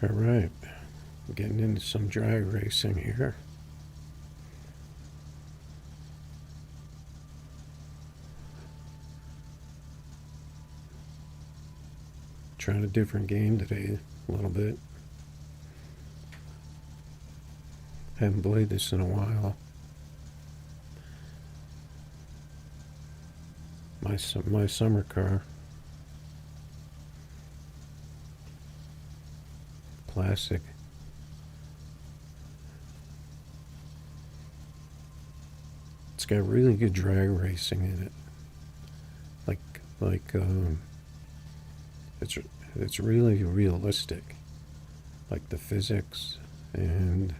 All right, getting into some drag racing here. Trying a different game today a little bit. Haven't played this in a while. My summer car. Classic. It's got really good drag racing in it. Like it's really realistic. Like the physics, and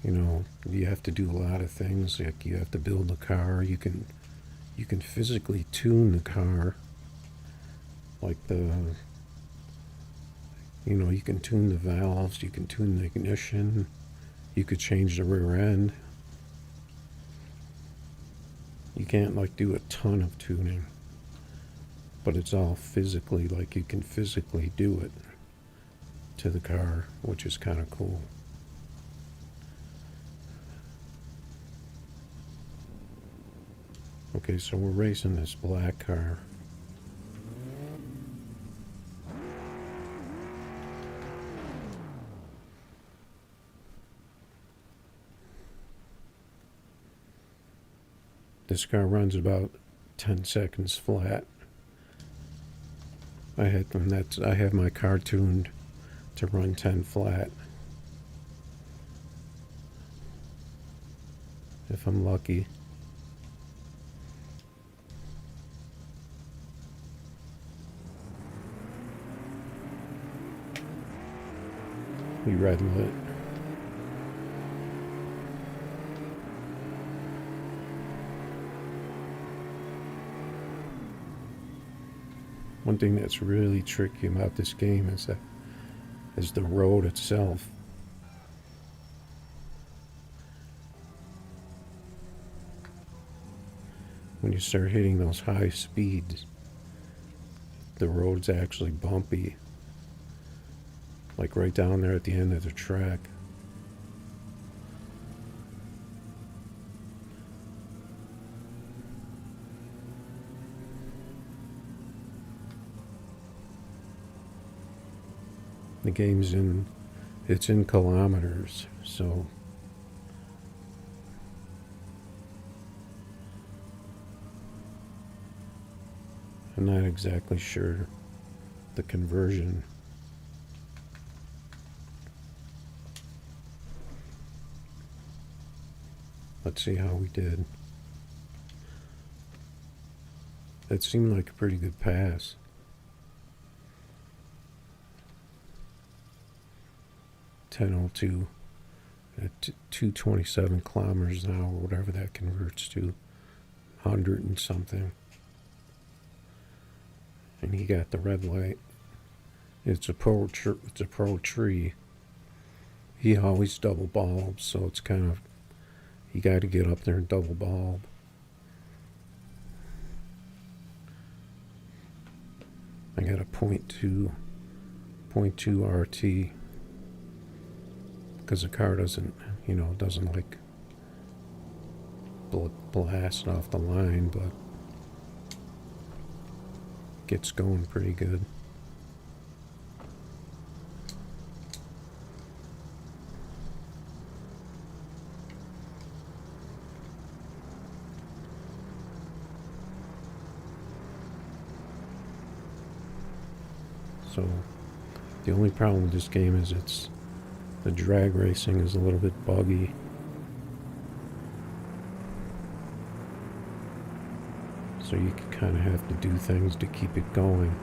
you have to do a lot of things. Like you have to build a car. You can physically tune the car. Like you can tune the valves, you can tune the ignition, you could change the rear end. You can't like do a ton of tuning, but it's all physically, like you can physically do it to the car, which is kind of cool. Okay, so we're racing this black car. This car runs about 10 seconds flat. I have my car tuned to run 10 flat. If I'm lucky. We red lit. One thing that's really tricky about this game is the road itself. When you start hitting those high speeds, the road's actually bumpy. Like right down there at the end of the track. The game's it's in kilometers, so I'm not exactly sure the conversion. Let's see how we did. That seemed like a pretty good pass. .1002 at 227 kilometers an hour, whatever that converts to, 100 and something. And he got the red light. It's a pro tree. He always double bulbs, so it's kind of, you got to get up there and double bulb. I got a 0.2 RT. Because the car doesn't like blast off the line, but gets going pretty good. So the only problem with this game is the drag racing is a little bit buggy. So you kind of have to do things to keep it going.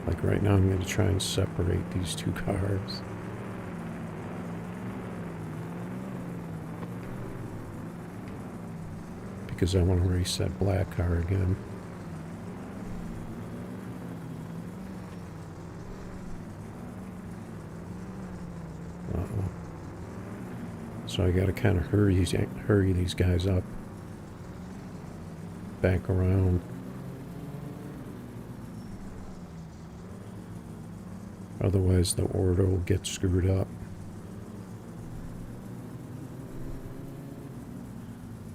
Like right now I'm going to try and separate these two cars. Because I want to race that black car again. So I got to kind of hurry these guys up, back around. Otherwise the order will get screwed up.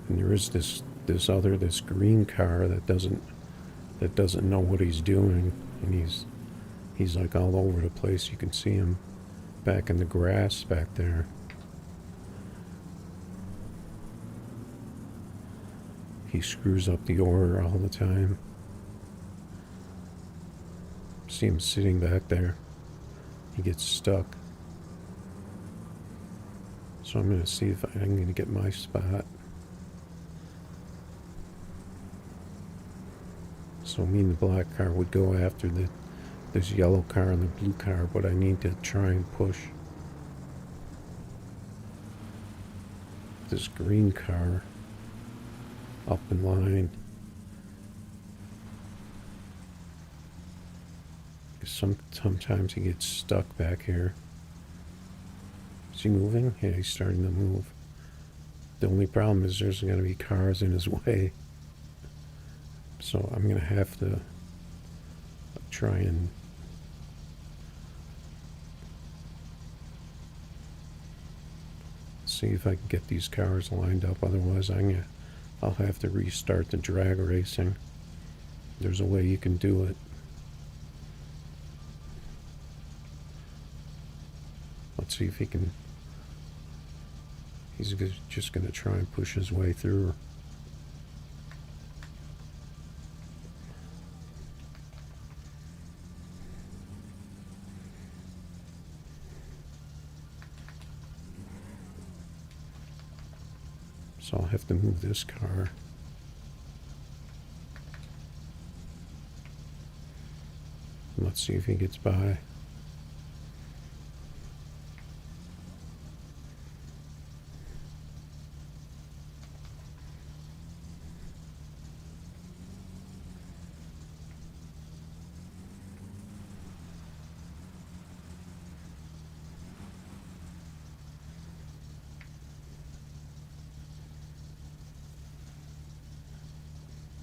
And there is this green car that doesn't know what he's doing, and he's like all over the place. You can see him back in the grass back there. He screws up the order all the time. See him sitting back there. He gets stuck. So I'm going to see if I'm going to get my spot. So me and the black car would go after this yellow car and the blue car, but I need to try and push this green car up in line. Sometimes he gets stuck back here. Is he moving? Yeah, he's starting to move. The only problem is there's going to be cars in his way. So I'm going to have to try and see if I can get these cars lined up. Otherwise, I'll have to restart the drag racing. There's a way you can do it. Let's see if he can. He's just going to try and push his way through. So I'll have to move this car. Let's see if he gets by.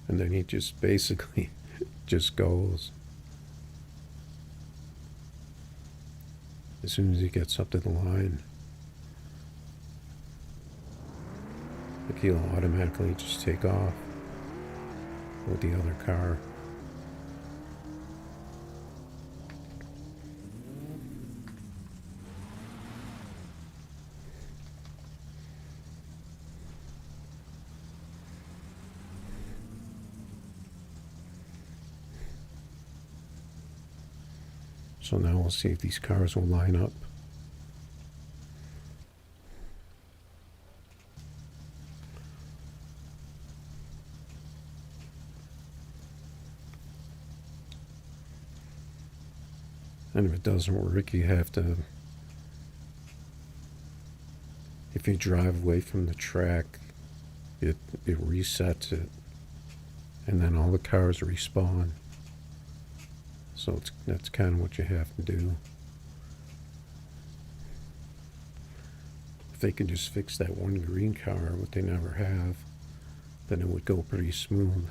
And then he just basically just goes. As soon as he gets up to the line, like he'll automatically just take off with the other car. So now we'll see if these cars will line up. And if it doesn't work, you have to, if you drive away from the track, it resets it, and then all the cars respawn. So that's kind of what you have to do. If they can just fix that one green car, what they never have, then it would go pretty smooth.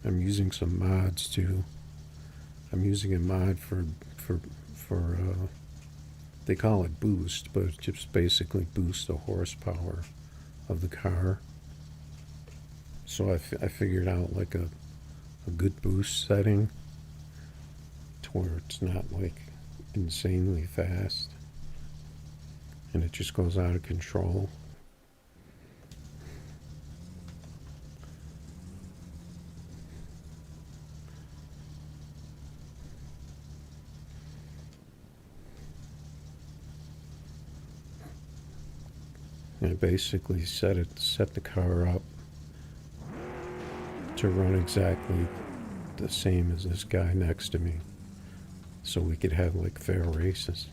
I'm using some mods too. I'm using a mod for they call it boost, but it just basically boosts the horsepower of the car. So I figured out like a good boost setting to where it's not like insanely fast and it just goes out of control. And I basically set the car up to run exactly the same as this guy next to me, so we could have like fair races.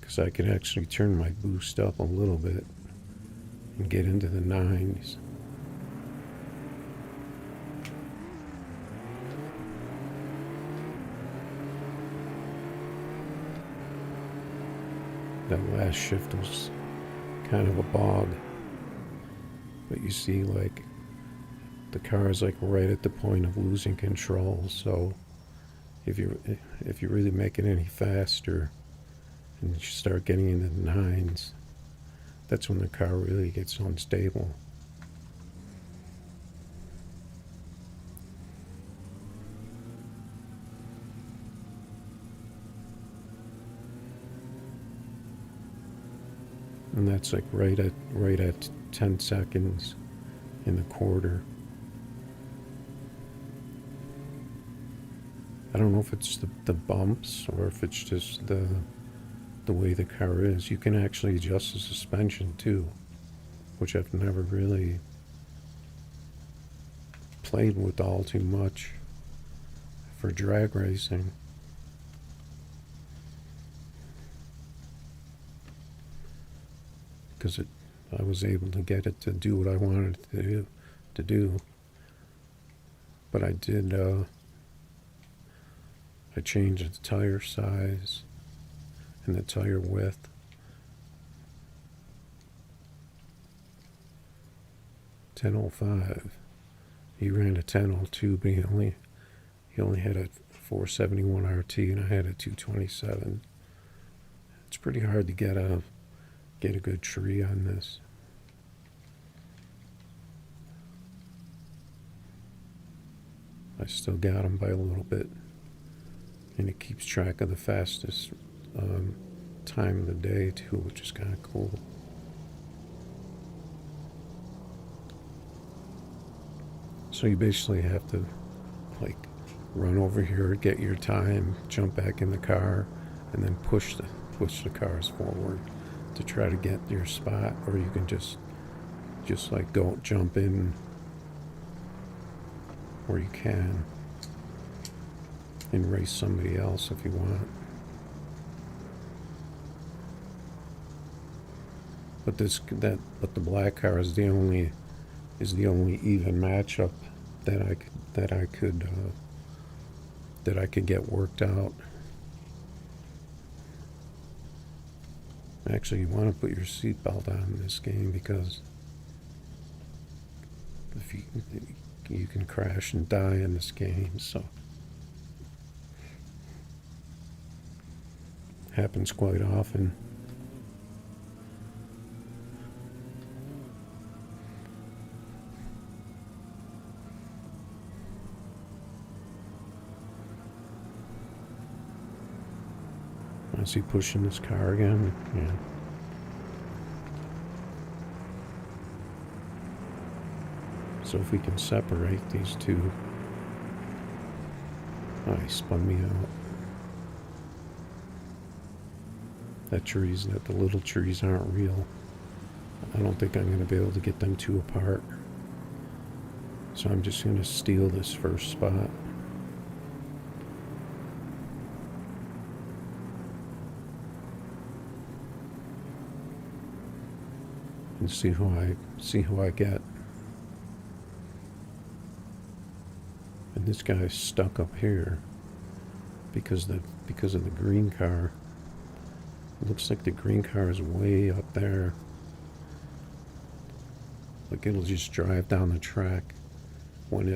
because I can actually turn my boost up a little bit and get into the 9s. That last shift was kind of a bog, but you see, like, the car is like right at the point of losing control. So if you really make it any faster and you start getting into the 9s, that's when the car really gets unstable. And that's like right at 10 seconds in the quarter. I don't know if it's the bumps or if it's just the way the car is. You can actually adjust the suspension too, which I've never really played with all too much for drag racing. Because I was able to get it to do what I wanted it to do. But I did, I changed the tire size and the tire width. .1005. He ran a 1002, but he only had a 471 RT, and I had a 227. It's pretty hard to get a good tree on this. I still got him by a little bit, and it keeps track of the fastest time of the day too, which is kind of cool. So you basically have to, like, run over here, get your time, jump back in the car, and then push the cars forward to try to get your spot. Or you can just like go jump in where you can and race somebody else if you want. But the black car is the only even matchup that I could get worked out. Actually, you want to put your seatbelt on in this game, because if you can crash and die in this game. So happens quite often. Is he pushing this car again? Yeah. So if we can separate these two. Oh, he spun me out. The little trees aren't real. I don't think I'm going to be able to get them two apart. So I'm just going to steal this first spot. And see who I get. And this guy's stuck up here because of the green car. It looks like the green car is way up there. Like it'll just drive down the track when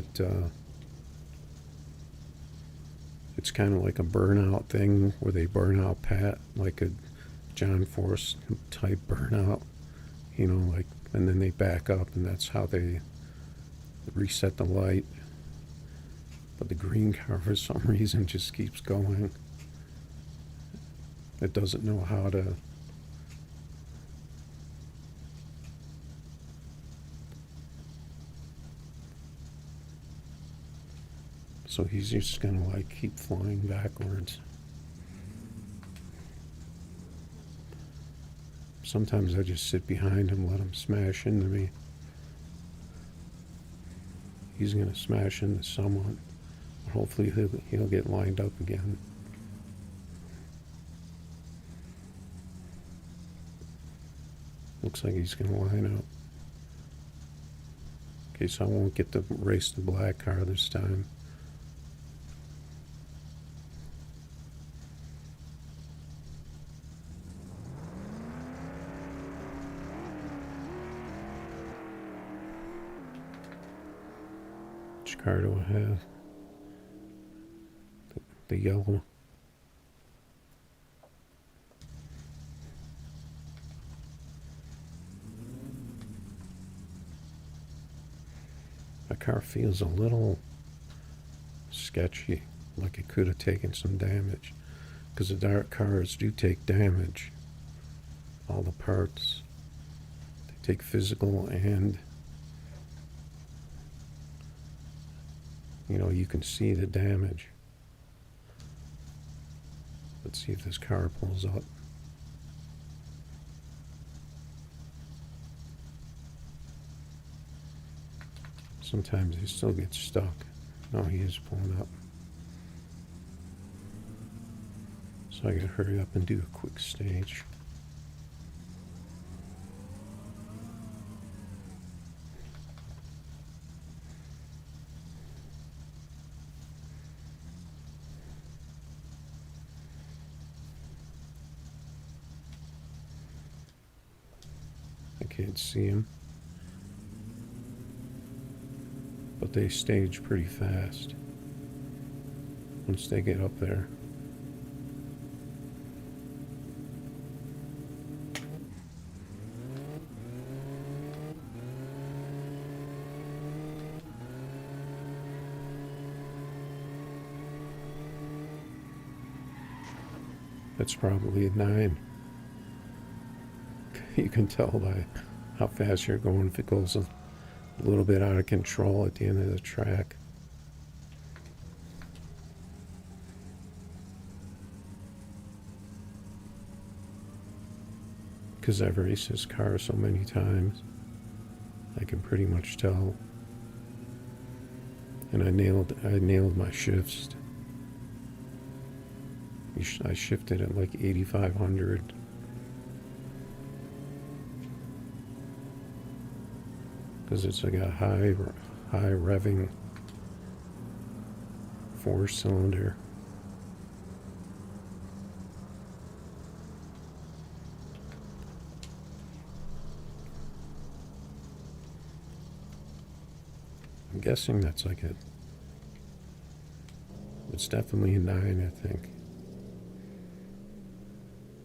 it's kind of like a burnout thing where they burn out Pat, like a John Force type burnout. You know, like, and then they back up, and that's how they reset the light. But the green car, for some reason, just keeps going. It doesn't know how to. So he's just gonna like keep flying backwards. Sometimes I just sit behind him, let him smash into me. He's going to smash into someone. But hopefully he'll get lined up again. Looks like he's going to line up. Okay, so I won't get to race the black car this time. Which car do I have? The yellow. My car feels a little sketchy, like it could have taken some damage, because the dark cars do take damage. All the parts, they take physical, and you can see the damage. Let's see if this car pulls up. Sometimes he still gets stuck. No, he is pulling up. So I gotta hurry up and do a quick stage. I can't see him, but they stage pretty fast once they get up there. That's probably a 9. You can tell by how fast you're going if it goes a little bit out of control at the end of the track. Because I've raced this car so many times, I can pretty much tell. And I nailed my shifts. I shifted at like 8,500. Because it's like a high revving 4-cylinder. I'm guessing that's like it's definitely a 9, I think.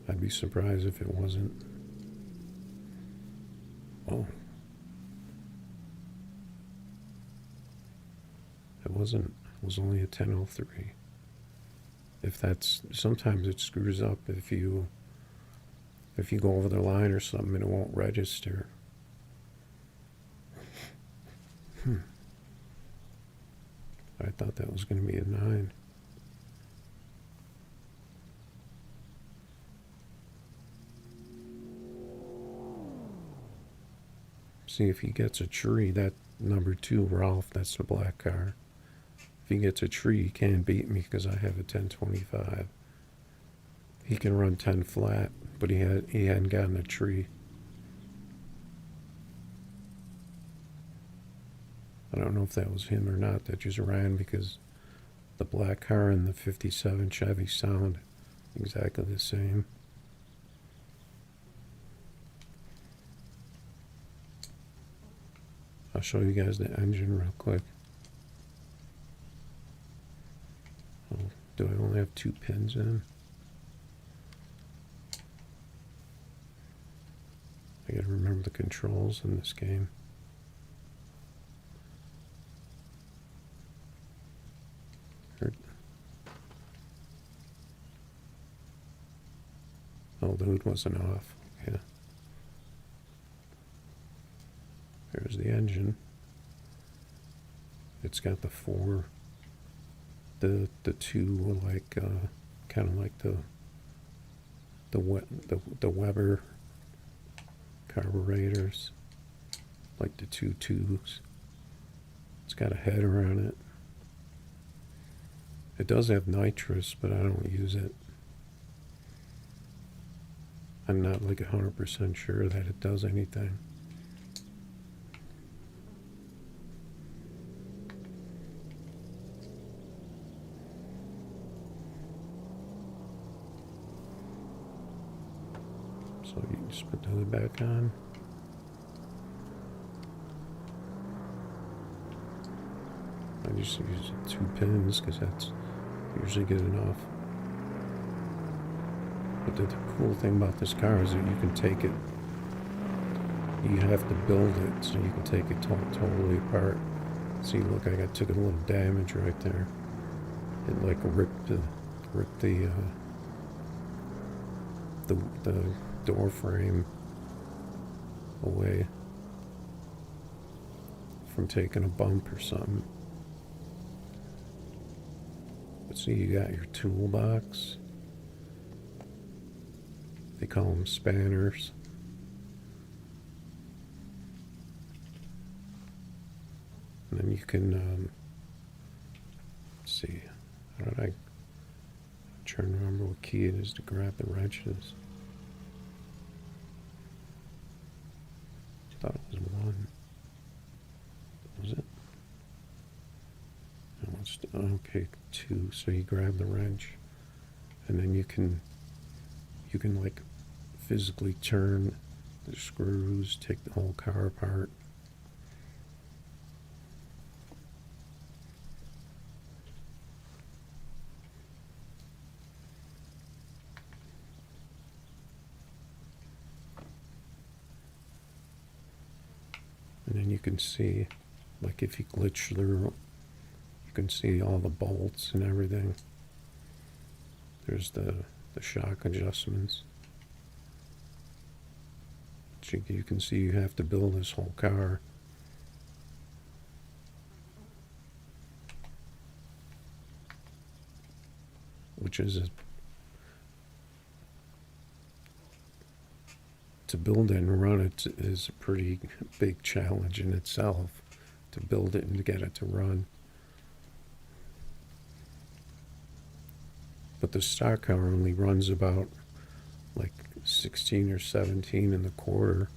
I'd be surprised if it wasn't. Oh. It wasn't. It was only a 1003. If that's, sometimes it screws up if you go over the line or something and it won't register. I thought that was going to be a 9. See if he gets a tree. That number 2, Ralph, that's the black car. If he gets a tree, he can't beat me because I have a 1025. He can run 10 flat, but he hadn't gotten a tree. I don't know if that was him or not that just ran, because the black car and the 57 Chevy sound exactly the same. I'll show you guys the engine real quick. Oh, do I only have 2 pins in? I gotta remember the controls in this game. Oh, the hood wasn't off. Yeah. There's the engine. It's got the 4, the 2 like kind of like the Weber carburetors, like the 2 tubes. It's got a header on it. It does have nitrous, but I don't use it. I'm not like 100% sure that it does anything. So you just put the hood back on. I just use 2 pins because that's usually good enough. But the cool thing about this car is that you can take it, you have to build it, so you can take it totally apart. See, look, I took a little damage right there. It like ripped the door frame away from taking a bump or something. But see, you got your toolbox. They call them spanners. And then you can, let's see, how did I'm trying to remember what key it is to grab the wrenches. I thought it was 1. Was it? No, it's, okay, 2. So you grab the wrench, and then you can like physically turn the screws, take the whole car apart. And then you can see, like if you glitch through, you can see all the bolts and everything. There's the shock adjustments. You can see you have to build this whole car. Which is to build it and run it is a pretty big challenge in itself, to build it and to get it to run. But the stock car only runs about like 16 or 17 in the quarter.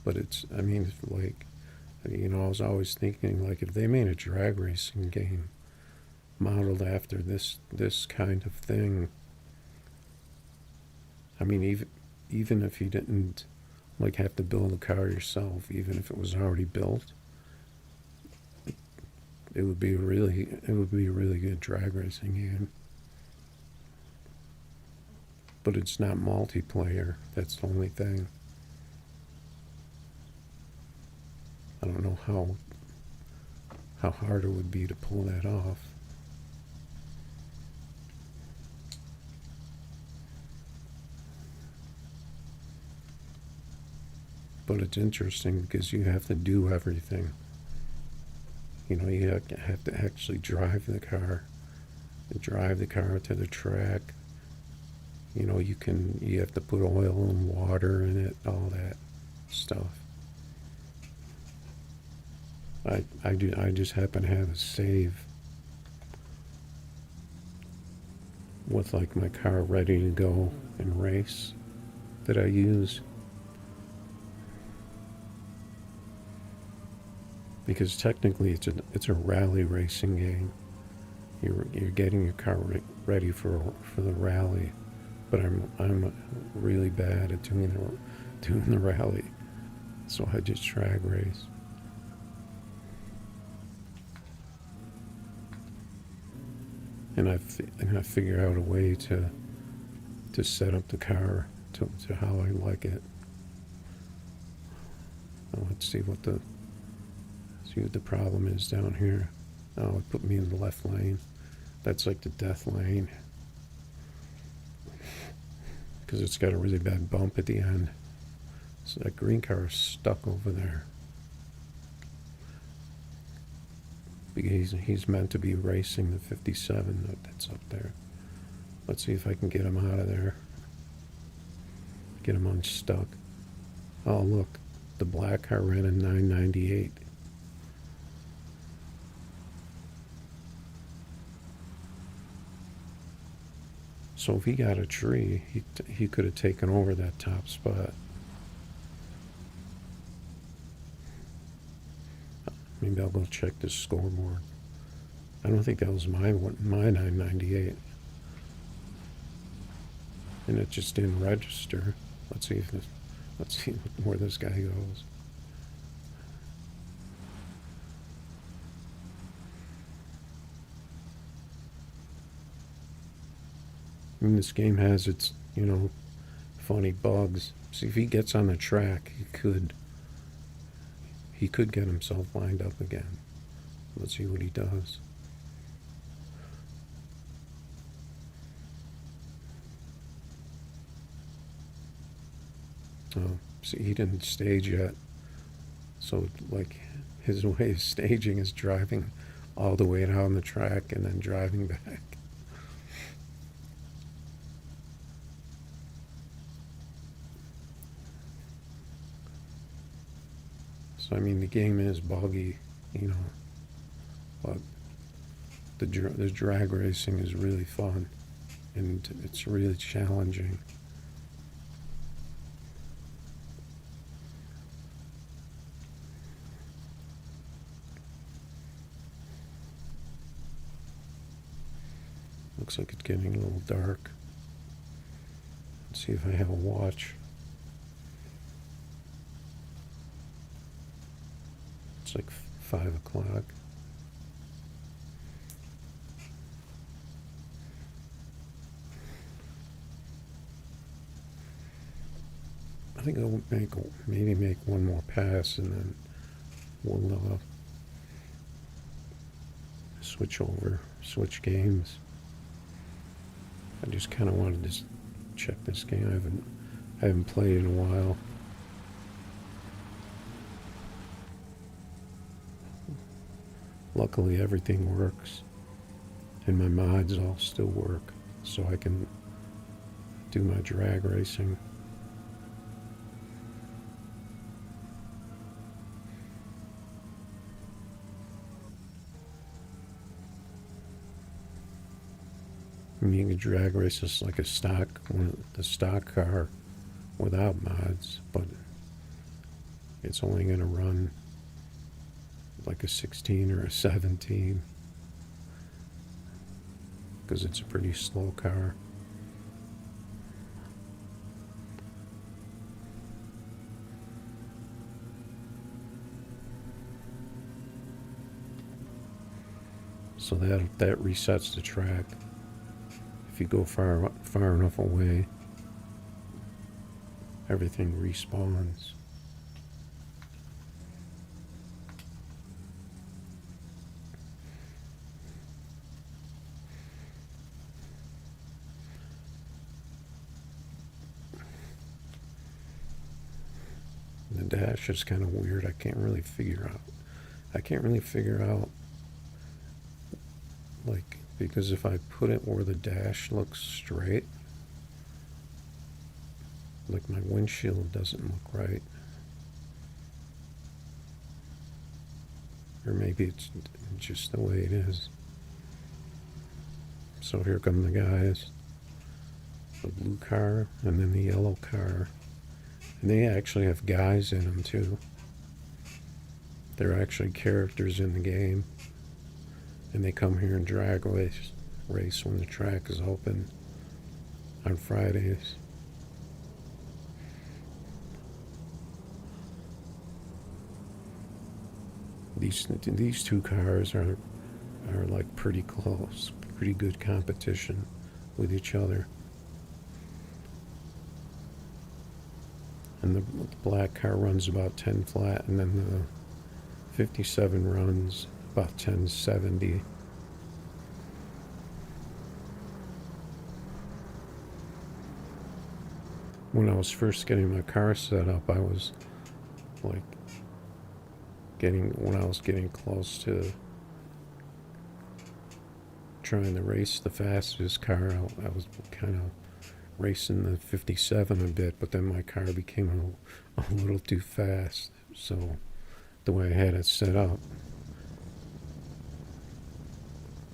But it's, I mean, it's like, you know, I was always thinking, like, if they made a drag racing game modeled after this kind of thing, I mean, even if you didn't like have to build a car yourself, even if it was already built, it would be a really good drag racing game. But it's not multiplayer. That's the only thing. I don't know how hard it would be to pull that off. But it's interesting because you have to do everything. You know, you have to actually drive the car to the track. You know, you have to put oil and water in it, all that stuff. I just happen to have a save with like my car ready to go and race that I use. Because technically it's a rally racing game. You're getting your car ready for the rally, but I'm really bad at doing the rally, so I just drag race. And I figure out a way to set up the car to how I like it. Now let's see what the problem is down here. Oh, it put me in the left lane. That's like the death lane, because it's got a really bad bump at the end. So that green car is stuck over there. Because he's meant to be racing the 57 that's up there. Let's see if I can get him out of there. Get him unstuck. Oh, look. The black car ran a 998. So if he got a tree, he could have taken over that top spot. Maybe I'll go check this scoreboard. I don't think that was my 998, and it just didn't register. Let's see where this guy goes. I mean, this game has its, funny bugs. See, if he gets on the track, he could get himself lined up again. Let's see what he does. Oh, see, he didn't stage yet. So, like, his way of staging is driving all the way down the track and then driving back. So, I mean, the game is buggy, but the drag racing is really fun, and it's really challenging. Looks like it's getting a little dark. Let's see if I have a watch. It's like 5 o'clock. I think I'll maybe make one more pass, and then we'll switch games. I just kind of wanted to check this game. I haven't played in a while. Luckily, everything works, and my mods all still work, so I can do my drag racing. I mean, you can drag race this like the stock car without mods, but it's only going to run like a 16 or a 17 because it's a pretty slow car. So that resets the track. If you go far enough away, everything respawns. The dash is kind of weird. I can't really figure out, like, because if I put it where the dash looks straight, like my windshield doesn't look right. Or maybe it's just the way it is. So here come the guys. The blue car and then the yellow car. And they actually have guys in them too. They're actually characters in the game. And they come here and drag race when the track is open on Fridays. These two cars are like pretty close, pretty good competition with each other. And the black car runs about 10 flat, and then the 57 runs about 1070. When I was first getting my car set up, I was like when I was getting close to trying to race the fastest car, I was kind of racing the 57 a bit, but then my car became a little too fast. So the way I had it set up.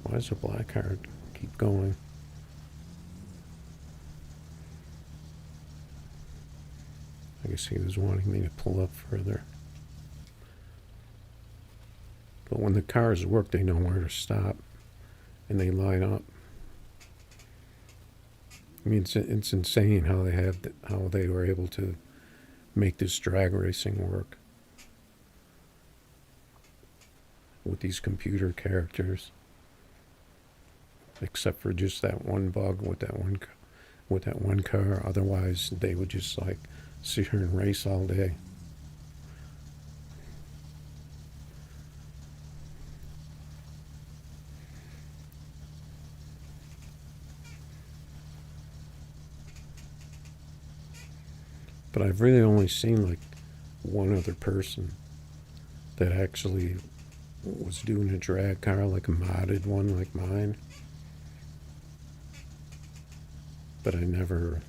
Why does the black car keep going? I guess he was wanting me to pull up further. But when the cars work, they know where to stop, and they line up. I mean, it's insane how they were able to make this drag racing work with these computer characters, except for just that one bug with that one car. Otherwise, they would just like sit here and race all day. But I've really only seen like one other person that actually was doing a drag car, like a modded one like mine. But I never...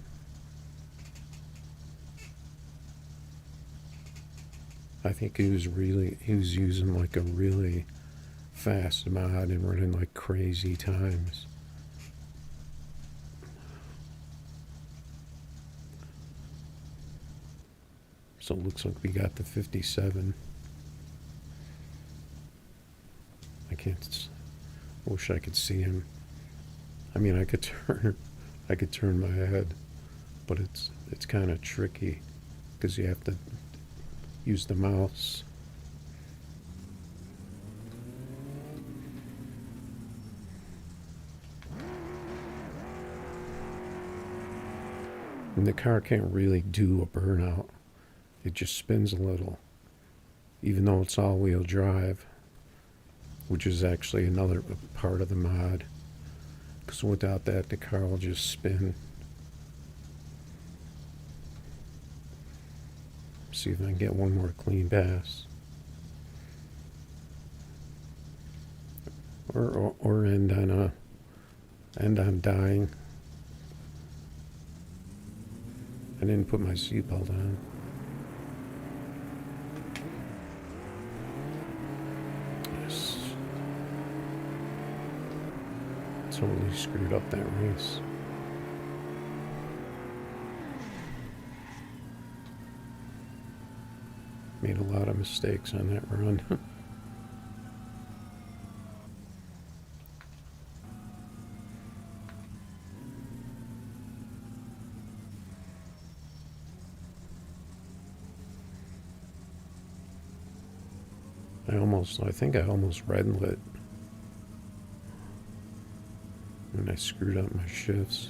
I think he was using like a really fast mod and running like crazy times. So it looks like we got the 57. I wish I could see him. I mean, I could turn my head, but it's kind of tricky because you have to use the mouse. And the car can't really do a burnout. It just spins a little, even though it's all-wheel drive, which is actually another part of the mod, because without that, the car will just spin. See if I can get one more clean pass. Or end on dying. I didn't put my seatbelt on. Yes. Totally screwed up that race. Made a lot of mistakes on that run. I think I almost red lit when I screwed up my shifts.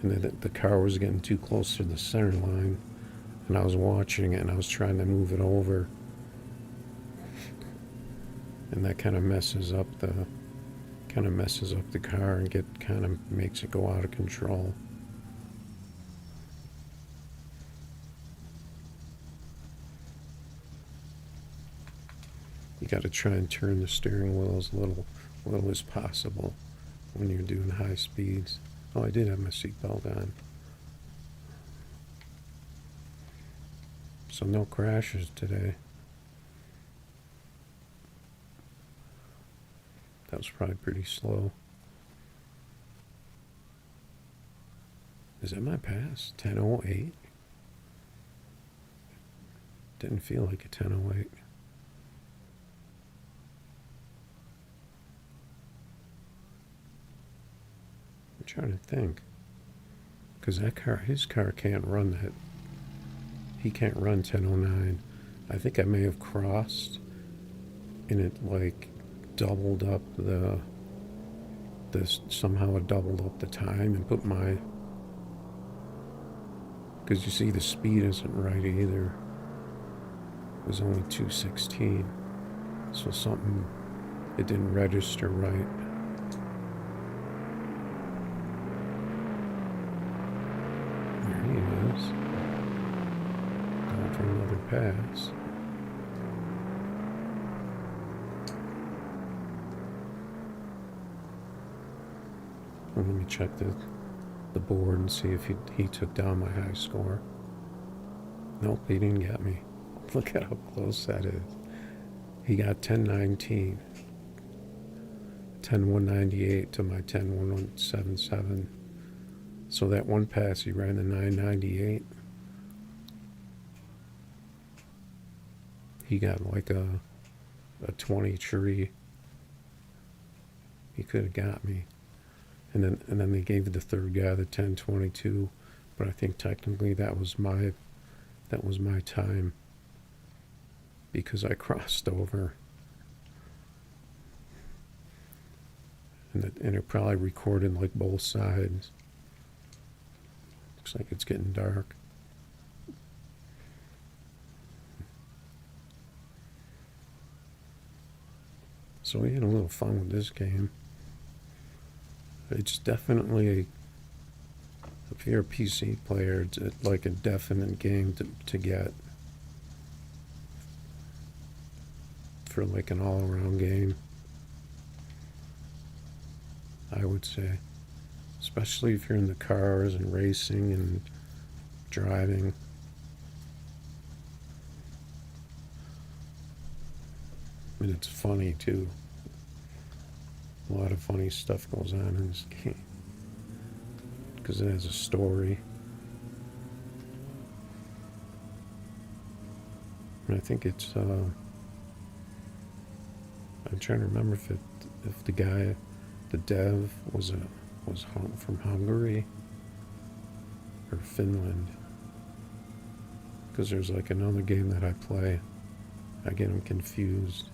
And then the car was getting too close to the center line, and I was watching it and I was trying to move it over, and that kind of messes up the car and kind of makes it go out of control. You got to try and turn the steering wheel as little as possible when you're doing high speeds. Oh, I did have my seatbelt on. So no crashes today. That was probably pretty slow. Is that my pass? 10:08? Didn't feel like a 10:08. I'm trying to think, because his car can't run that. He can't run 10:09. I think I may have crossed, and it like doubled up somehow it doubled up the time and put my, because you see the speed isn't right either. It was only 216, so it didn't register right. Going for another pass. Well, let me check the board and see if he took down my high score. Nope, he didn't get me. Look at how close that is. He got 1019. 10198 to my 10177. So that one pass he ran the 998. He got like a 20 tree. He could have got me. And then they gave the third guy the 1022, but I think technically that was my time because I crossed over. And it probably recorded like both sides. Looks like it's getting dark. So we had a little fun with this game. It's definitely, if you're a PC player, it's like a definite game to get for like an all-around game, I would say. Especially if you're in the cars and racing and driving. And it's funny too. A lot of funny stuff goes on in this game because it has a story. And I think it's I'm trying to remember if the guy, the dev, was from Hungary or Finland, because there's like another game that I play, I get them confused.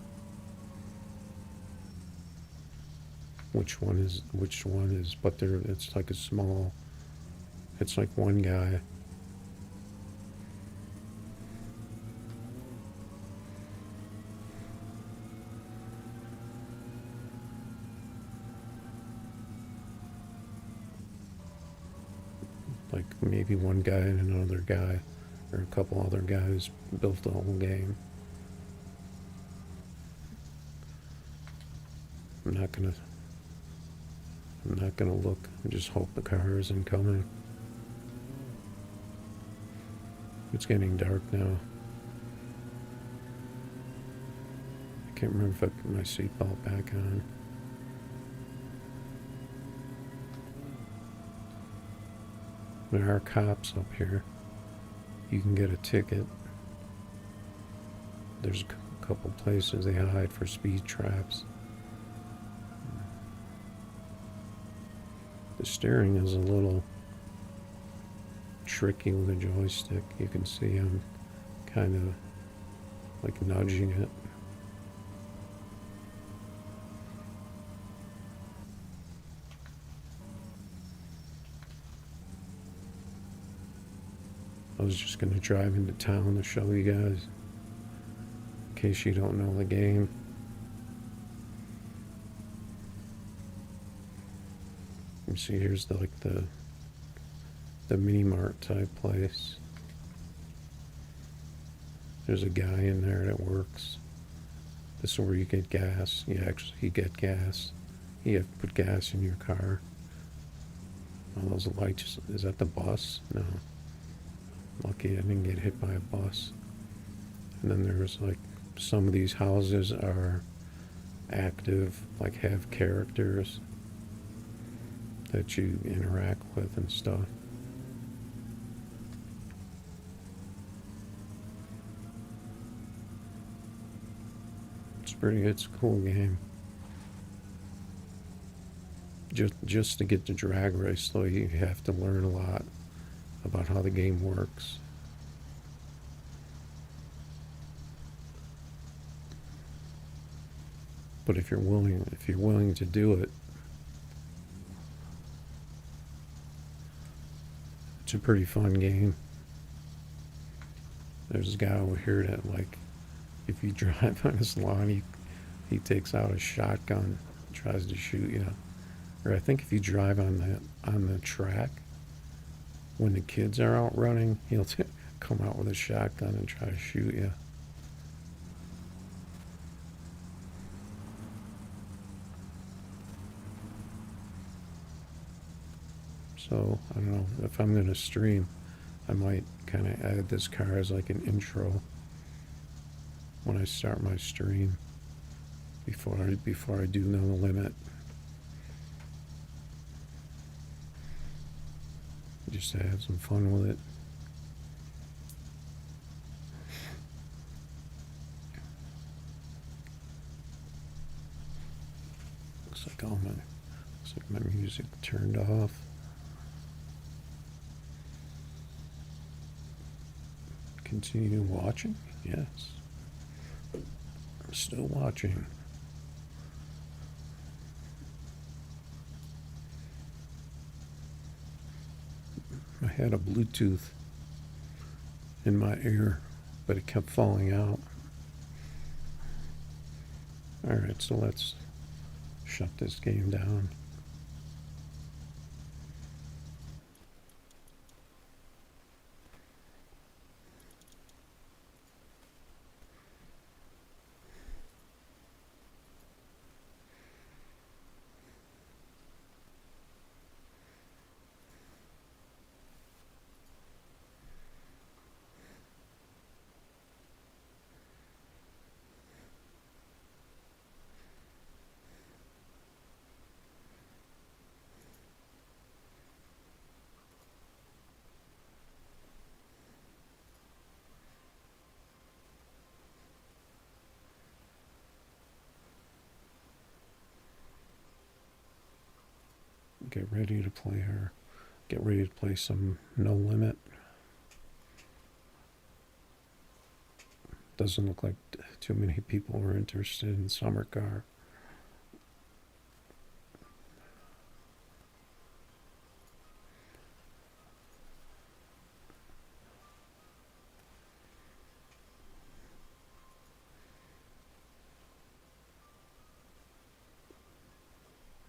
Which one is, but it's like it's like one guy. Like maybe one guy and another guy, or a couple other guys built the whole game. I'm not gonna look and just hope the car isn't coming. It's getting dark now. I can't remember if I put my seatbelt back on. There are cops up here. You can get a ticket. There's a couple places they hide for speed traps. The steering is a little tricky with a joystick. You can see I'm kind of like nudging it. I was just going to drive into town to show you guys, in case you don't know the game. You see, here's the mini mart type place. There's a guy in there that works. This is where you get gas. You get gas. You have to put gas in your car. All those lights, is that the bus? No. Lucky I didn't get hit by a bus. And then there's like, some of these houses are active, like have characters that you interact with and stuff. It's a cool game. Just to get the drag race though, you have to learn a lot about how the game works. But if you're willing to do it, it's a pretty fun game. There's a guy over here that, like, if you drive on his lawn, he takes out a shotgun, tries to shoot you. Or I think if you drive on the track, when the kids are out running, he'll come out with a shotgun and try to shoot you. So I don't know, if I'm gonna stream, I might kind of add this car as like an intro when I start my stream before I do No Limit. just to have some fun with it. Looks like my music turned off. Continue watching? Yes. I'm still watching. I had a Bluetooth in my ear, but it kept falling out. Alright, so let's shut this game down. Get ready to play some No Limit. Doesn't look like too many people are interested in Summer Car.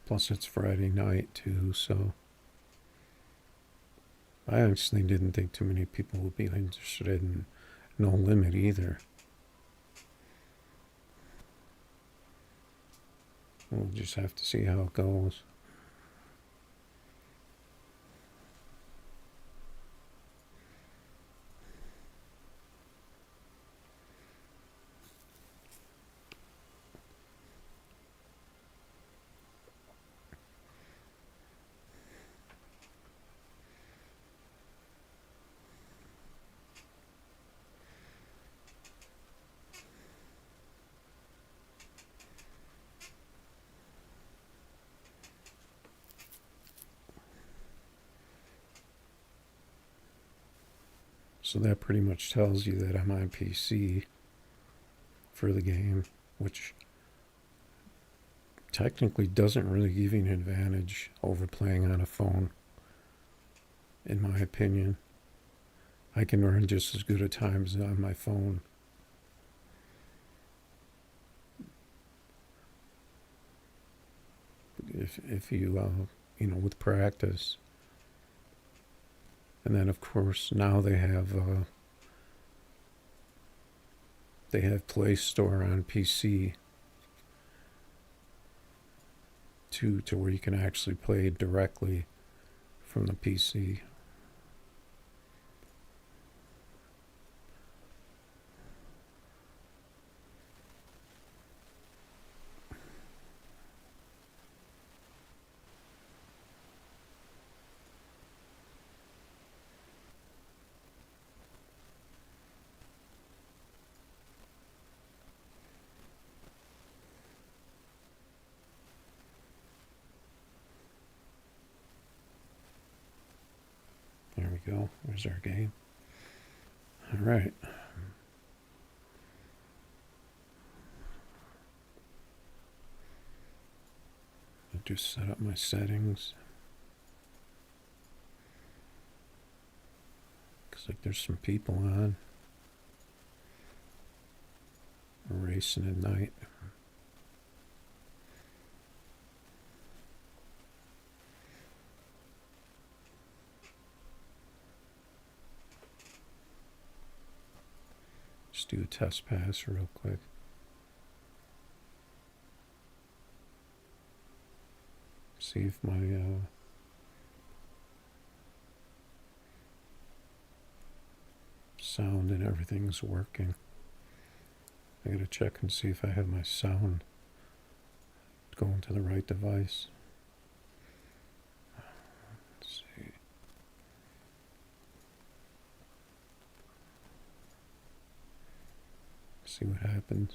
Plus it's Friday night too, so I actually didn't think too many people would be interested in No Limit either. We'll just have to see how it goes. So that pretty much tells you that I'm on PC for the game, which technically doesn't really give you an advantage over playing on a phone, in my opinion. I can run just as good a time as on my phone. If you, with practice. And then, of course, now they have Play Store on PC to where you can actually play directly from the PC. There we go. There's our game. All right. I'll just set up my settings. Looks like there's some people on. We're racing at night. Just do a test pass real quick. See if my sound and everything's working. I gotta check and see if I have my sound going to the right device. Let's see. See what happens.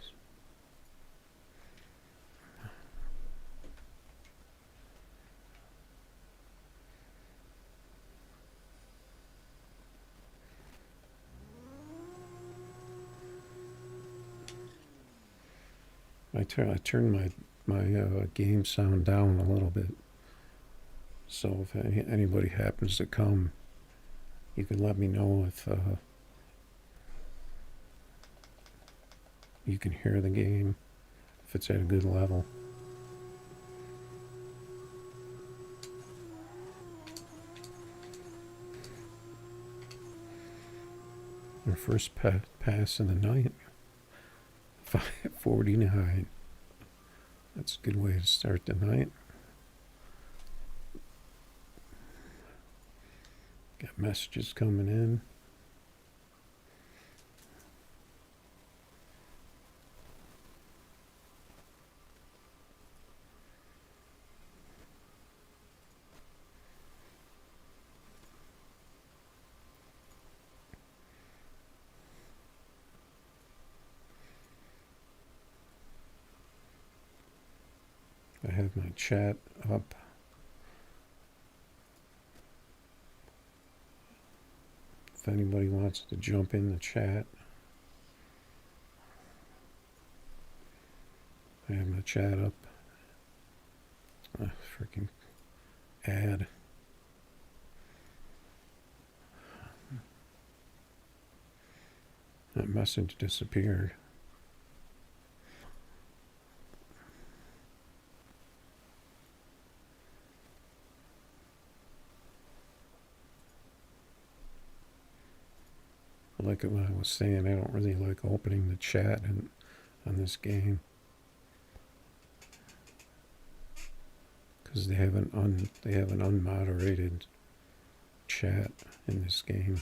I turn my game sound down a little bit, so if anybody happens to come, you can let me know if you can hear the game, if it's at a good level. Our first pass of the night, 5:49. That's a good way to start the night. Got messages coming in. I have my chat up. If anybody wants to jump in the chat, I have my chat up. Freaking ad. That message disappeared. Like what I was saying, I don't really like opening the chat on this game, because they have an unmoderated chat in this game.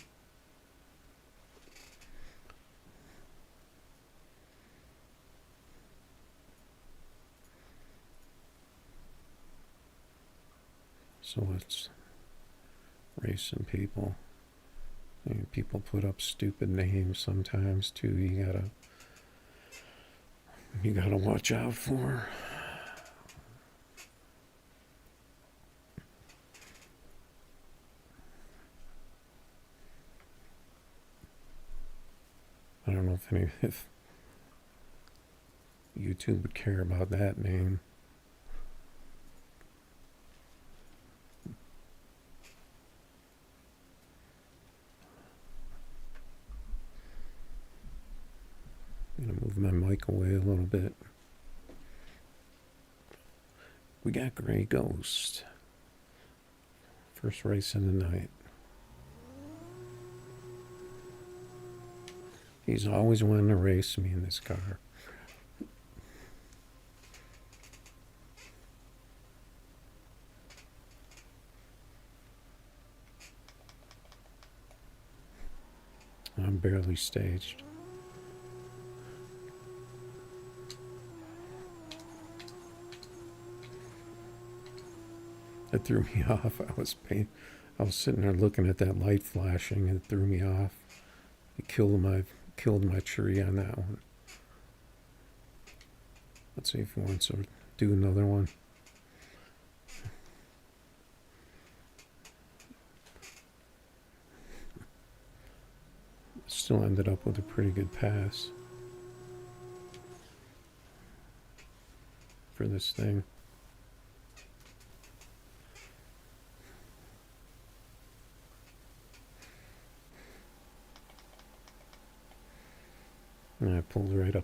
So let's race some people. And people put up stupid names sometimes too. You gotta watch out for. I don't know if YouTube would care about that name. I'm gonna move my mic away a little bit. We got Gray Ghost. First race of the night. He's always wanting to race me in this car. I'm barely staged. It threw me off. I was sitting there looking at that light flashing, and it threw me off. It killed my tree on that one. Let's see if he wants to do another one. Still ended up with a pretty good pass for this thing. And I pulled right up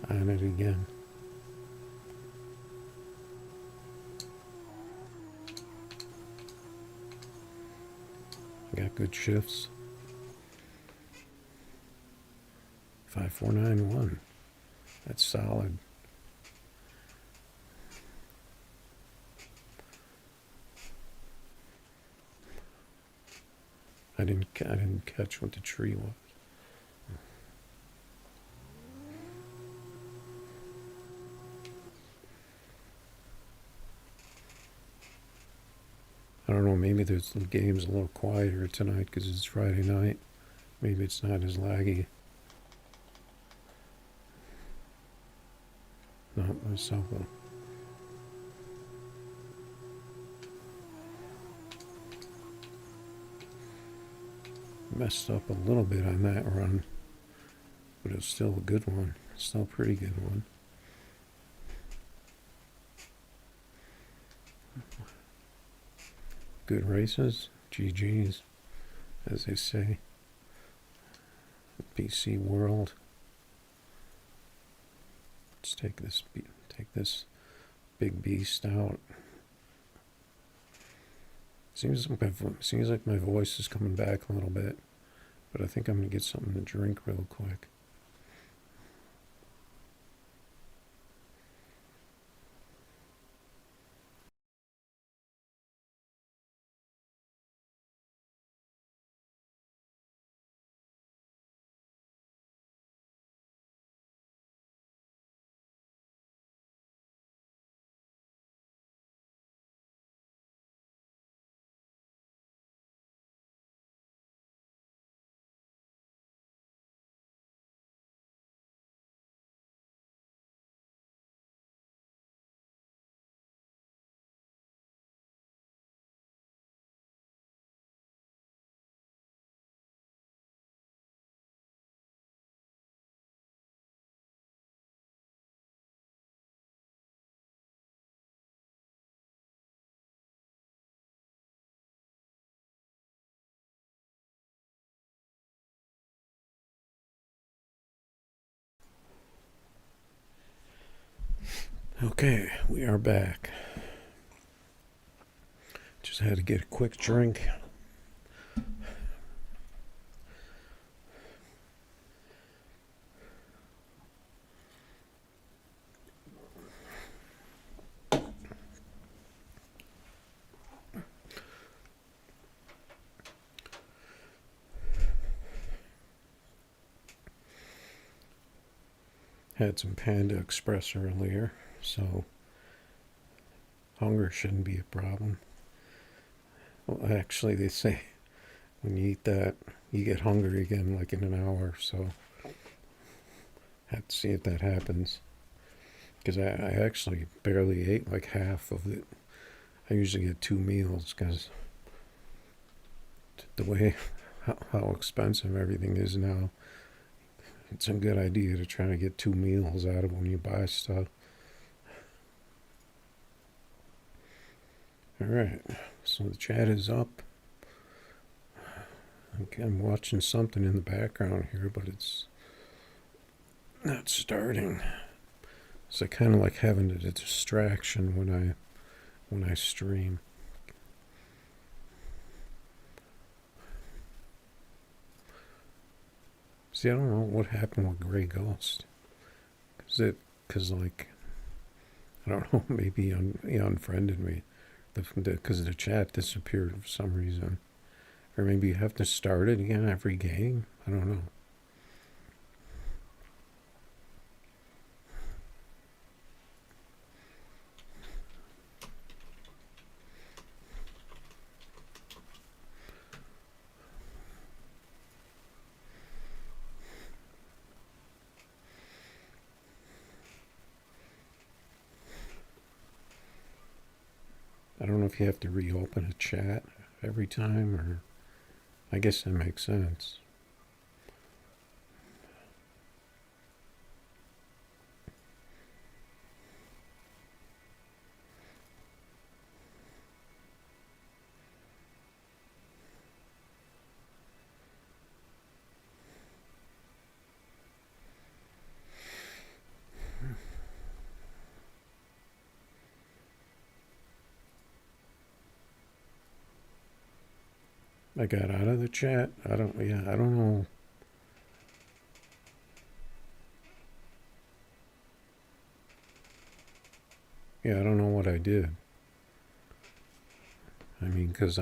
on it again. I got good shifts. 5491. That's solid. I didn't catch what the tree was. I don't know, maybe the game's a little quieter tonight because it's Friday night. Maybe it's not as laggy. Not myself. Messed up a little bit on that run, but it's still a good one. Still a pretty good one. Good races. GG's, as they say. PC World. Let's take this big beast out. Seems like my voice is coming back a little bit, but I think I'm gonna get something to drink real quick. Okay, we are back. Just had to get a quick drink. Had some Panda Express earlier, so hunger shouldn't be a problem. Well, actually, they say when you eat that, you get hungry again like in an hour, so have to see if that happens. Because I actually barely ate like half of it. I usually get 2 meals because the way how expensive everything is now, it's a good idea to try to get 2 meals out of when you buy stuff. Alright, so the chat is up. Okay, I'm watching something in the background here, but it's not starting. So I kind of like having a distraction when I stream. See, I don't know what happened with Gray Ghost. Cause like, I don't know, maybe he unfriended me. Because the chat disappeared for some reason. Or maybe you have to start it again every game. I don't know. I don't know if you have to reopen a chat every time, or I guess that makes sense. I got out of the chat. I don't know. Yeah, I don't know what I did. I mean, because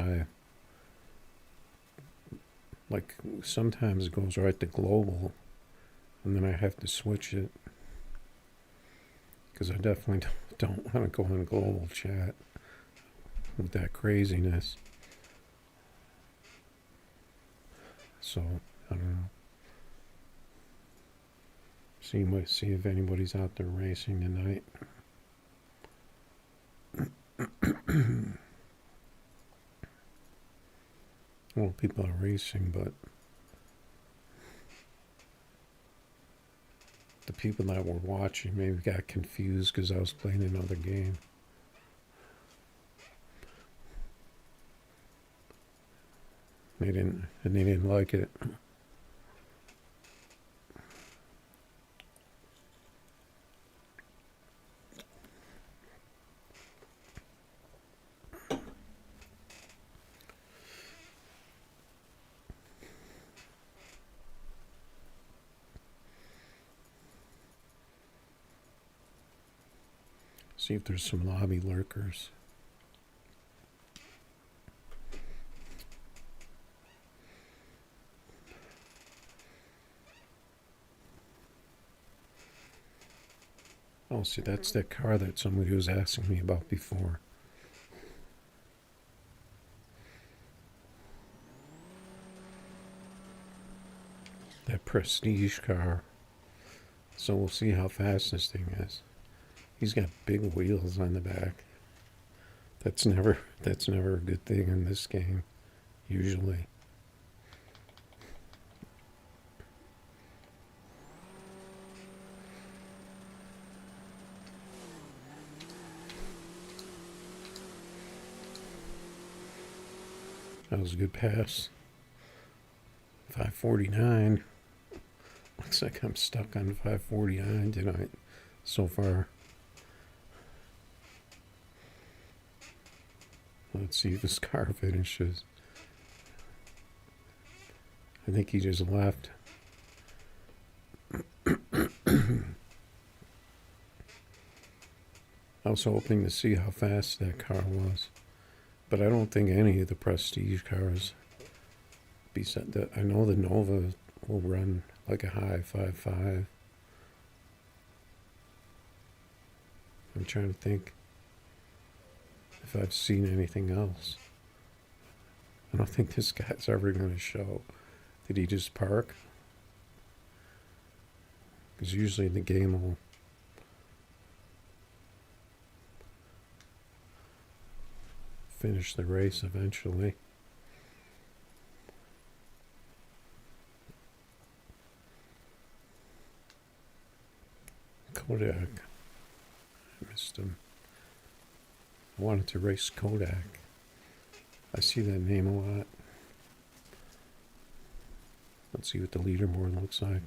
like, sometimes it goes right to global, and then I have to switch it. Because I definitely don't want to go on global chat with that craziness. So, I don't know. See if anybody's out there racing tonight. Well, people are racing, but the people that were watching maybe got confused because I was playing another game. They didn't like it. See if there's some lobby lurkers. Oh, see, that's that car that somebody was asking me about before. That prestige car. So we'll see how fast this thing is. He's got big wheels on the back. That's never a good thing in this game, usually. That was a good pass. 549. Looks like I'm stuck on 549 tonight so far. Let's see if this car finishes. I think he just left. I was hoping to see how fast that car was, but I don't think any of the prestige cars. Besides that, I know the Nova will run like a high 5.5. I'm trying to think if I've seen anything else. I don't think this guy's ever going to show. Did he just park? Because usually the game will finish the race eventually. Kodak. I missed him. I wanted to race Kodak. I see that name a lot. Let's see what the leaderboard looks like.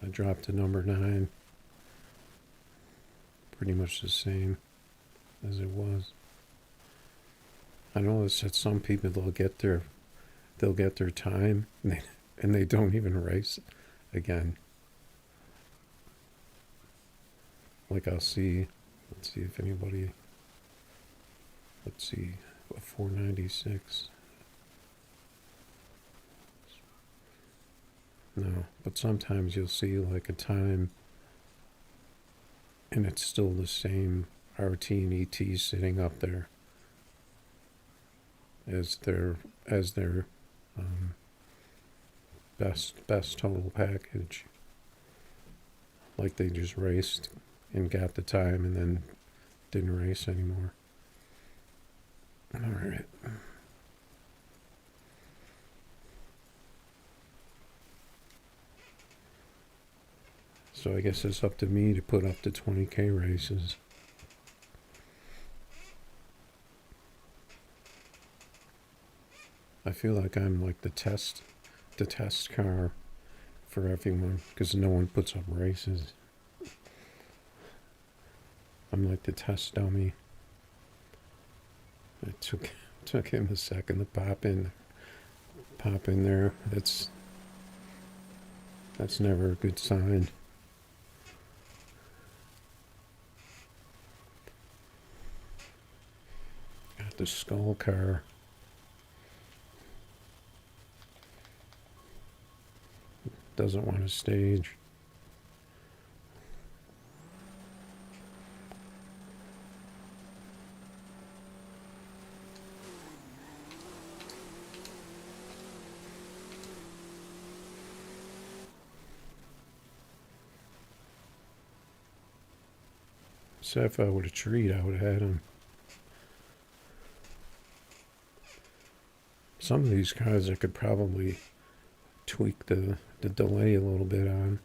I dropped to number 9. Pretty much the same as it was. I noticed that some people they'll get their time and they don't even race again. Like I'll see, let's see if anybody, let's see, 496. No, but sometimes you'll see like a time and it's still the same RT and ET sitting up there as their best total package. Like they just raced and got the time and then didn't race anymore. All right. So I guess it's up to me to put up to 20K races. I feel like I'm like the test car for everyone because no one puts up races. I'm like the test dummy. It took him a second to pop in there. That's never a good sign. Got the skull car. Doesn't want to stage. So if I would have treed, I would have had him. Some of these cars I could probably tweak the delay a little bit on.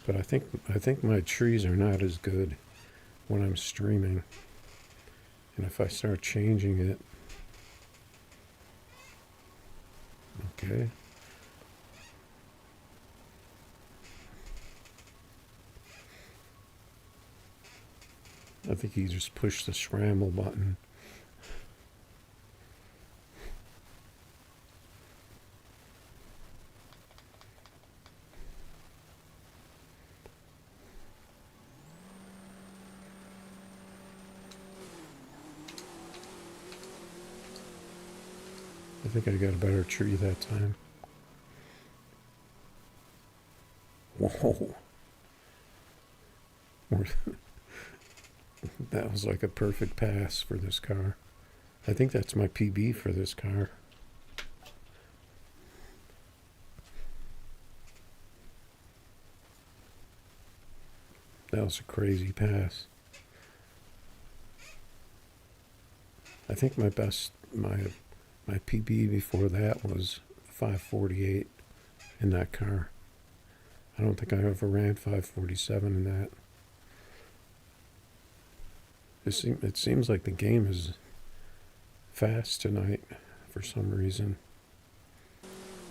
But I think my trees are not as good when I'm streaming. And if I start changing it, okay. I think he just pushed the scramble button. I think I got a better tree that time. Whoa. That was like a perfect pass for this car. I think that's my PB for this car. That was a crazy pass. I think my PB before that was 548 in that car. I don't think I ever ran 547 in that. It seems like the game is fast tonight for some reason.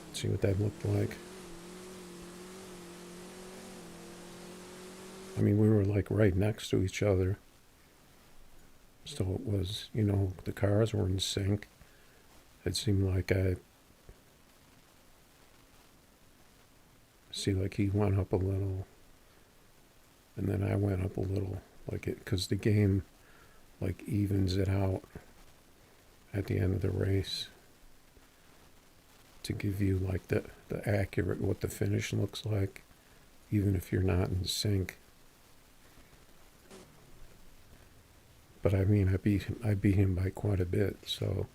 Let's see what that looked like. I mean, we were like right next to each other. So it was, you know, the cars were in sync. It seemed like he went up a little, and then I went up a little, because the game like evens it out at the end of the race to give you like the accurate what the finish looks like, even if you're not in sync. But I mean, I beat him by quite a bit, so.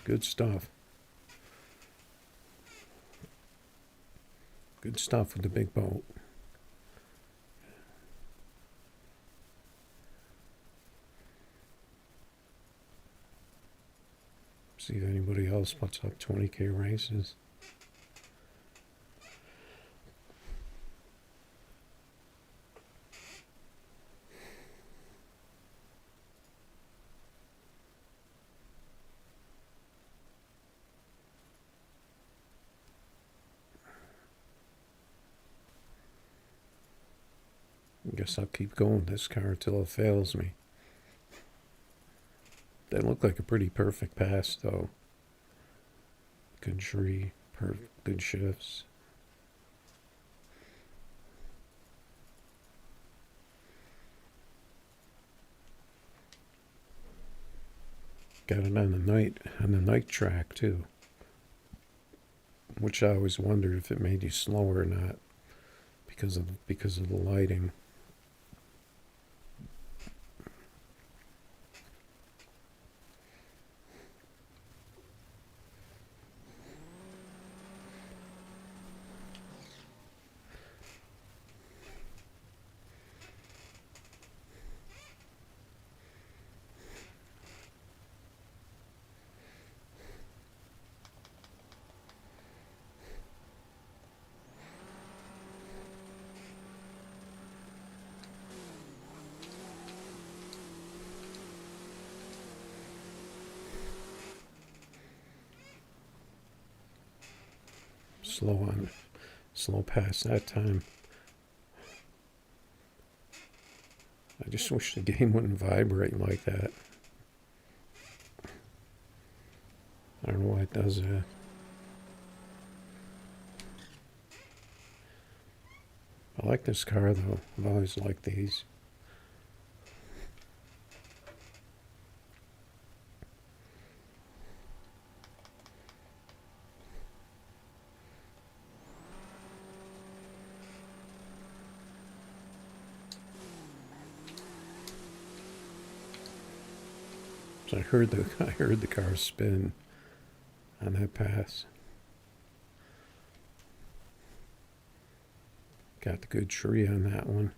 Good stuff. Good stuff with the big boat. See if anybody else puts up 20K races. I guess I'll keep going this car until it fails me. That looked like a pretty perfect pass, though. Good tree, good shifts. Got it on the night track too, which I always wondered if it made you slower or not because of the lighting. Slow past that time. I just wish the game wouldn't vibrate like that. I don't know why it does that. I like this car though. I've always liked these. So I heard the car spin. on that pass. Got the good tree on that one.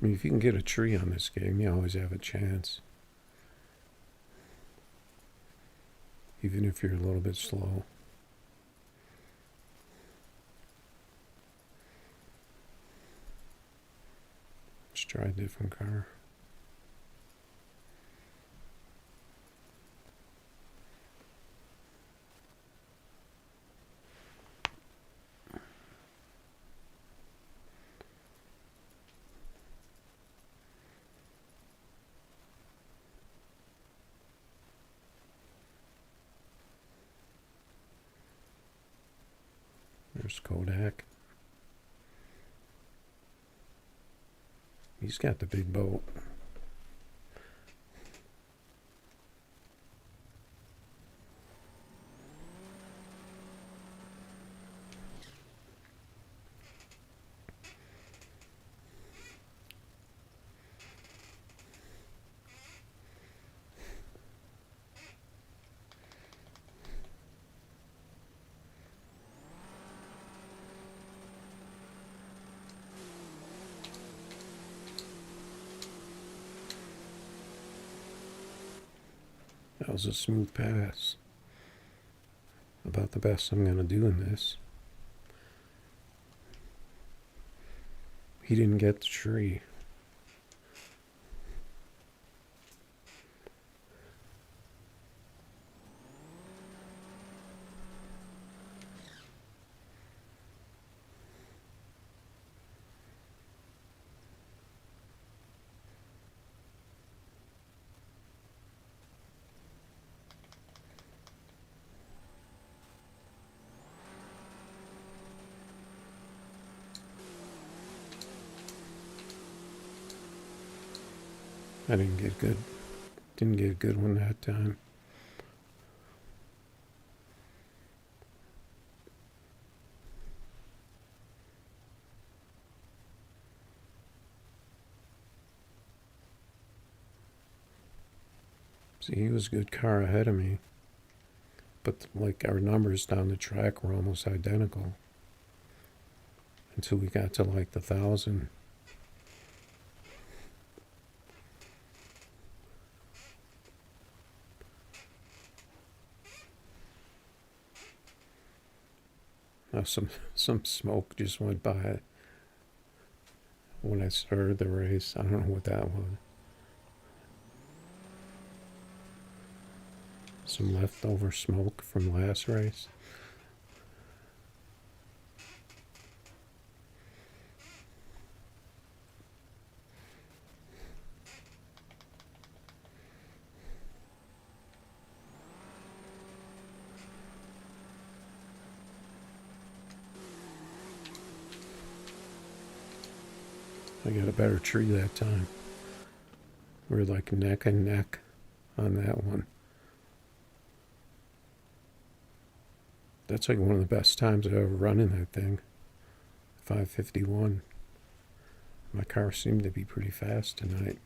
I mean, if you can get a tree on this game, you always have a chance. Even if you're a little bit slow. Let's try a different car. There's Kodak. He's got the big boat. That was a smooth pass. About the best I'm going to do in this. He didn't get the tree. I didn't get good. Didn't get a good one that time. See, he was a good car ahead of me. But like our numbers down the track were almost identical. Until we got to like the 1,000. Now some smoke just went by when I started the race. I don't know what that was. Some leftover smoke from last race. I got a better tree that time. We're like neck and neck on that one. That's like one of the best times I've ever run in that thing. 5:51. My car seemed to be pretty fast tonight.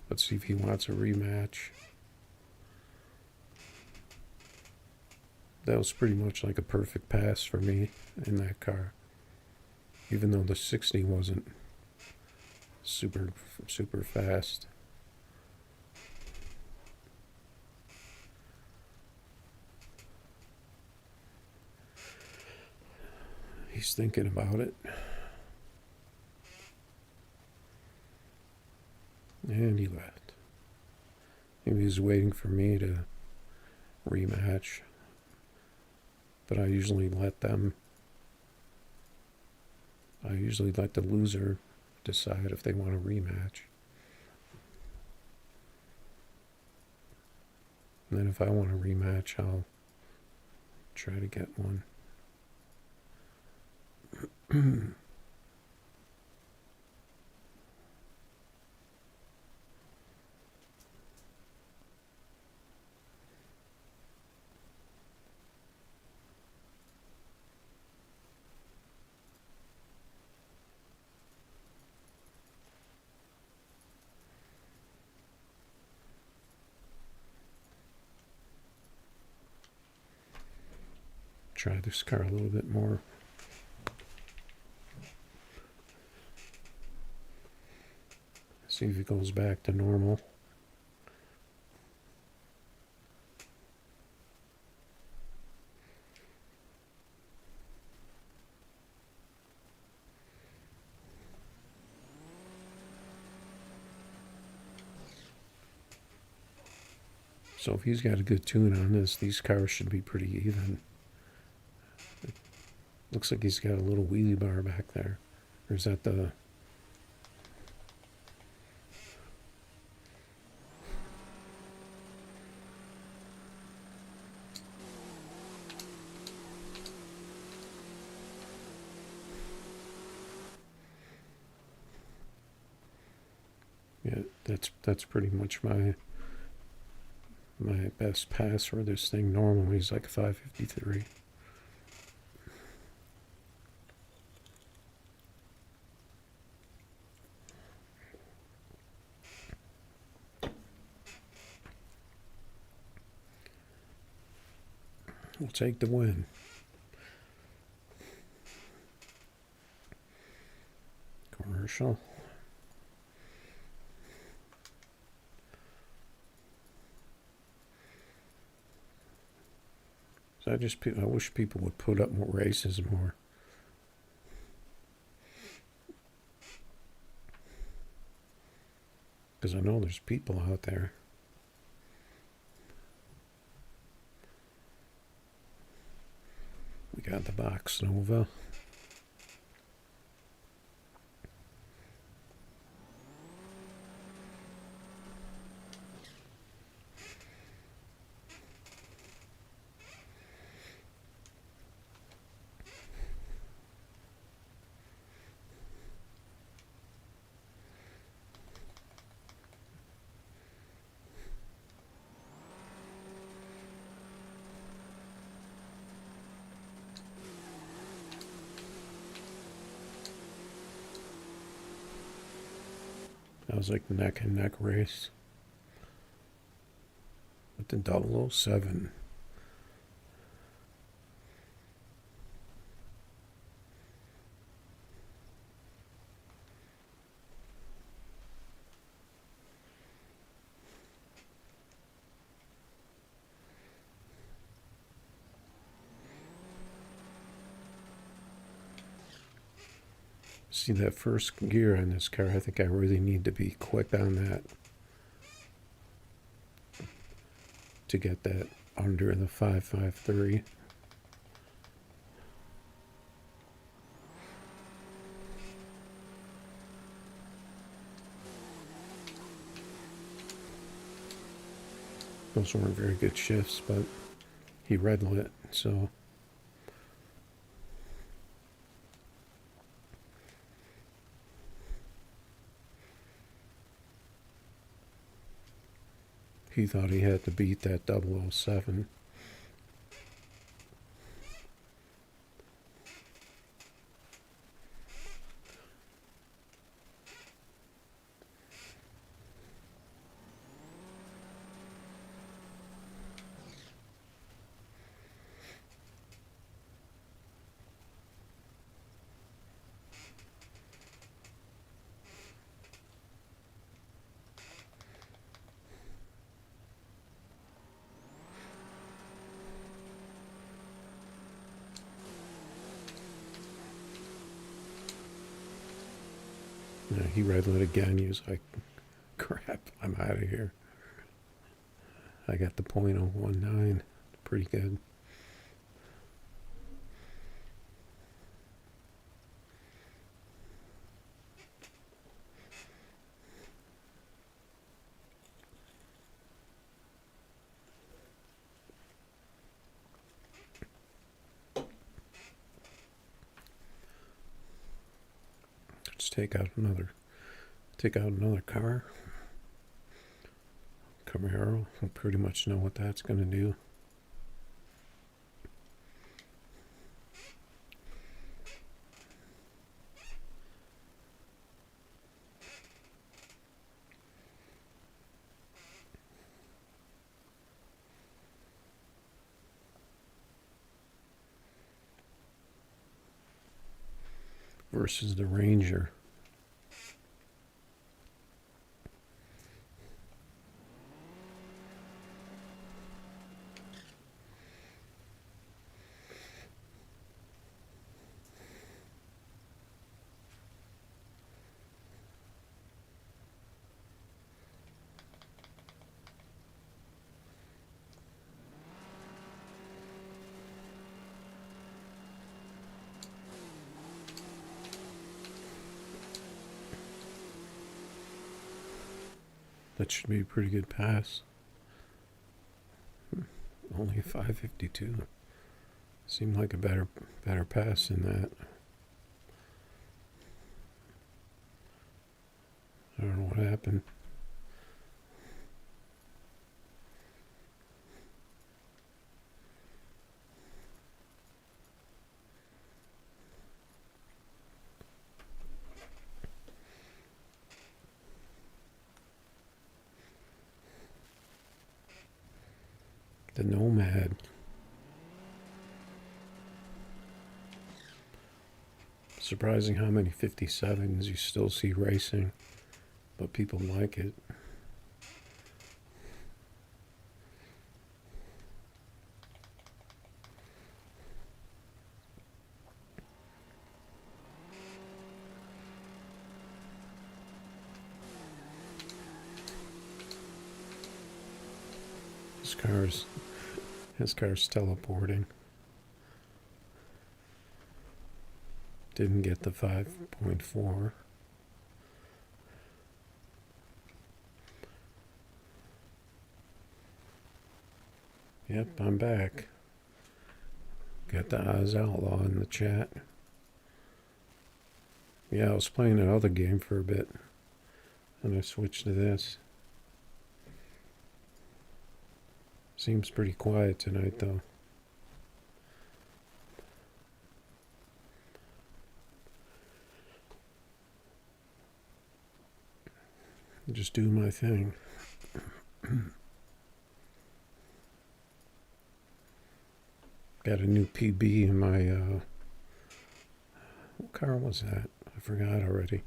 Let's see if he wants a rematch. That was pretty much like a perfect pass for me in that car. Even though the 60 wasn't super fast. He's thinking about it. And he left. Maybe he's waiting for me to rematch. But I usually let the loser decide if they want a rematch. And then if I want a rematch, I'll try to get one. try this car a little bit more. See if it goes back to normal. So if he's got a good tune on this, these cars should be pretty even. Looks like he's got a little wheelie bar back there. Or is that the... Yeah, that's pretty much my best pass for this thing. Normally is like 553. We'll take the win. Commercial. So I wish people would put up more races more. Because I know there's people out there. We got the Box Nova. That was like the neck and neck race with the 007. See that first gear on this car, I think I really need to be quick on that to get that under the 553. Those weren't very good shifts, but he red lit, so... He thought he had to beat that 007. You know, he red lit again. He was like, crap, I'm out of here. I got the .019. Pretty good. Let's take out another car. Camaro. I pretty much know what that's going to do. versus the Ranger. That should be a pretty good pass. Only a 552. Seemed like a better pass than that. I don't know what happened. The Nomad. Surprising how many 57s you still see racing, but people like it. His car's teleporting. Didn't get the 5.4. Yep, I'm back. Got the Oz Outlaw in the chat. Yeah, I was playing another game for a bit, and I switched to this. Seems pretty quiet tonight, though. Just do my thing. Got a new PB in my, what car was that? I forgot already.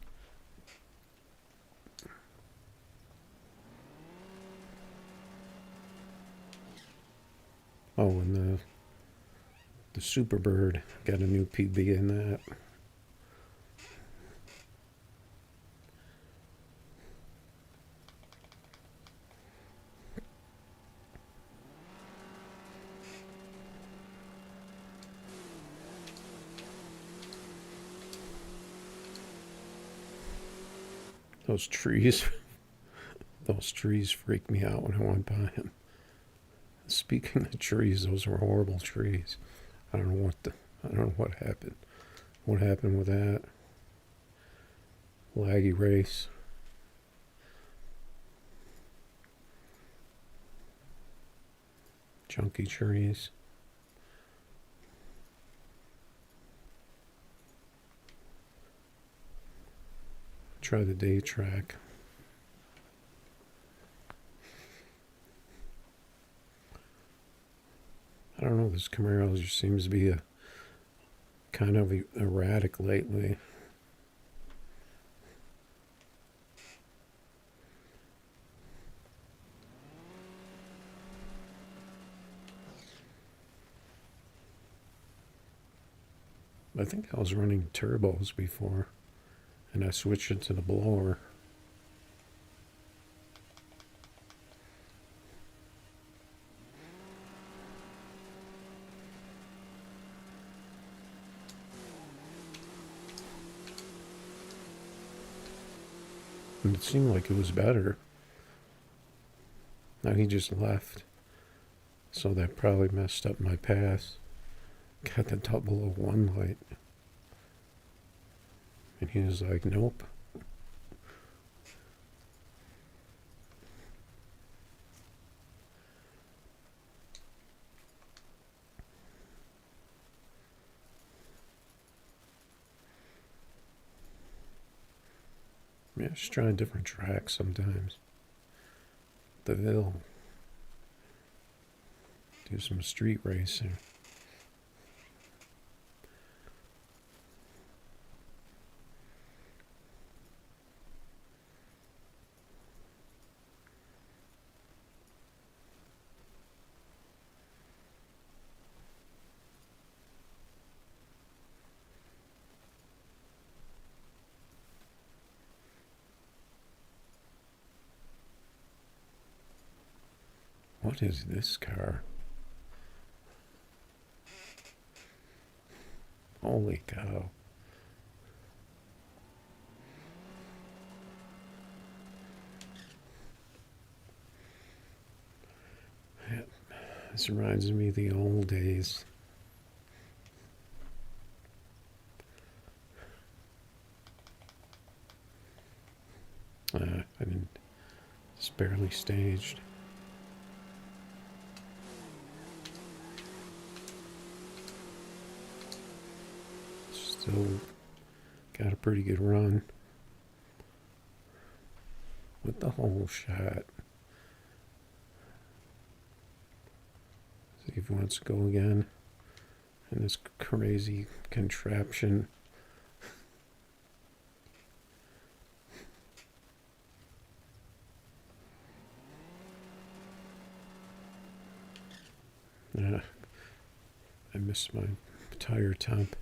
Oh, and the Superbird, got a new PB in that. Those trees, those trees freaked me out when I went by them. Speaking of trees, those were horrible trees. I don't know what happened. What happened with that? Laggy race. Junky trees. Try the day track. I don't know, this Camaro just seems to be a kind of erratic lately. I think I was running turbos before, and I switched it to the blower. And it seemed like it was better. Now he just left, so that probably messed up my pass. Got the 001 light. And he was like, nope. Yeah, just trying different tracks sometimes. The Ville. Do some street racing. What is this car? Holy cow. This reminds me of the old days. I mean, it's barely staged. Still got a pretty good run with the whole shot. See if he wants to go again in this crazy contraption. I missed my tire temp.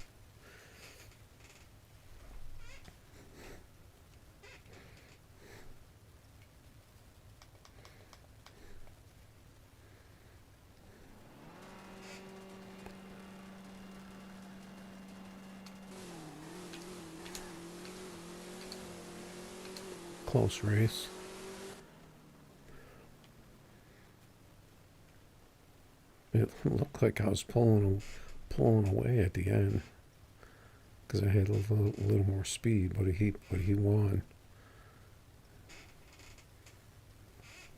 Close race. It looked like I was pulling away at the end because I had a little more speed, but he won.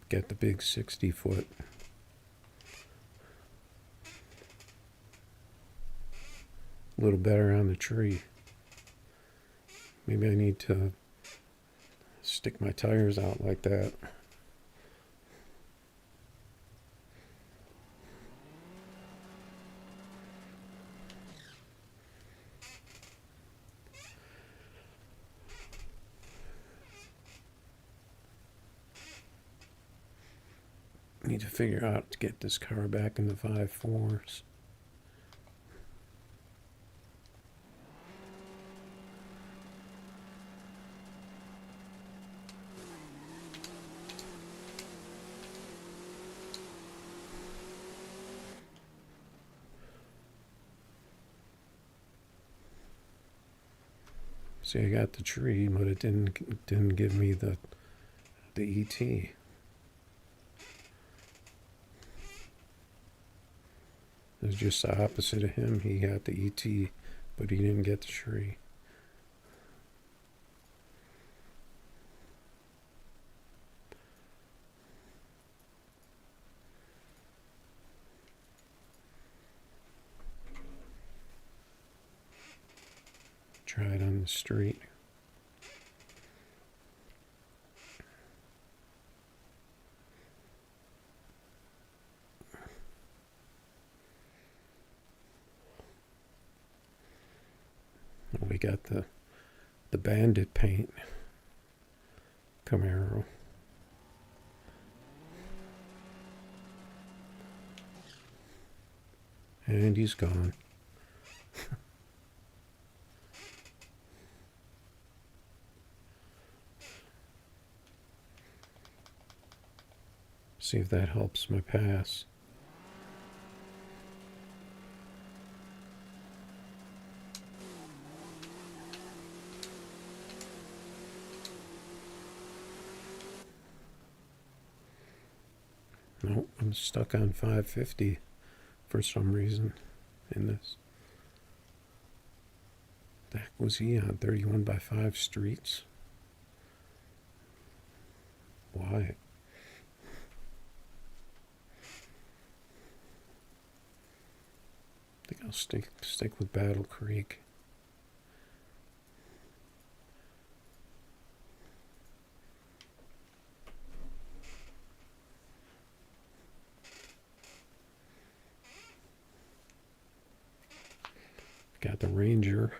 Got the big 60-foot. A little better on the tree. Maybe I need to stick my tires out like that. Need to figure out to get this car back in the 5.4s. See, I got the tree, but it didn't give me the ET. It was just the opposite of him. He got the ET, but he didn't get the tree. Try it on the street. We got the bandit paint Camaro. And he's gone. See if that helps my pass. Nope, I'm stuck on 550 for some reason in this. The heck was he on? 31/5 streets? Why? I think I'll stick with Battle Creek. Got the Ranger.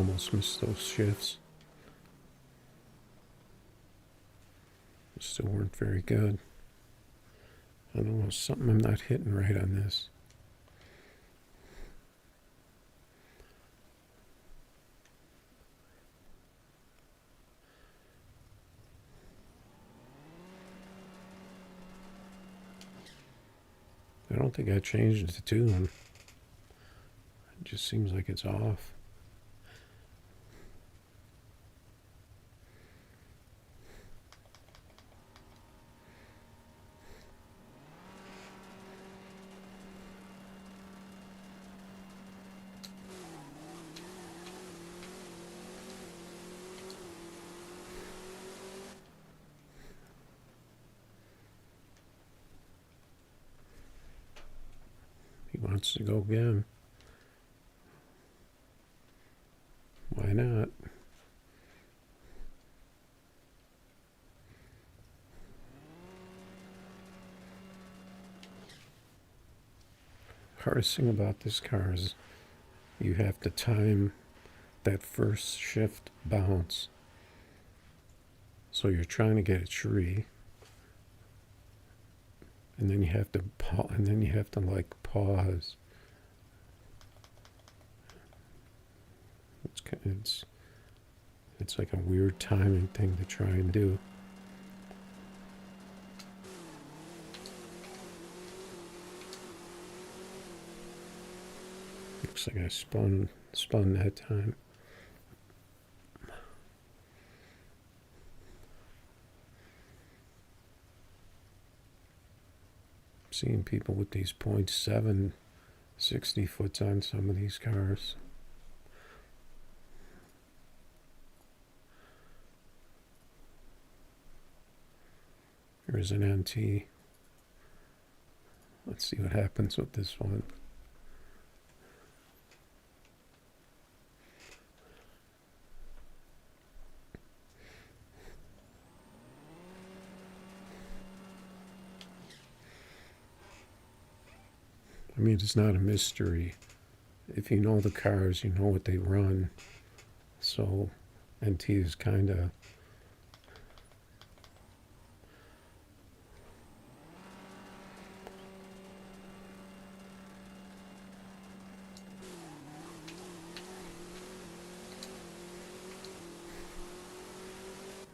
almost missed those shifts. Still weren't very good. I don't know, something I'm not hitting right on this. I don't think I changed the tune. It just seems like it's off. He wants to go again. Why not? Hardest thing about this car is you have to time that first shift bounce. So you're trying to get a tree, and then you have to like pause. It's like a weird timing thing to try and do. Looks like I spun that time. Seeing people with these 0.7 60 foots on some of these cars. Here's an NT. Let's see what happens with this one. I mean, it's not a mystery. If you know the cars, you know what they run. So NT is kind of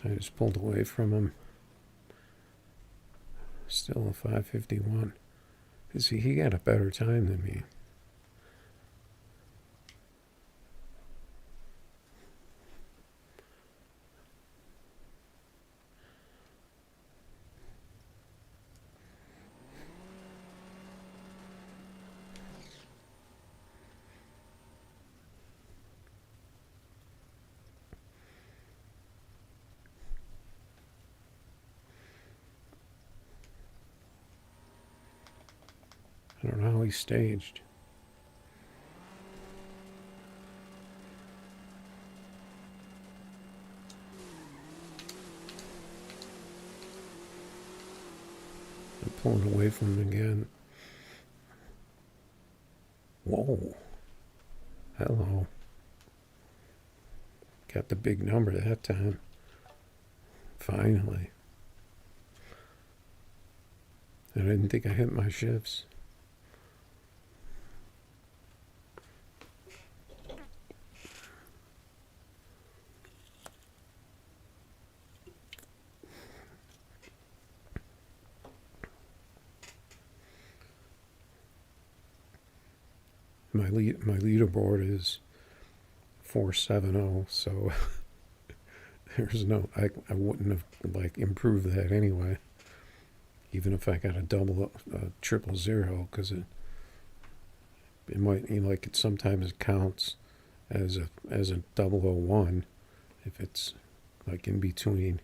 I just pulled away from him. Still a 551. You see, he got a better time than me. I don't know how he staged. I'm pulling away from him again. Whoa. Hello. Got the big number that time. Finally. I didn't think I hit my shifts. My leaderboard is 470, so there's no I wouldn't have like improved that anyway. Even if I got a triple zero, because it might, you know, like it sometimes counts as a 001 if it's like in between.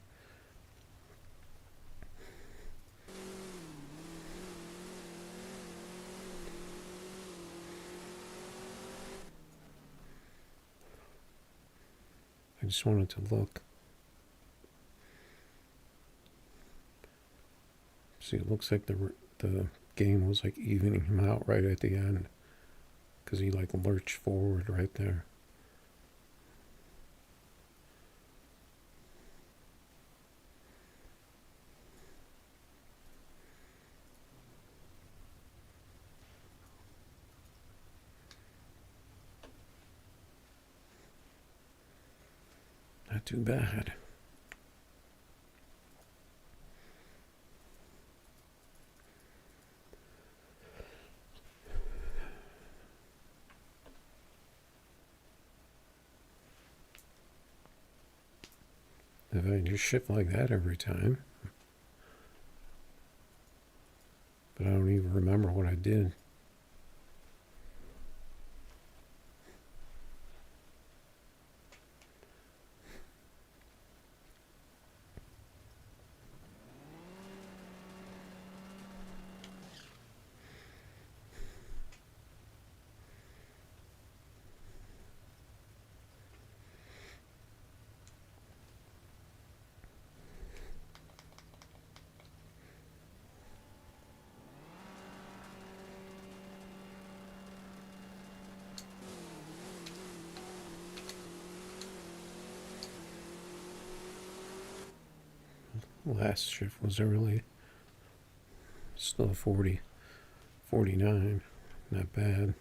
I just wanted to look. See, it looks like the game was like evening him out right at the end, because he like lurched forward right there. not too bad. If I just shift like that every time. But I don't even remember what I did. Last shift was early. Still 40, 49. Not bad.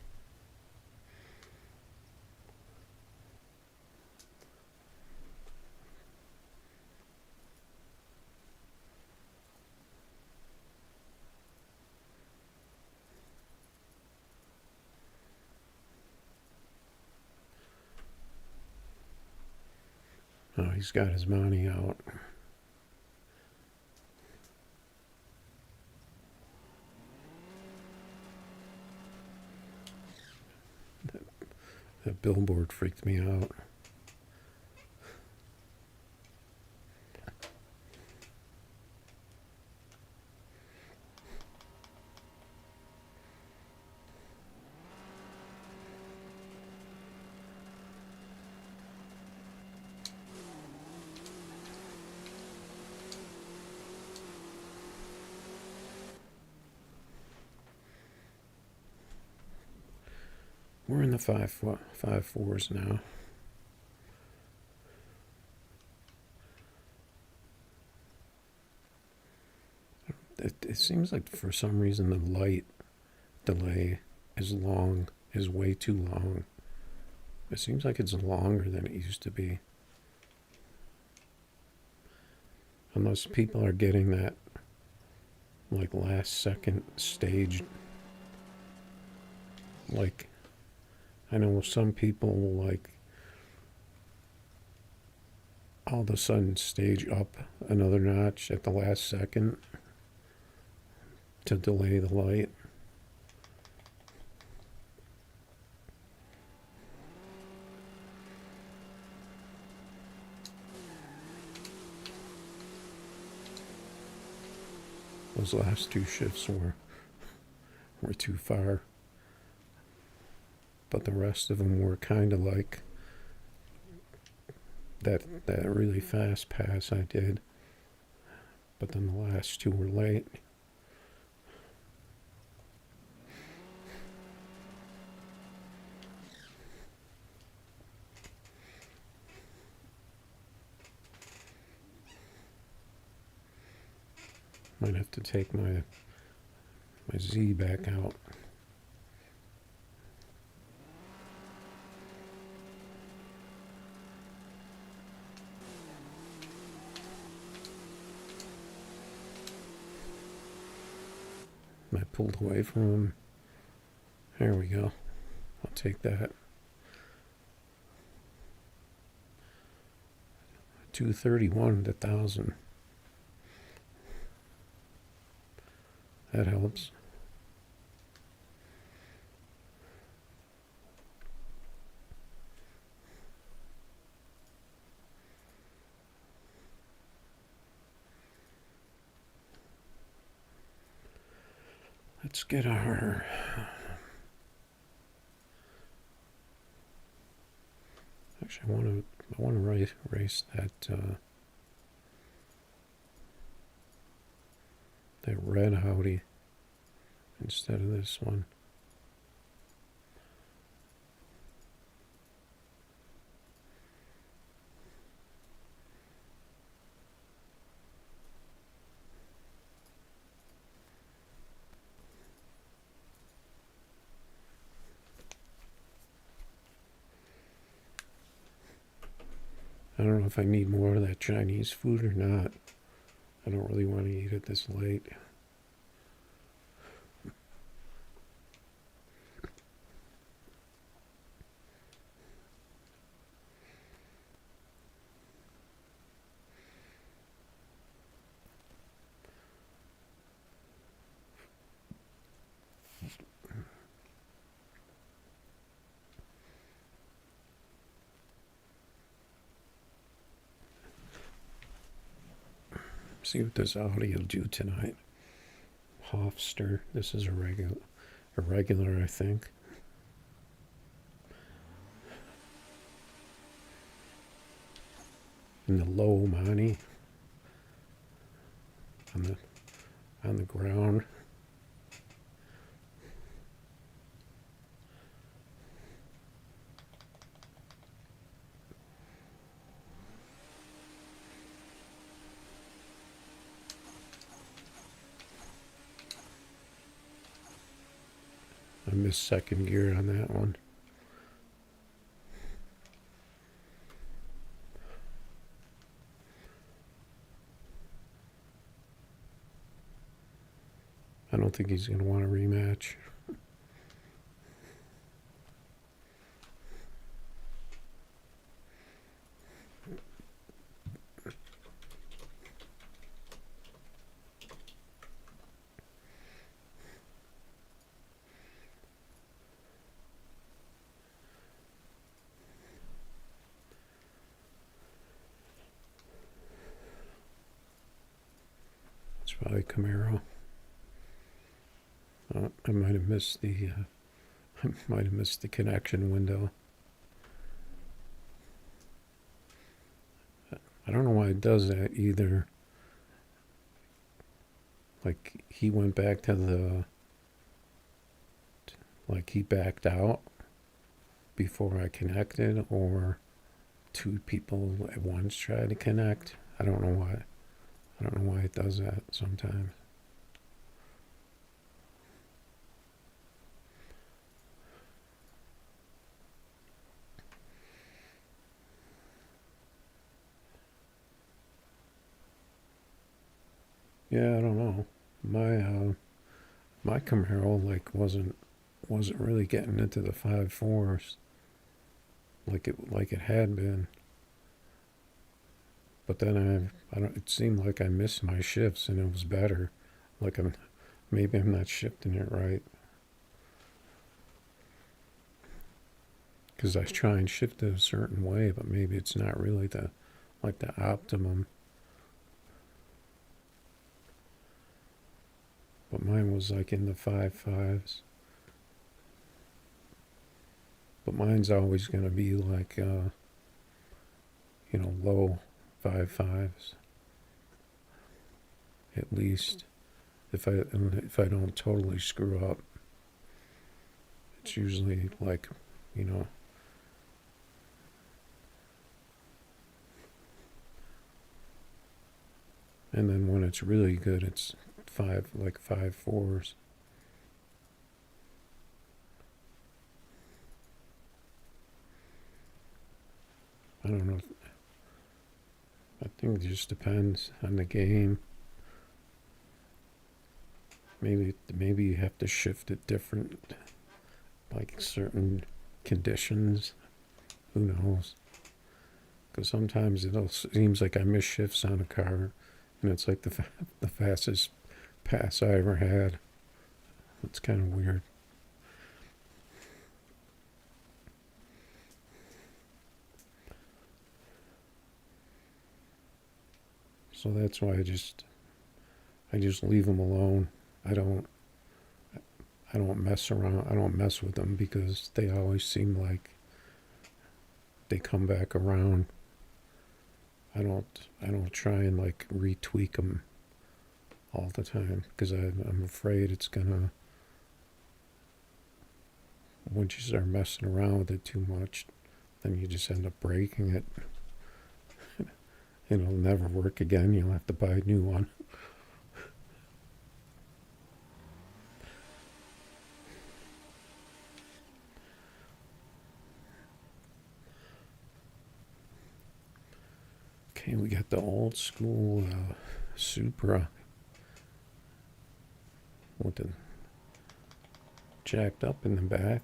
Oh, he's got his money out. That billboard freaked me out. We're in the 5.4s now. It seems like for some reason the light delay is way too long. It seems like it's longer than it used to be. Unless people are getting that like last second stage. Like, I know some people will like all of a sudden stage up another notch at the last second to delay the light. Those last two shifts were too far. But the rest of them were kind of like that really fast pass I did. But then the last two were late. Might have to take my Z back out. I pulled away from him. There we go. I'll take that. 231 to 1,000. That helps. Let's get our actually I want to race that that red Audi instead of this one. I don't know if I need more of that Chinese food or not. I don't really want to eat it this late. See what this audio do tonight. Hofster. This is a regular, I think. And the low money on the ground. I missed second gear on that one. I don't think he's going to want a rematch. It's probably Camaro. I might have missed the connection window. I don't know why it does that either. Like he went back to like he backed out before I connected, or two people at once tried to connect. I don't know why. I don't know why it does that sometimes. Yeah, I don't know. My Camaro like wasn't really getting into the 5.4s like it had been. But then I don't. It seemed like I missed my shifts and it was better. Like maybe I'm not shifting it right. Because I try and shift it a certain way, but maybe it's not really the optimum. But mine was like in the 5.5s. But mine's always going to be like, low 5.5s. At least, if I don't totally screw up, it's usually like, and then when it's really good, it's 5.4s. I don't know. I think it just depends on the game. Maybe you have to shift it different, like certain conditions. Who knows? Because sometimes it seems like I miss shifts on a car, and it's like the fastest pass I ever had. It's kind of weird. So that's why I just leave them alone. I don't mess around. I don't mess with them because they always seem like they come back around. I don't try and like retweak them all the time because I'm afraid it's gonna, once you start messing around with it too much, then you just end up breaking it. It'll never work again. You'll have to buy a new one. Okay, we got the old school Supra with the jacked up in the back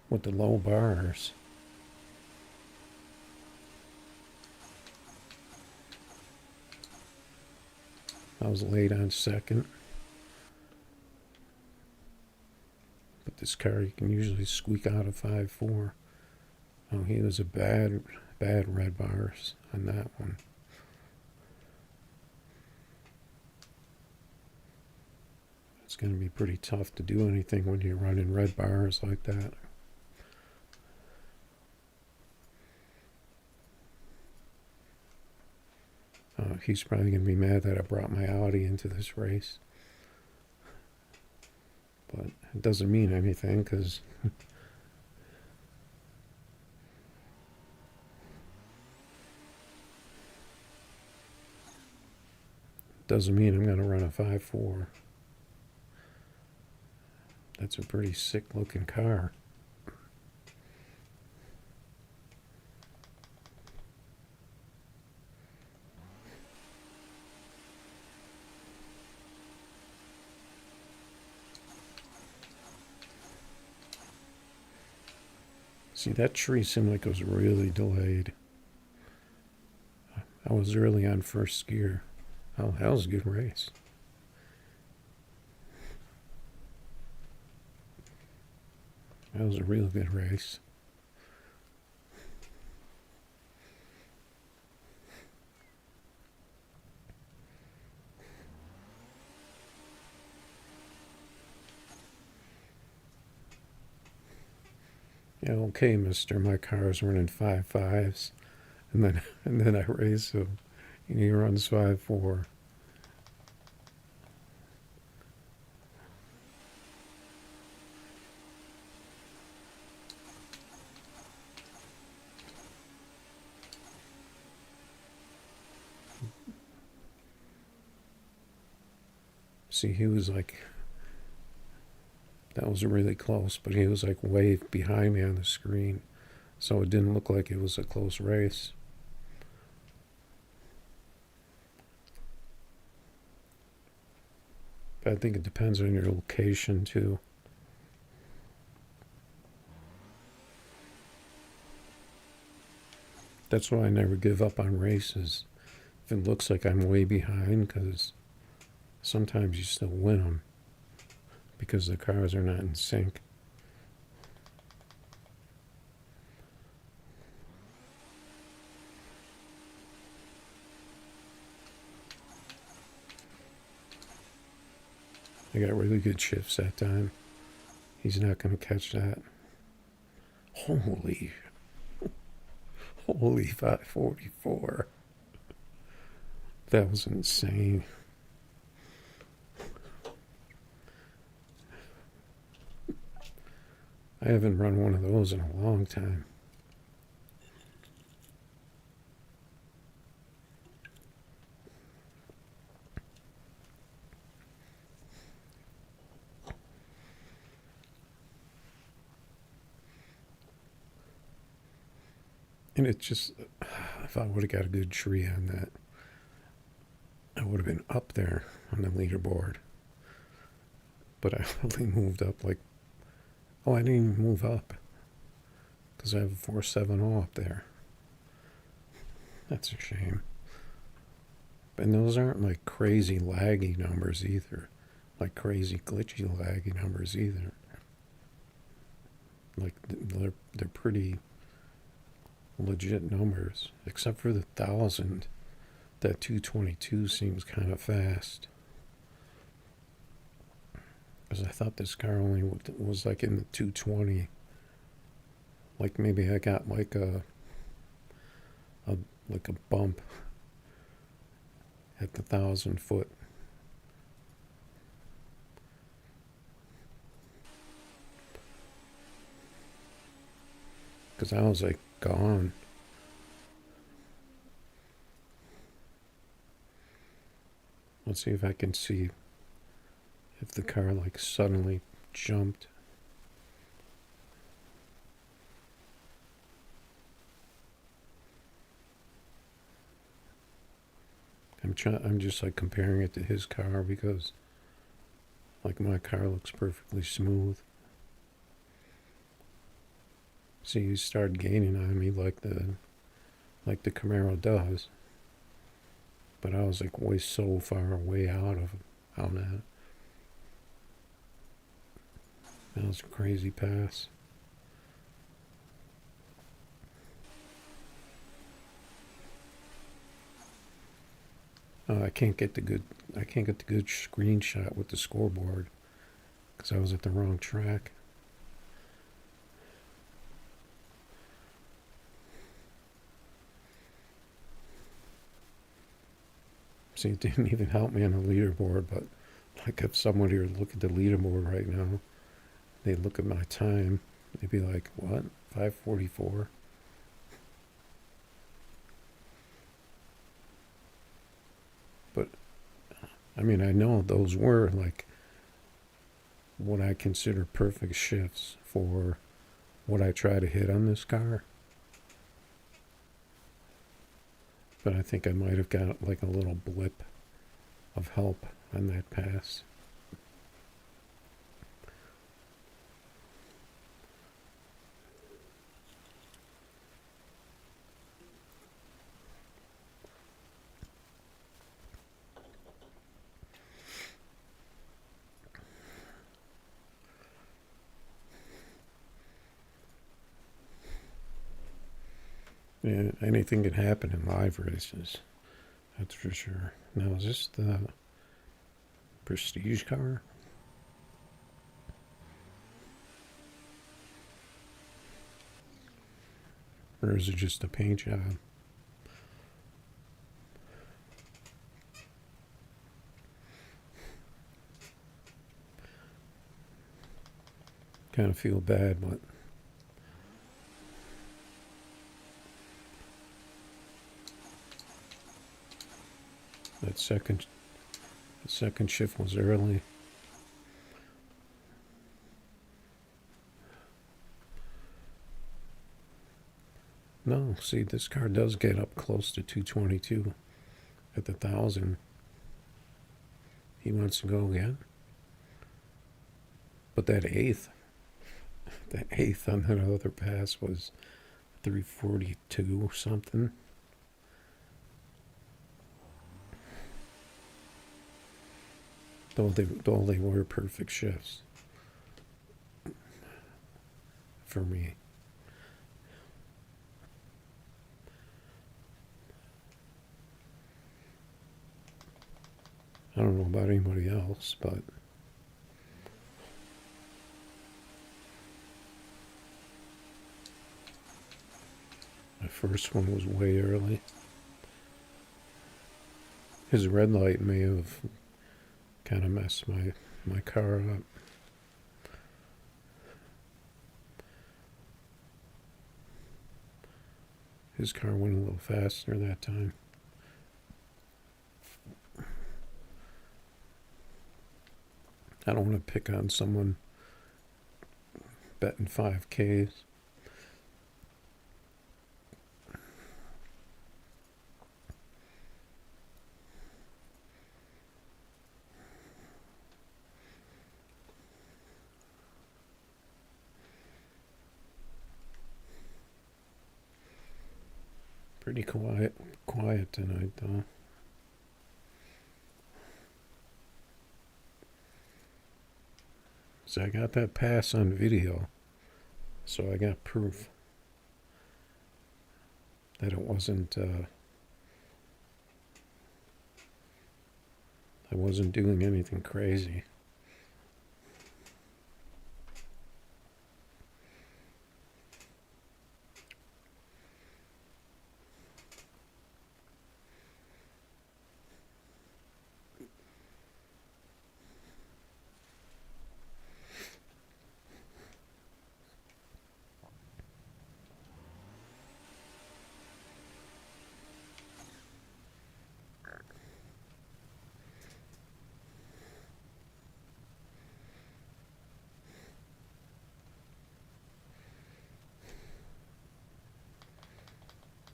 with the low bars. I was late on second. But this car, you can usually squeak out a 5.4. Oh, he was a bad red bars on that one. It's going to be pretty tough to do anything when you're running red bars like that. He's probably going to be mad that I brought my Audi into this race. But it doesn't mean anything because doesn't mean I'm going to run a 5.4. That's a pretty sick looking car. See, that tree seemed like it was really delayed. I was early on first gear. Oh, that was a good race. That was a real good race. Yeah, okay, mister, my car's running 5.5s. And then I race him. And he runs 5.4. See, he was like, that was really close, but he was like way behind me on the screen. So it didn't look like it was a close race. But I think it depends on your location too. That's why I never give up on races. If it looks like I'm way behind, because sometimes you still win them because the cars are not in sync. I got really good shifts that time. He's not going to catch that. Holy 544. That was insane. I haven't run one of those in a long time. And it just, if I would have got a good tree on that, I would have been up there on the leaderboard. But I only moved up like, oh, I didn't even move up because I have a 4.70 up there. That's a shame. And those aren't like crazy laggy numbers either. Like crazy glitchy laggy numbers either. Like they're pretty legit numbers, except for the 1,000. That 222 seems kind of fast. Because I thought this car only was like in the 220. Like maybe I got like a bump at the 1,000 foot. Because I was like gone. Let's see if I can see if the car like suddenly jumped. I'm just like comparing it to his car because like my car looks perfectly smooth. See, you start gaining on me like the Camaro does. But I was like so far way out of on that. That was a crazy pass. I can't get the good screenshot with the scoreboard because I was at the wrong track. See, it didn't even help me on the leaderboard, but like if somebody were to look at the leaderboard right now, they'd look at my time, they'd be like, what, 5:44? But I mean, I know those were like what I consider perfect shifts for what I try to hit on this car. But I think I might have got like a little blip of help on that pass. Yeah, anything can happen in live races. That's for sure. Now, is this the Prestige car? Or is it just a paint job? Kind of feel bad, but that second shift was early. No, see, this car does get up close to 222 at the 1,000. He wants to go again. But that eighth on that other pass was 342 something. Though they were perfect shifts for me. I don't know about anybody else, but my first one was way early. His red light may have kind of messed my car up. His car went a little faster that time. I don't want to pick on someone betting 5Ks. Pretty quiet tonight, though. So I got that pass on video, so I got proof that it wasn't. I wasn't doing anything crazy.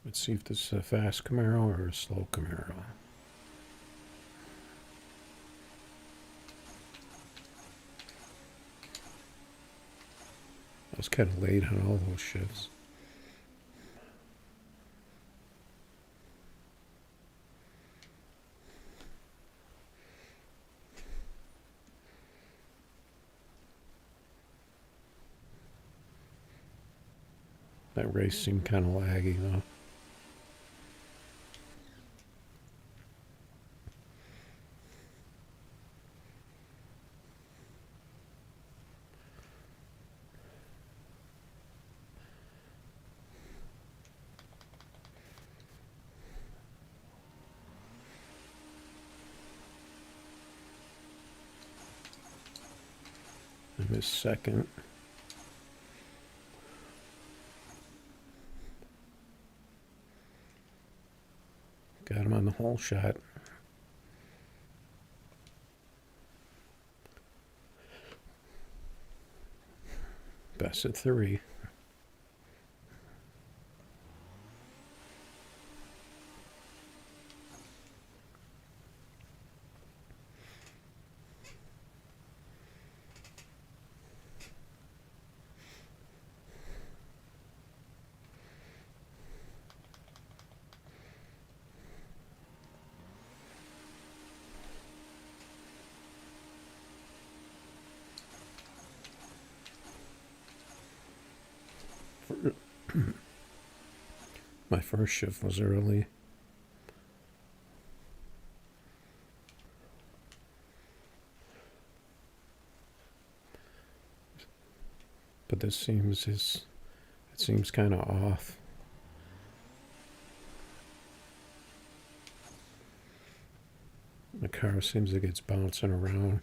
Let's see if this is a fast Camaro or a slow Camaro. was kind of late on all those shifts. That race seemed kind of laggy, though. I missed second. Got him on the hole shot. Best of 3. My first shift was early. But this seems kind of off. The car seems like it's bouncing around.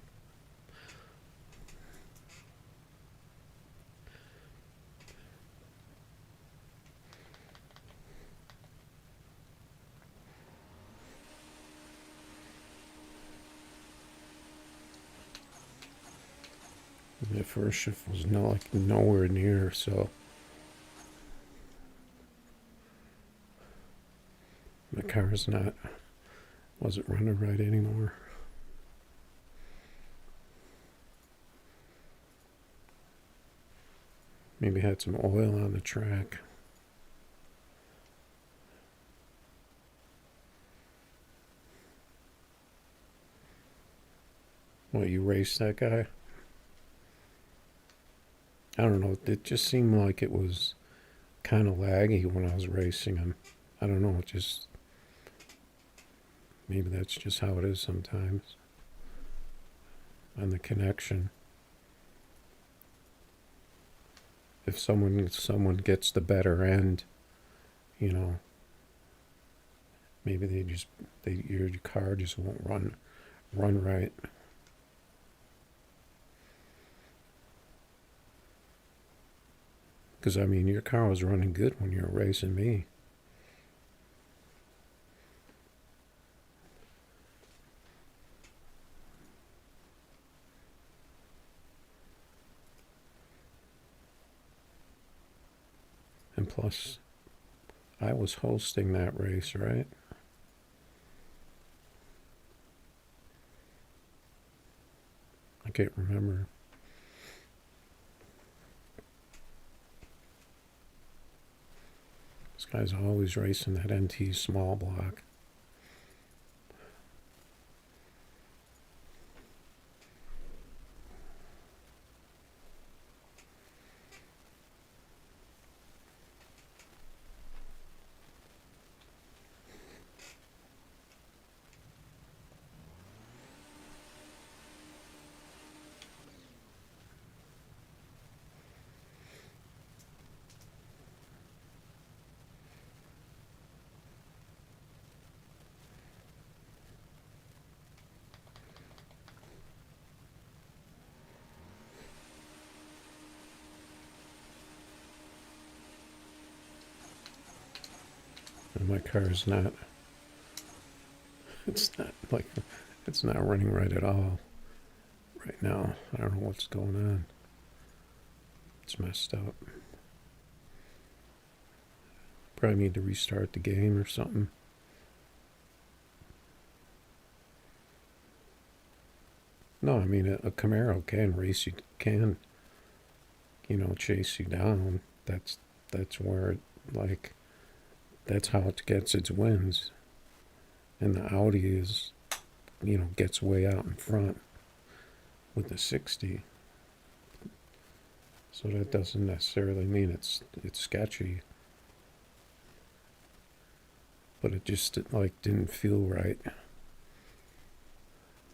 My first shift was nowhere near, so my car's wasn't running right anymore. Maybe had some oil on the track. What, you raced that guy? I don't know. It just seemed like it was kind of laggy when I was racing him. I don't know. Maybe that's just how it is sometimes. On the connection. If someone gets the better end, maybe your car just won't run right. Because, your car was running good when you were racing me. And plus, I was hosting that race, right? I can't remember. This guy's always racing that NT small block. And my car is not, it's not running right at all right now. I don't know what's going on. It's messed up. Probably need to restart the game or something. No, a Camaro can race. You can chase you down. That's where it, like, that's how it gets its wins. And the Audi is, gets way out in front with the 60. So that doesn't necessarily mean it's sketchy, but it just like didn't feel right.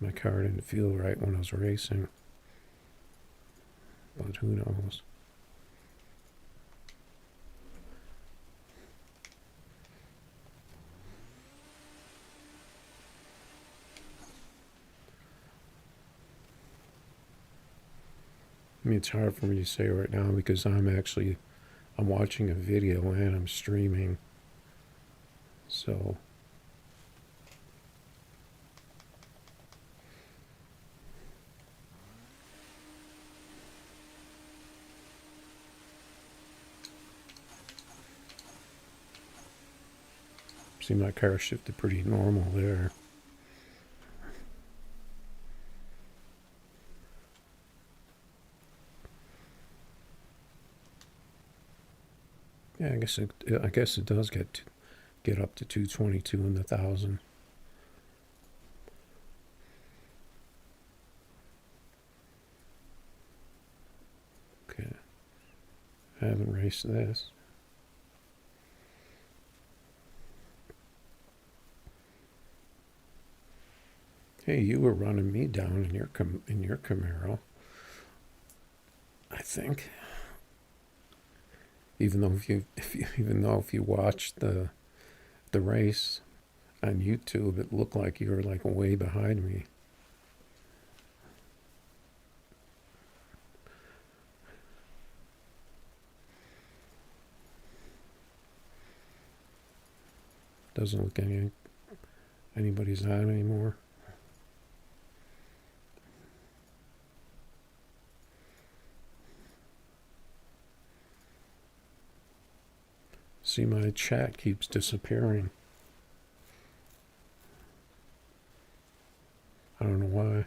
My car didn't feel right when I was racing, but who knows? I mean, it's hard for me to say right now because I'm watching a video and I'm streaming. So see, my car shifted pretty normal there. Yeah, I guess it does get up to 222 in the 1,000. Okay, I haven't raced this. Hey, you were running me down in your Camaro, I think. Even though if you watched the race on YouTube, it looked like you were like way behind me. Doesn't look anybody's on anymore. See, my chat keeps disappearing. I don't know why.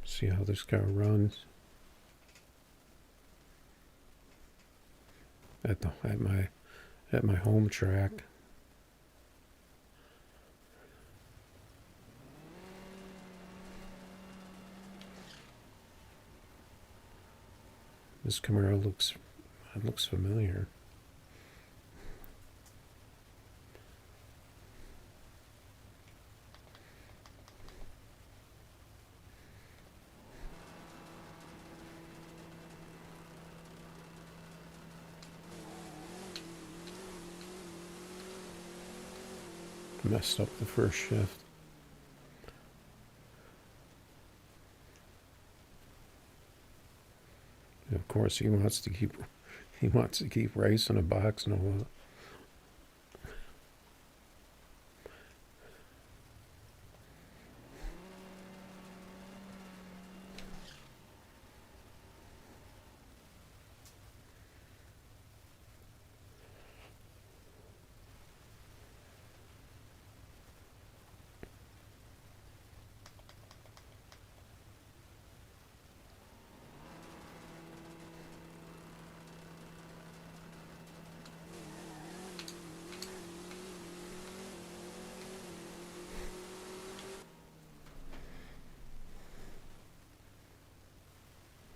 See how this car runs at my home track. This Camaro looks familiar. Messed up the first shift. And of course, he wants to keep racing a box Nova.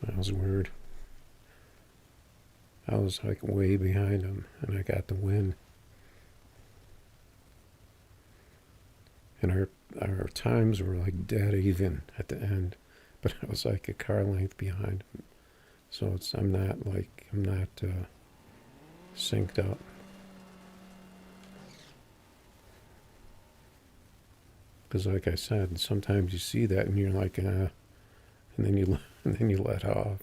That was weird. I was like way behind him, and I got the win. And our times were like dead even at the end, but I was like a car length behind him. So I'm not synced up. Because like I said, sometimes you see that and you're like, and then you let off.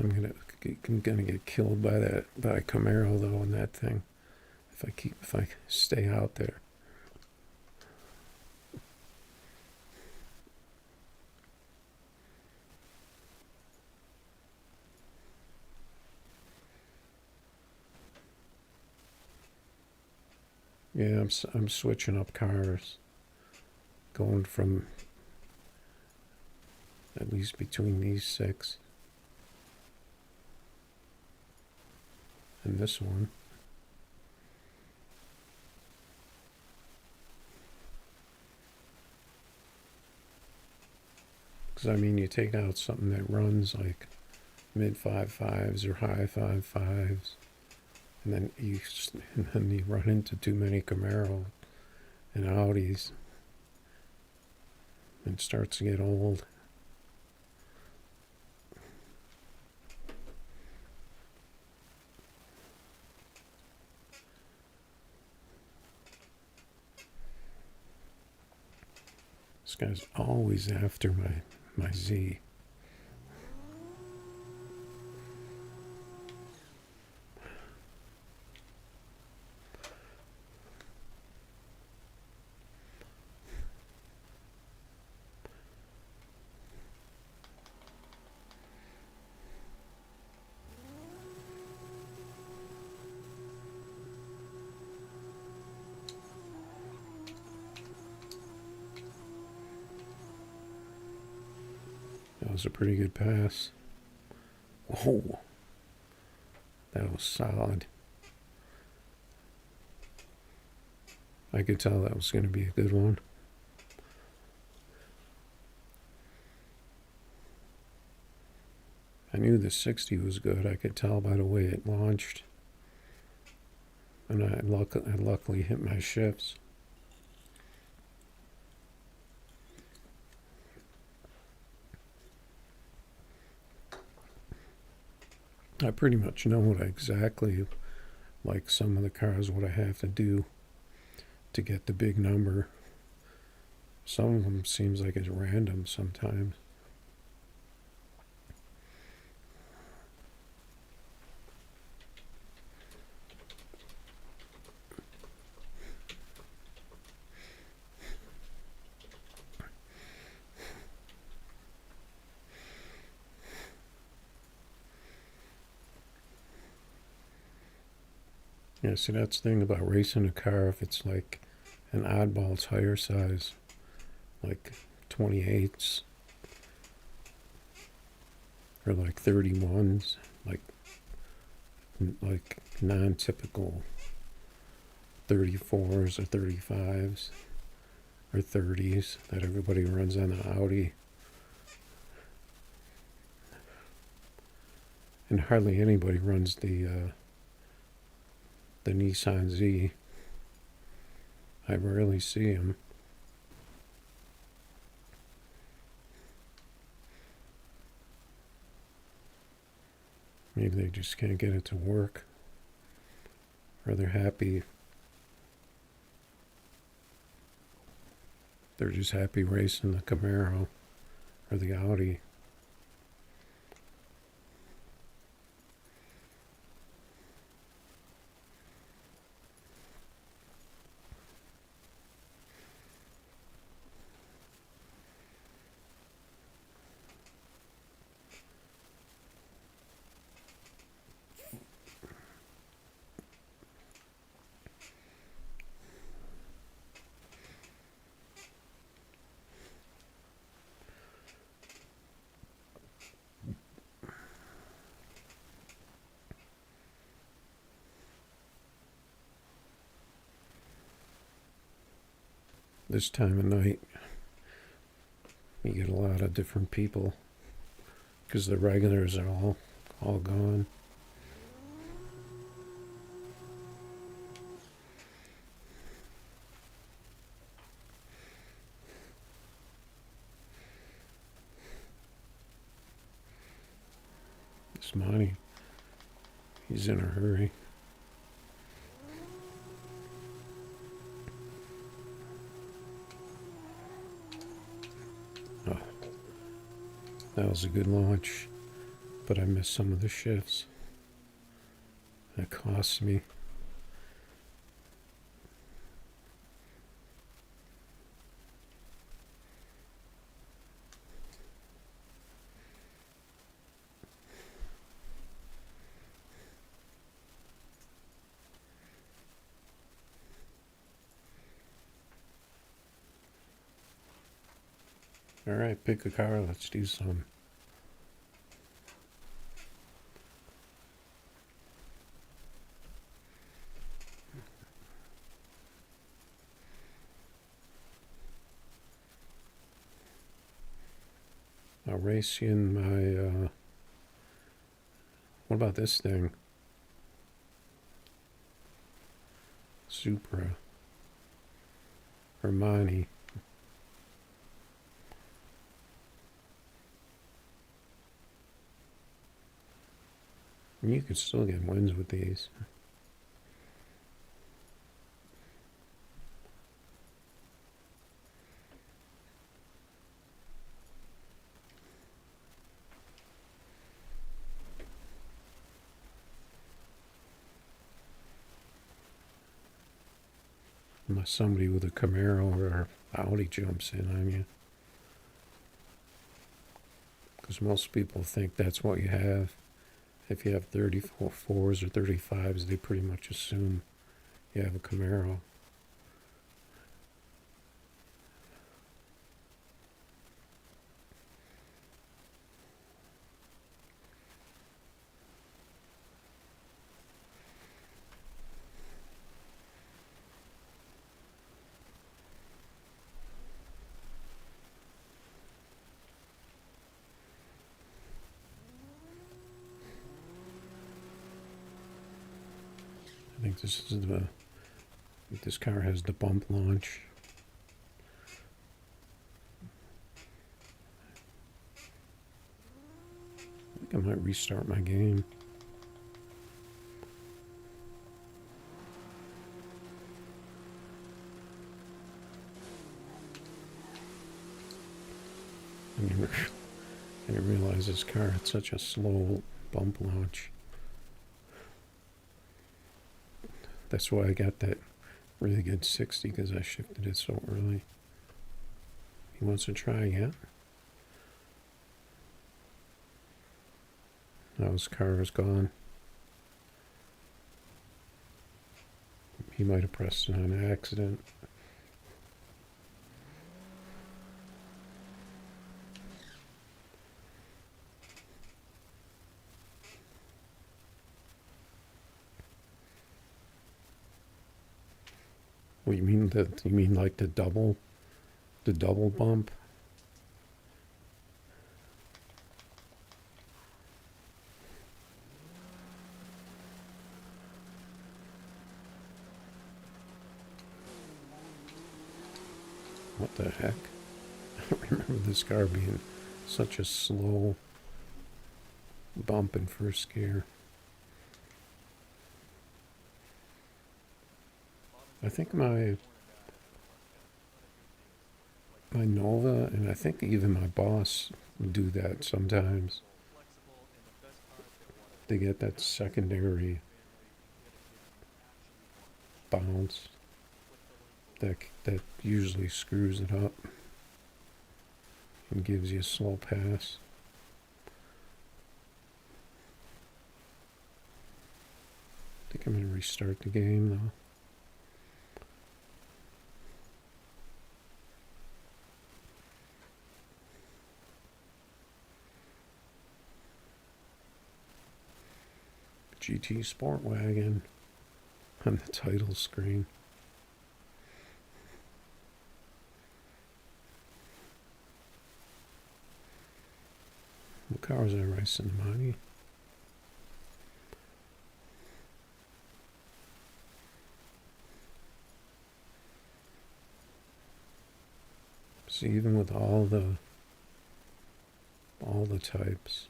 I'm gonna get killed by by a Camaro though in that thing if I stay out there. Yeah, I'm switching up cars, going from at least between these 6 and this one. Because I mean, you take out something that runs like mid 5.5s or high 5.5s, and then you run into too many Camaro and Audis, and it starts to get old. This guy's always after my Z. That was a pretty good pass. Whoa, that was solid. I could tell that was going to be a good one. I knew the 60 was good. I could tell by the way it launched. And I luckily hit my shifts. I pretty much know what exactly, like some of the cars, what I have to do to get the big number. Some of them seems like it's random sometimes. Yeah, see, that's the thing about racing a car. If it's like an oddball tire size, like 28s or like 31s, like non-typical 34s or 35s or 30s that everybody runs on the Audi, and hardly anybody runs the Nissan Z. I rarely see them. Maybe they just can't get it to work, or they're happy. They're just happy racing the Camaro or the Audi. This time of night, you get a lot of different people because the regulars are all gone. This Monty, he's in a hurry. Oh, that was a good launch. but I missed some of the shifts. That cost me. All right, pick a car. Let's do some. I'll race you in my, what about this thing? Supra. Hermione. And you can still get wins with these. Unless somebody with a Camaro or Audi jumps in on you. Because most people think that's what you have. If you have 34s or 35s, they pretty much assume you have a Camaro. I think this car has the bump launch. I think I might restart my game. I didn't realize this car had such a slow bump launch. That's why I got that really good 60, because I shifted it so early. He wants to try yet? Now his car is gone. He might have pressed it on accident. What you mean? You mean like the double bump? What the heck? I don't remember this car being such a slow bump in first gear. I think my Nova, and I think even my boss do that sometimes. They get that secondary bounce that usually screws it up and gives you a slow pass. I think I'm going to restart the game though. GT Sport Wagon on the title screen. What car was I racing, Money? See, even with all the types,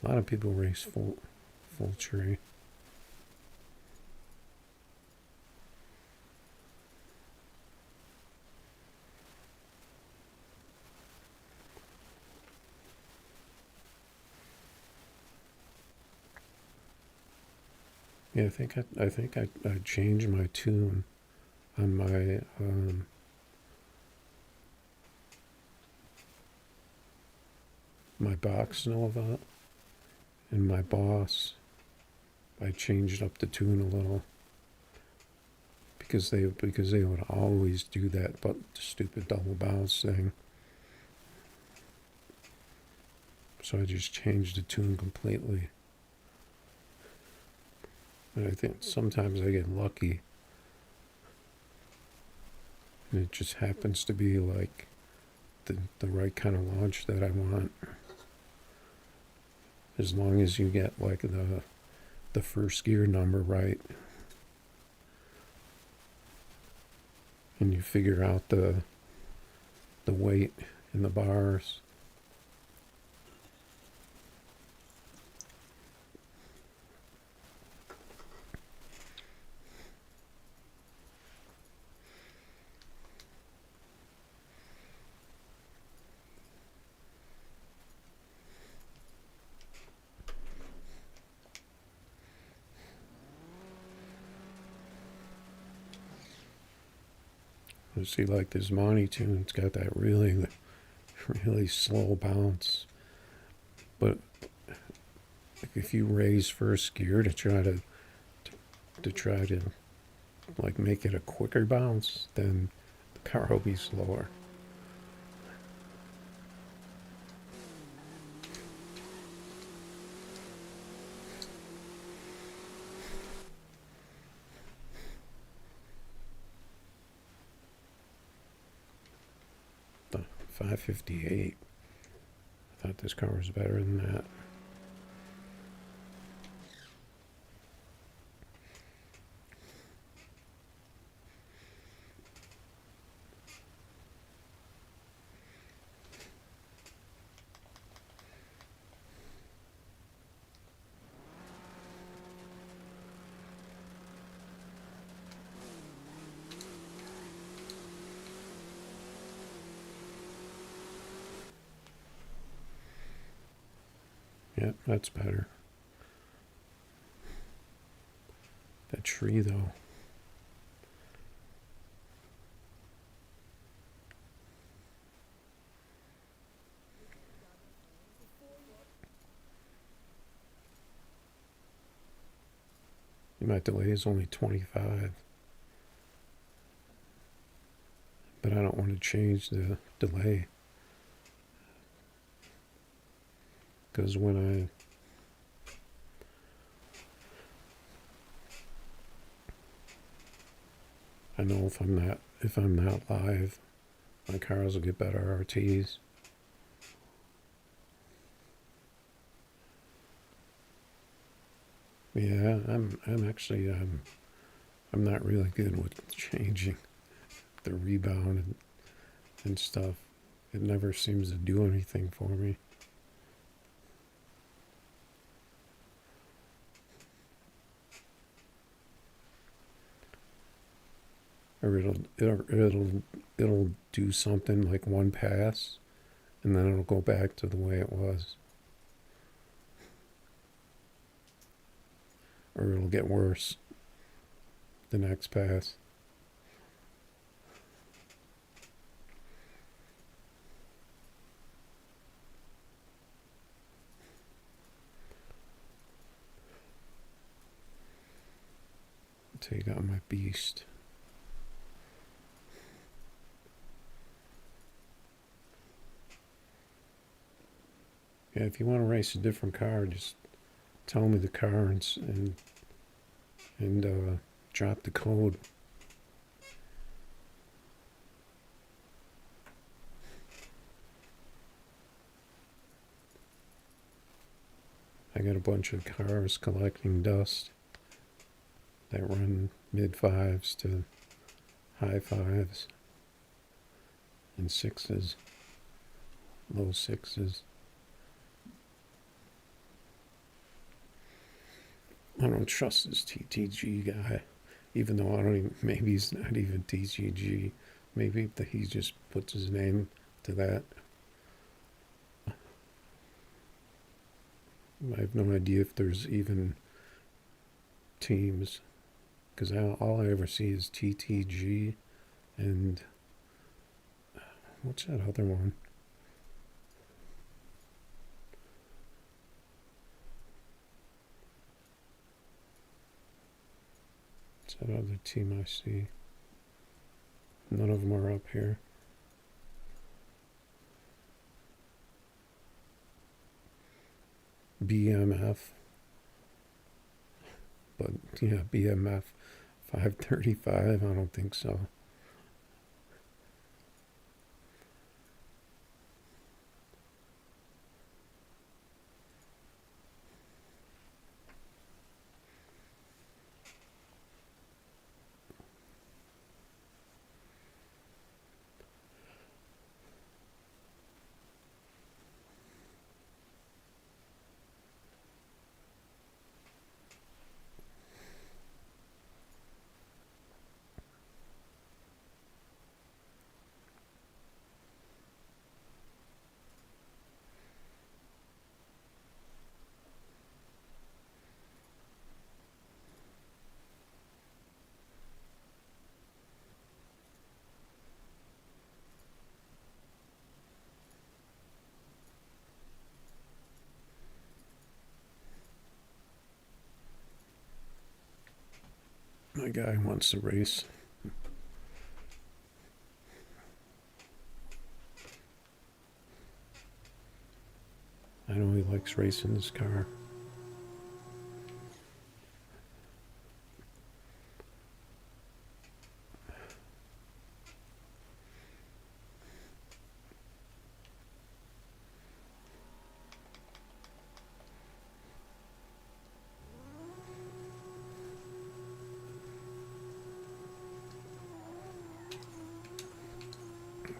a lot of people race full tree. Yeah, I think I changed my tune on my box Nova and my Boss. I changed up the tune a little because they would always do that, but the stupid double bounce thing. So I just changed the tune completely. And I think sometimes I get lucky, and it just happens to be like the right kind of launch that I want. As long as you get like the first gear number right, and you figure out the weight in the bars. You see, like this Monty tune, it's got that really, really slow bounce. But if you raise first gear to try to like make it a quicker bounce, then the car will be slower. The 558. I thought this car was better than that. Yep, that's better. That tree, though. My delay is only 25. But I don't want to change the delay. Because when I know if I'm not live, my cars will get better RTs. Yeah, I'm not really good with changing the rebound and stuff. It never seems to do anything for me. Or it'll do something like one pass, and then it'll go back to the way it was. Or it'll get worse the next pass. Take out my beast. Yeah, if you want to race a different car, just tell me the car and drop the code. I got a bunch of cars collecting dust that run mid fives to high fives and sixes, low sixes. I don't trust this TTG guy, even though I don't even, maybe he's not even TTG. Maybe he just puts his name to that. I have no idea if there's even teams, because all I ever see is TTG and what's that other one? What's that other team I see? None of them are up here. BMF. But yeah, BMF 535, I don't think so. My guy wants to race. I know he likes racing his car.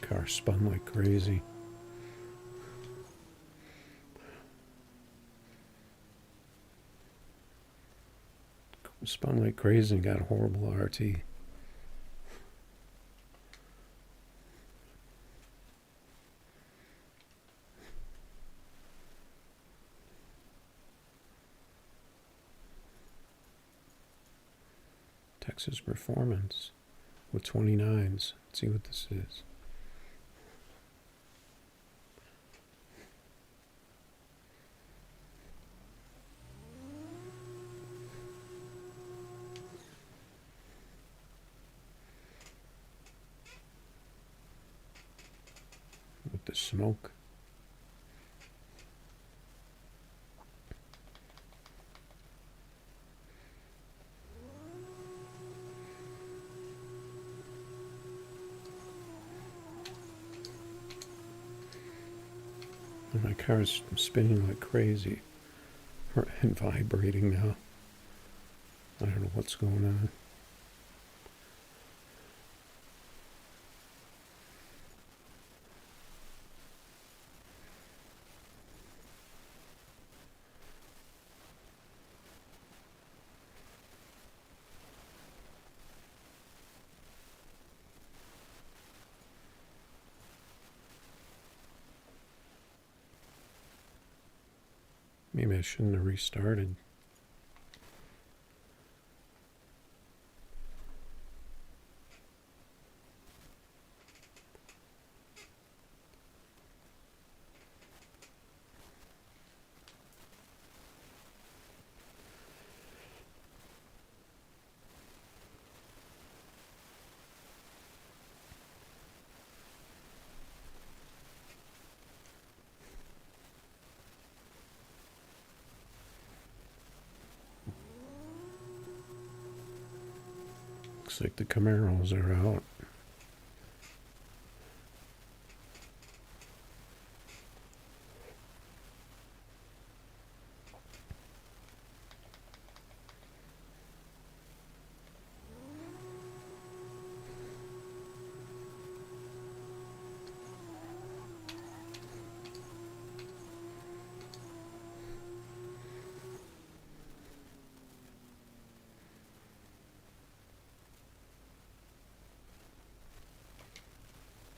Car spun like crazy. Spun like crazy and got a horrible RT. Texas Performance with 29s. Let's see what this is. With the smoke. And my car is spinning like crazy and vibrating now. I don't know what's going on. Maybe I shouldn't have restarted. Looks like the Camaros are out.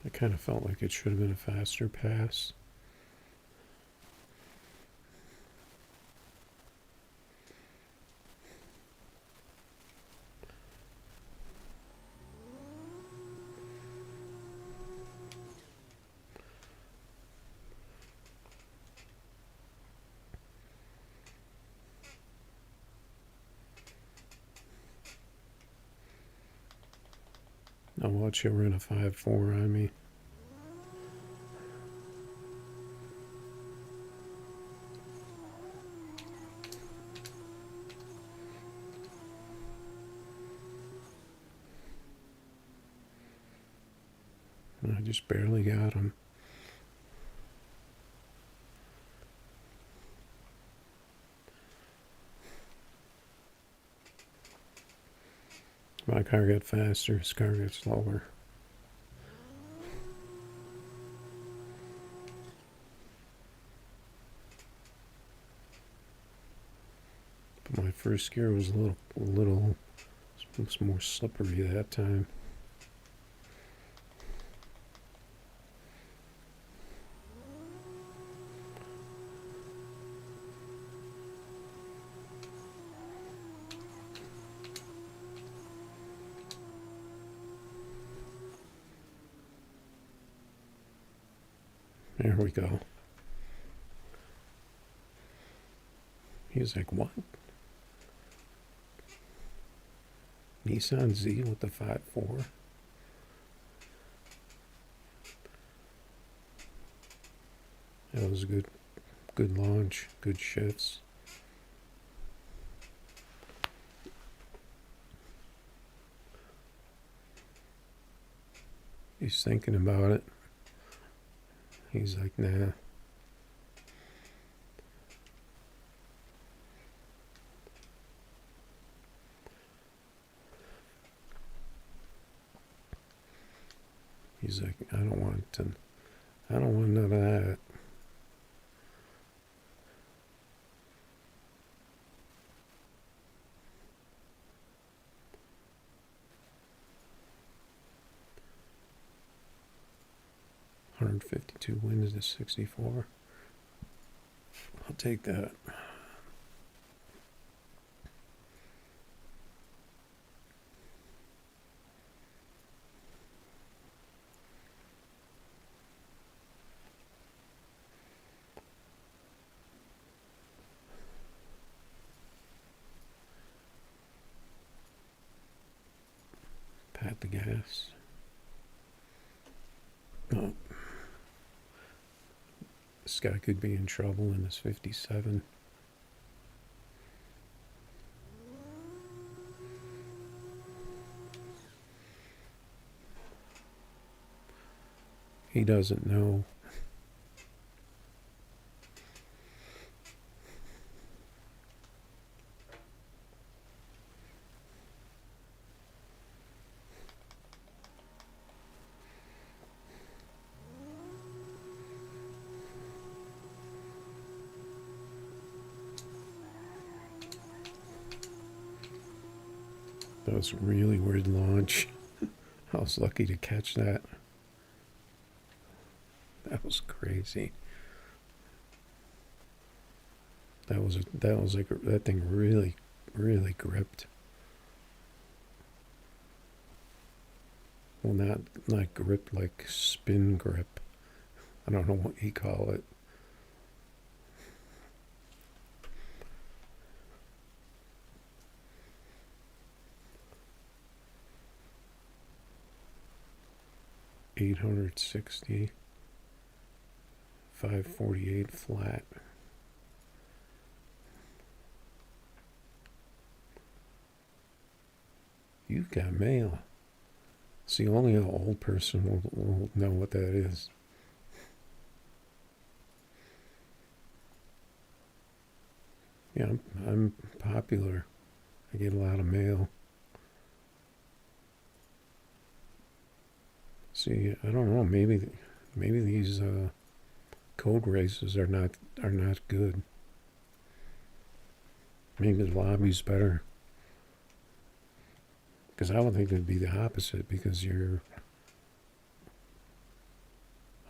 I kind of felt like it should have been a faster pass. watch you run a 5.4 on me. I just barely got him. My car got faster, his car got slower. But my first gear was a little, it was more slippery that time. There we go. He was like, what? Nissan Z with the 5.4? That was a good launch, good shifts. He's thinking about it. He's like, nah. He's like, I don't want none of that. $152 wins to 64. I'll take that. Pat the gas. Oh. This guy could be in trouble in his 57. He doesn't know. That was a really weird launch. I was lucky to catch that. That was crazy. That was like that thing really gripped. Well, not grip, like spin grip. I don't know what you call it. $860, 548 flat. You've got mail. See, only an old person will know what that is. Yeah, I'm popular. I get a lot of mail. See, I don't know. Maybe these code races are not good. Maybe the lobby's better. Because I would think it'd be the opposite. Because you're.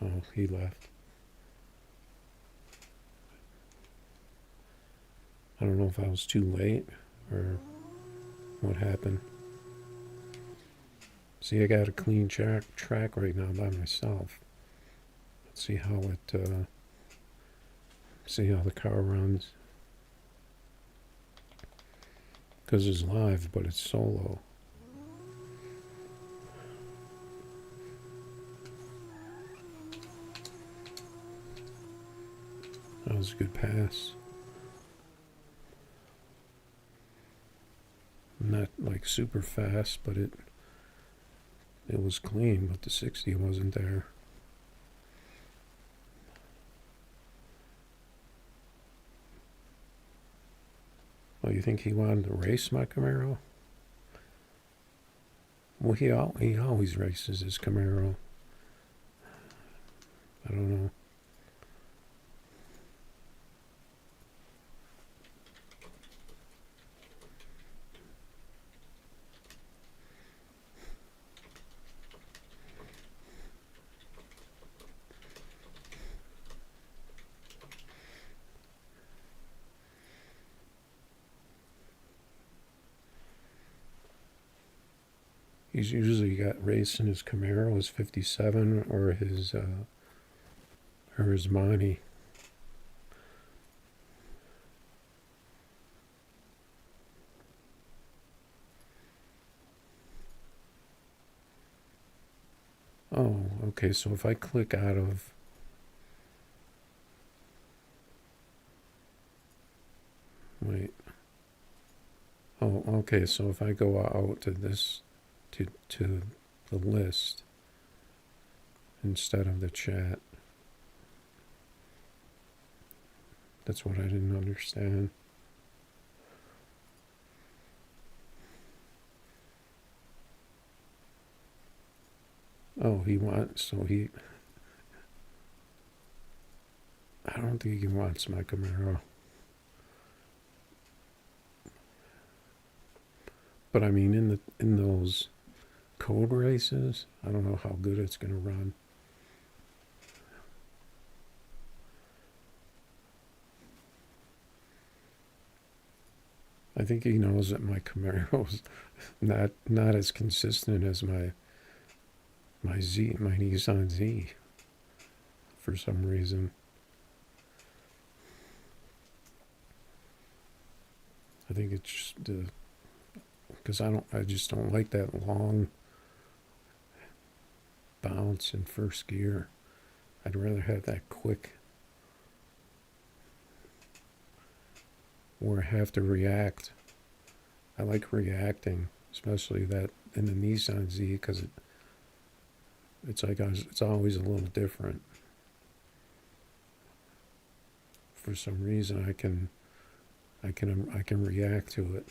Oh, he left. I don't know if I was too late or what happened. See, I got a clean track right now by myself. Let's see how see how the car runs. Because it's live, but it's solo. That was a good pass. Not like super fast, but it was clean, but the 60 wasn't there. Oh, you think he wanted to race my Camaro? Well, he always races his Camaro. I don't know. He's usually got racing his Camaro, his 57, or his Monty. Oh, okay, so if I click out of... Wait. Oh, okay, so if I go out to this, to the list, instead of the chat. That's what I didn't understand. Oh, he wants, so he... I don't think he wants my Camaro. But I mean, in those code races, I don't know how good it's going to run. I think he knows that my Camaro's not as consistent as my Nissan Z, for some reason. I think it's just because I just don't like that long bounce in first gear. I'd rather have that quick, where I have to react. I like reacting, especially that in the Nissan Z, because it's always a little different. For some reason, I can react to it.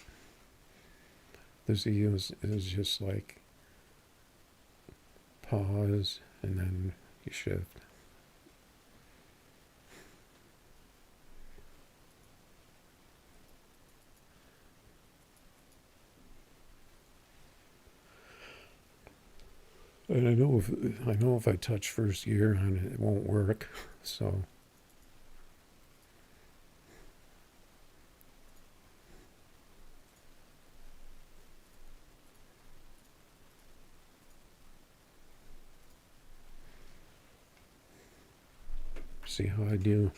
The Z is just like pause and then you shift. And I know if I touch first gear on it, it won't work. So see how I do.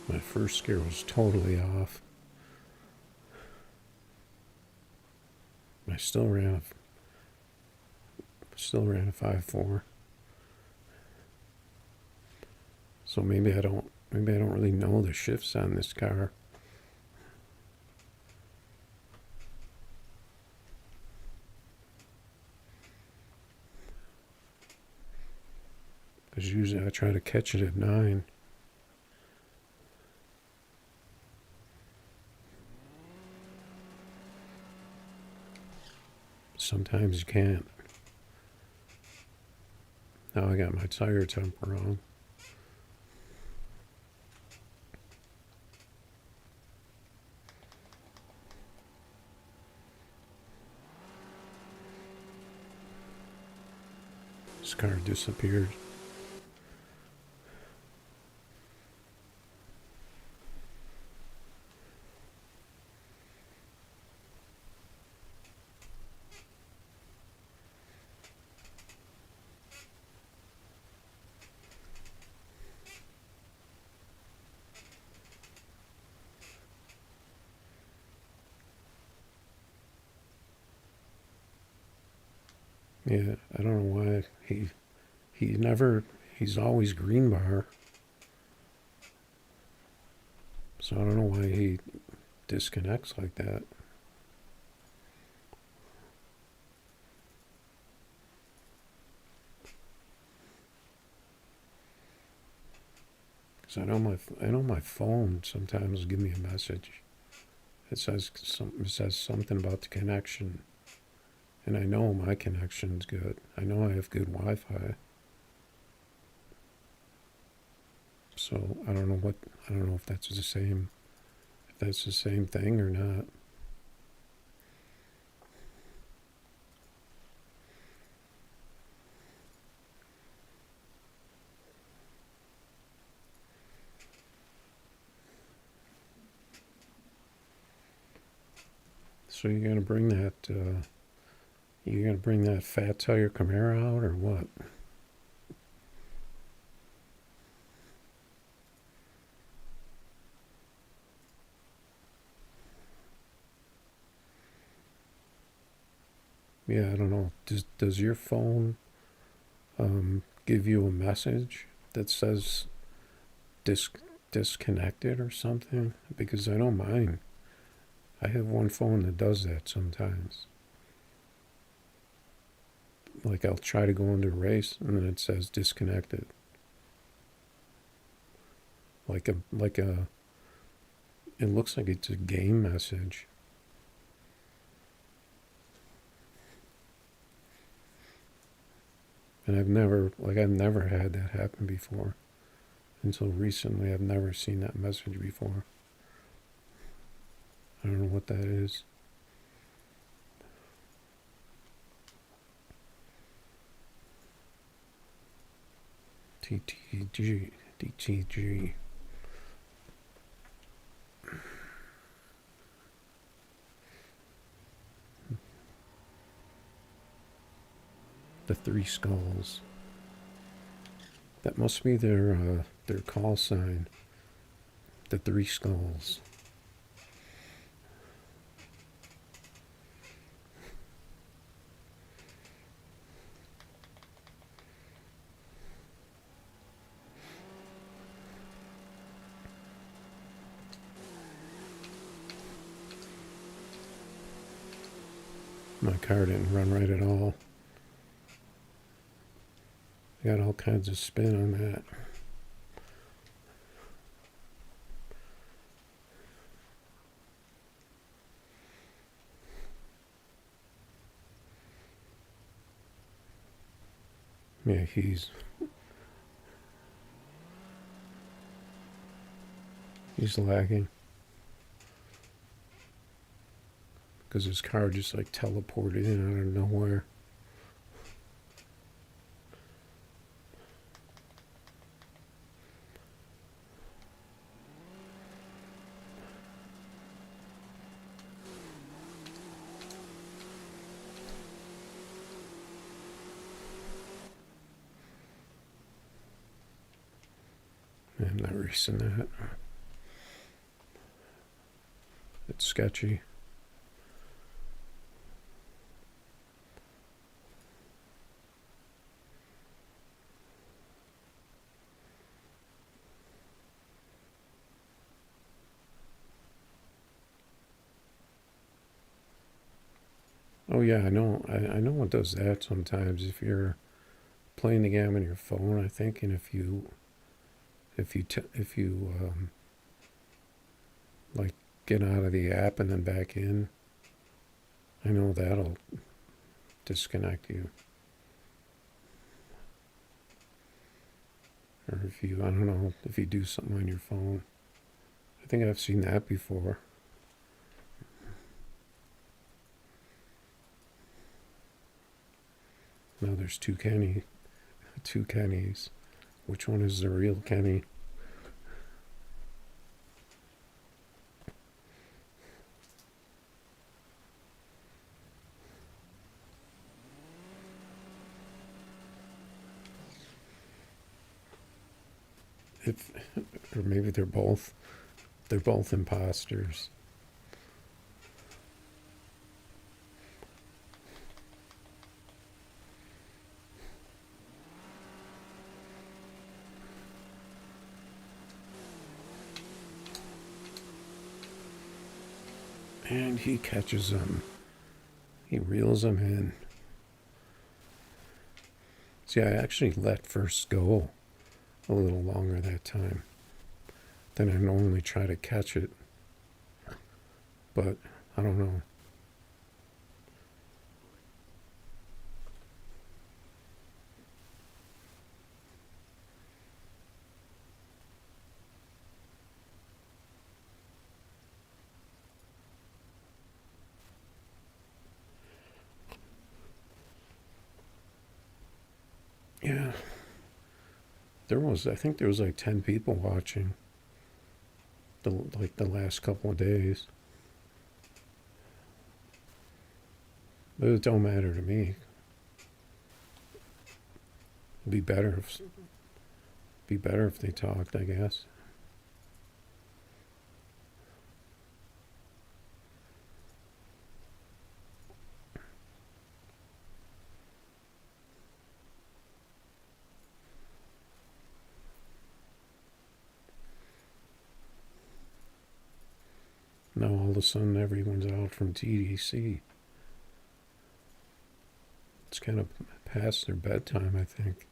My first gear was totally off. I still ran a 5.4. So maybe I don't really know the shifts on this car. Because usually I try to catch it at 9. Sometimes you can't. Now I got my tire temp wrong. This car disappeared. Yeah, I don't know why he never, he's always green bar. So I don't know why he disconnects like that. Because I know my phone sometimes will give me a message. It says something about the connection, and I know my connection's good. I know I have good Wi-Fi. So I don't know if that's the same, if that's the same thing or not. So you're gonna bring that fat tire Camaro out or what? Yeah, I don't know. Does your phone give you a message that says dis- disconnected or something? Because I know mine. I have one phone that does that sometimes. Like I'll try to go into a race and then it says disconnected. It looks like it's a game message. And I've never had that happen before. Until recently, I've never seen that message before. I don't know what that is. DTG. The Three Skulls. That must be their call sign. The Three Skulls. My car didn't run right at all. I got all kinds of spin on that. Yeah, he's lagging because his car just like teleported in out of nowhere. I'm not racing that. It's sketchy. Oh yeah, I know. I know it does that sometimes. If you're playing the game on your phone, I think, and if you like get out of the app and then back in, I know that'll disconnect you. Or if you, I don't know, if you do something on your phone. I think I've seen that before. Now there's two Kennys. Which one is the real Kenny? If, or maybe they're both imposters. And he catches them. He reels them in. See, I actually let first go a little longer that time than I normally try to catch it. But I don't know. Yeah. I think there was like 10 people watching the last couple of days. But it don't matter to me. It'd be better if they talked, I guess. Now all of a sudden everyone's out from TDC. It's kind of past their bedtime, I think.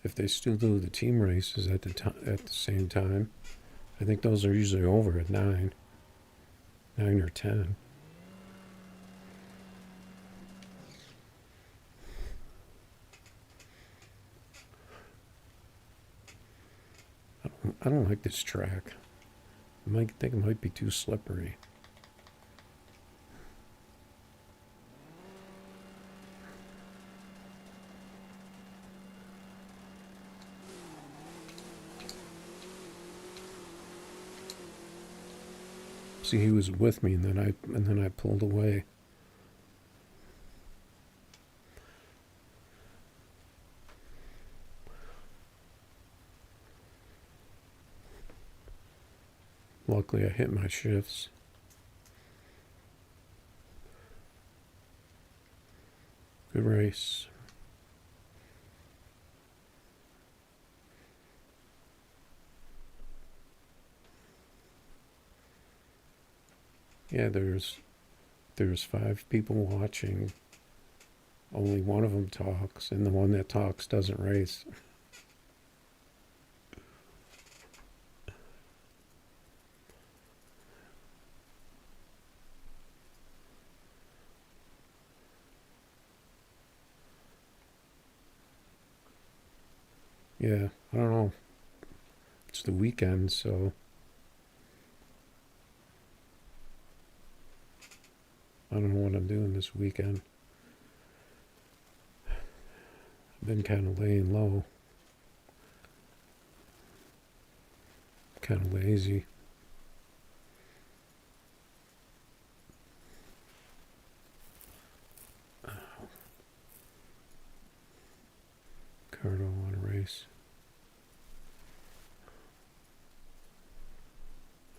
If they still do the team races at the same time, I think those are usually over at 9 or 10. I don't like this track. I think it might be too slippery. See, he was with me, and then I pulled away. Luckily, I hit my shifts. Good race. Yeah, there's 5 people watching. Only one of them talks, and the one that talks doesn't race. Yeah, I don't know. It's the weekend, so I don't know what I'm doing this weekend. I've been kind of laying low. Kind of lazy. Car don't want to race.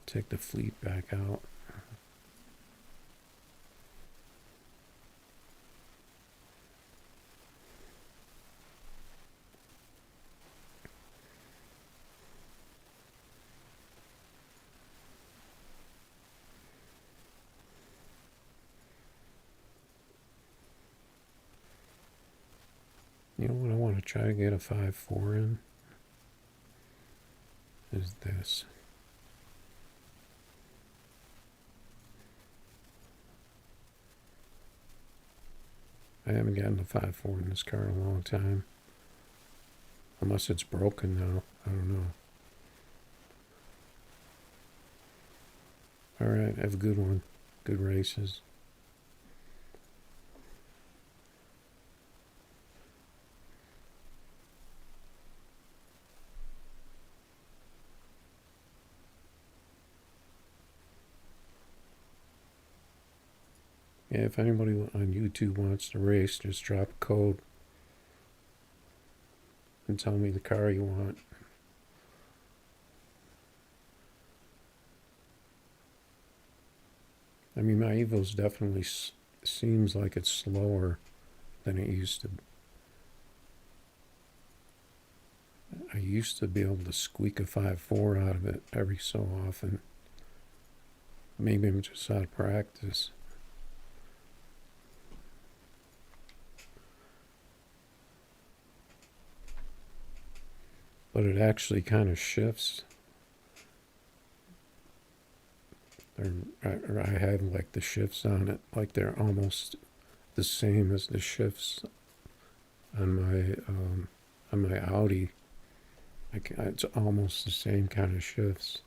Take the fleet back out. You know what I want to try to get a 5.4 in? Is this. I haven't gotten a 5.4 in this car in a long time. Unless it's broken now. I don't know. Alright, have a good one. Good races. Yeah, if anybody on YouTube wants to race, just drop a code and tell me the car you want. I mean, my Evo's definitely seems like it's slower than it used to. I used to be able to squeak a 5.4 out of it every so often. Maybe I'm just out of practice. But it actually kind of shifts. Or I have like the shifts on it, like they're almost the same as the shifts on my Audi. It's almost the same kind of shifts.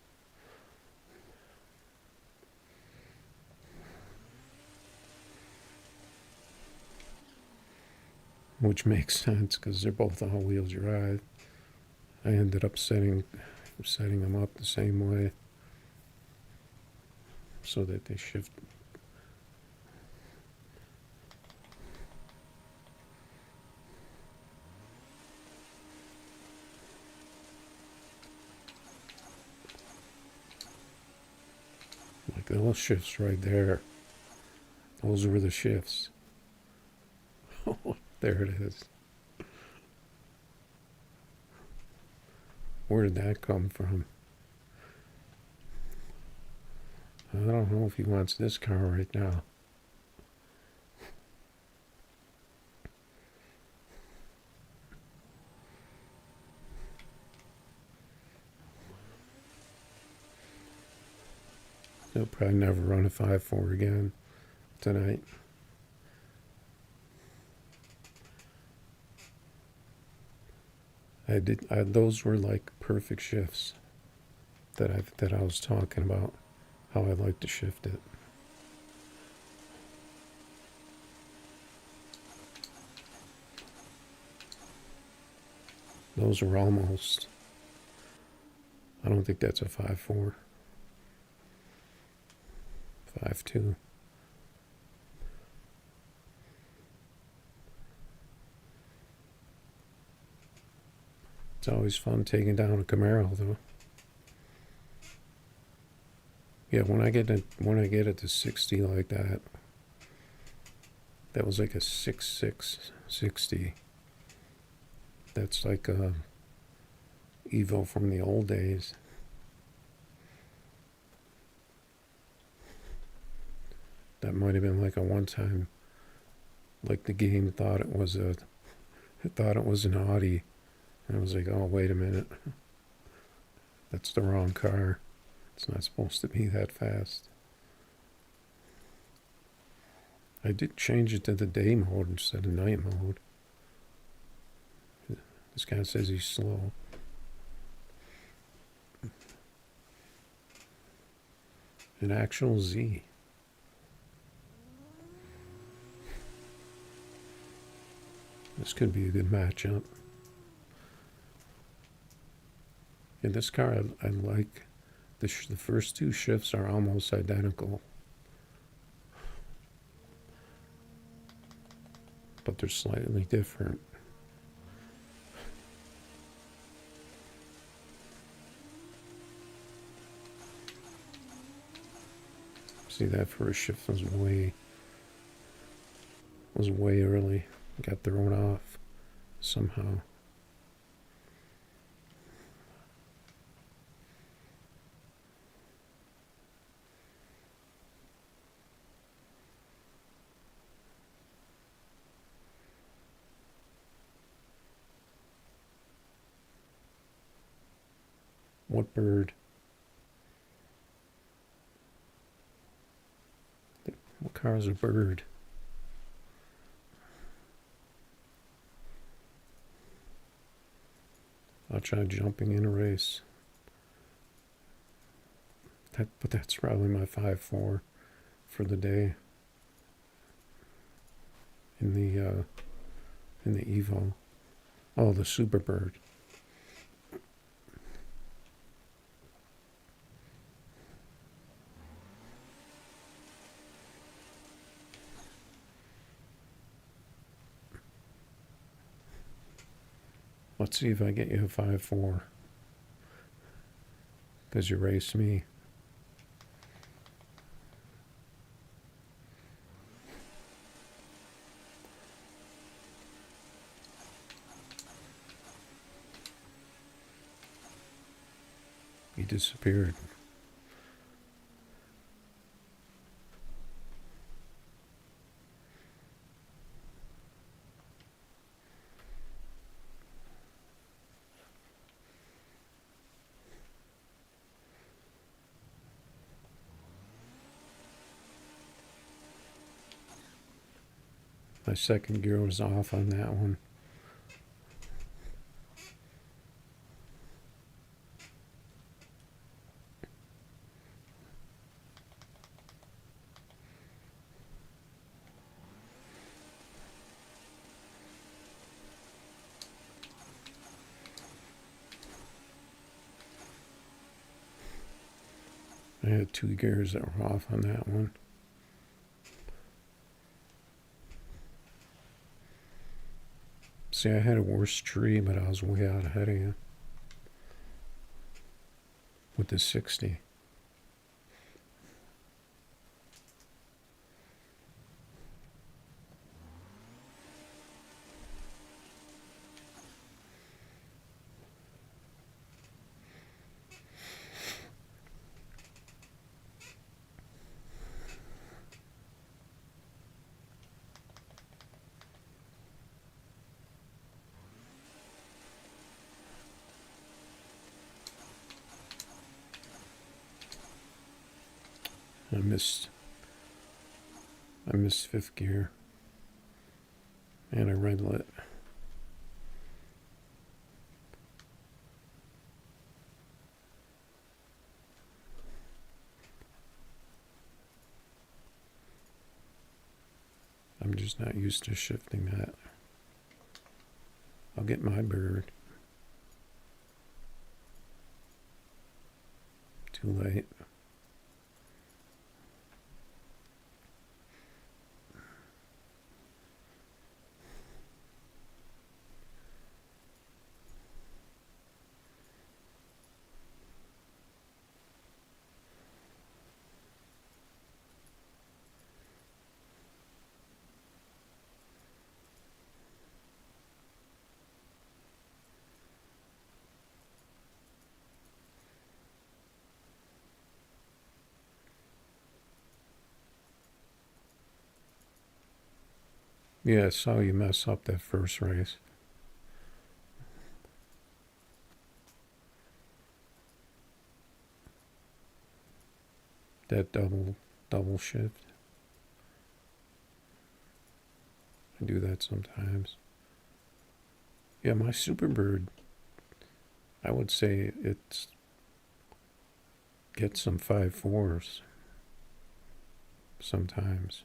Which makes sense because they're both all-wheel drive. I ended up setting them up the same way so that they shift. Like those shifts right there. Those were the shifts. Oh, there it is. Where did that come from? I don't know if he wants this car right now. He'll probably never run a 5.4 again tonight. Those were like perfect shifts that I was talking about, how I like to shift it. Those are almost. I don't think that's a 5.4. 5.2. It's always fun taking down a Camaro, though. Yeah, when I get it to 60 like that, that was like a 6.6 60. That's like a Evo from the old days. That might have been like a one-time, like the game thought it was an Audi, and I was like, oh wait a minute, that's the wrong car. It's not supposed to be that fast. I did change it to the day mode instead of night mode. This guy says he's slow. An actual Z. This could be a good matchup. In this car, I like the first two shifts are almost identical, but they're slightly different. See, that first shift was way early. Got thrown off somehow. What bird? What car is a bird? I'll try jumping in a race. But that's probably my 5.4 for the day. In the Evo. Oh, the Superbird. Let's see if I get you a 5.4. Because you raced me. disappeared. My second gear was off on that one. I had 2 gears that were off on that one. See, I had a worse tree, but I was way out ahead of you with the 60. I missed 5th gear. And a red lit. I'm just not used to shifting that. I'll get my bird. Too late. Yeah, I saw you mess up that first race. That double shift. I do that sometimes. Yeah, my Superbird, I would say it's gets some 5.4s sometimes.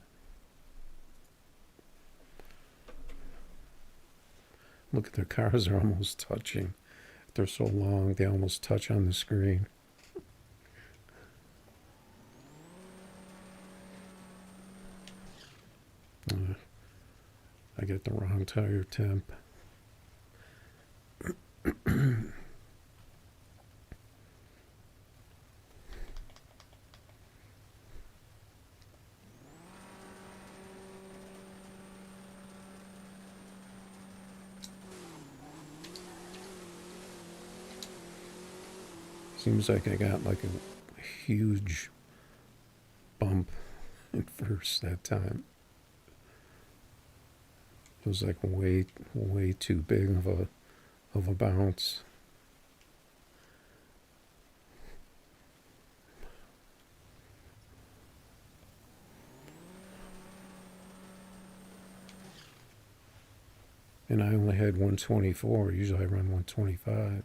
Look at the cars are almost touching. They're so long, they almost touch on the screen. I get the wrong tire temp. Seems like I got like a huge bump in first that time. It was like way too big of a bounce. And I only had 124. Usually I run 125.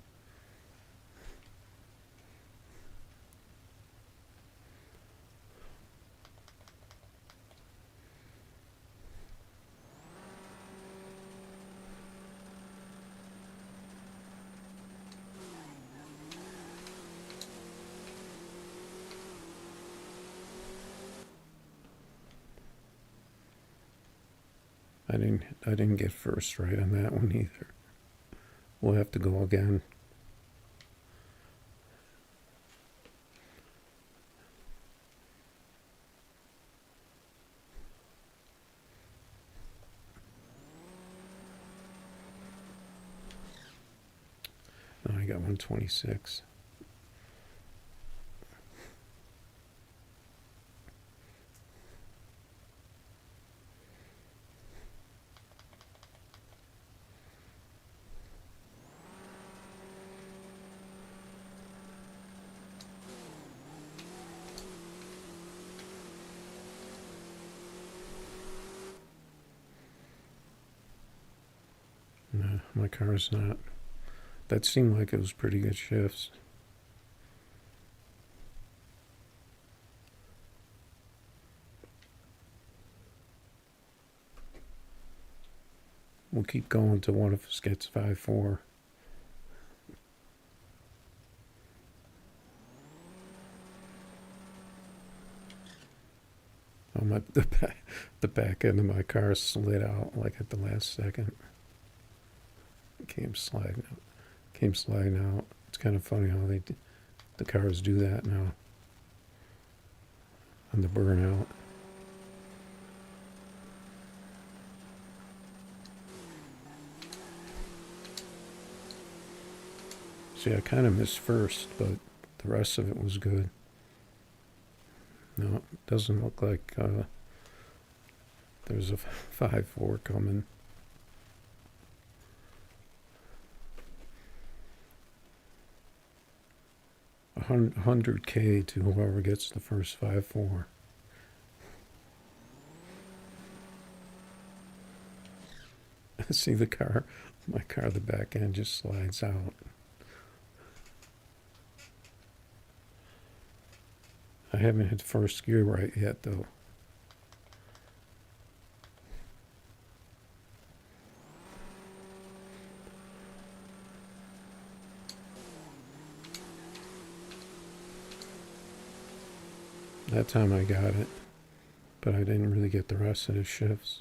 I didn't get first right on that one either. We'll have to go again. Oh, I got 126. my car's not. That seemed like it was pretty good shifts. We'll keep going till one of us gets 5-4. Oh, the back end of my car slid out like at the last second. It came sliding out. It's kind of funny how the cars do that now on the burnout. See, I kind of missed first, but the rest of it was good. No, it doesn't look like there's a 5-4 coming. $100K to whoever gets the first 5-4. See my car, the back end just slides out. I haven't hit first gear right yet, though. That time I got it, but I didn't really get the rest of the shifts.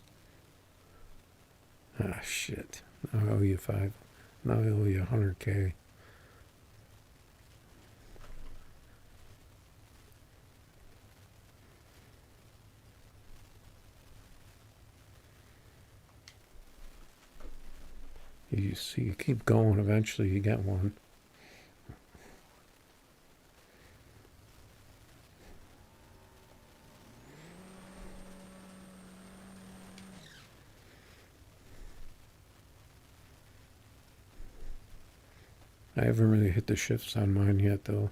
Ah, shit. Now I owe you 100K. You see, you keep going, eventually you get one. I haven't really hit the shifts on mine yet, though.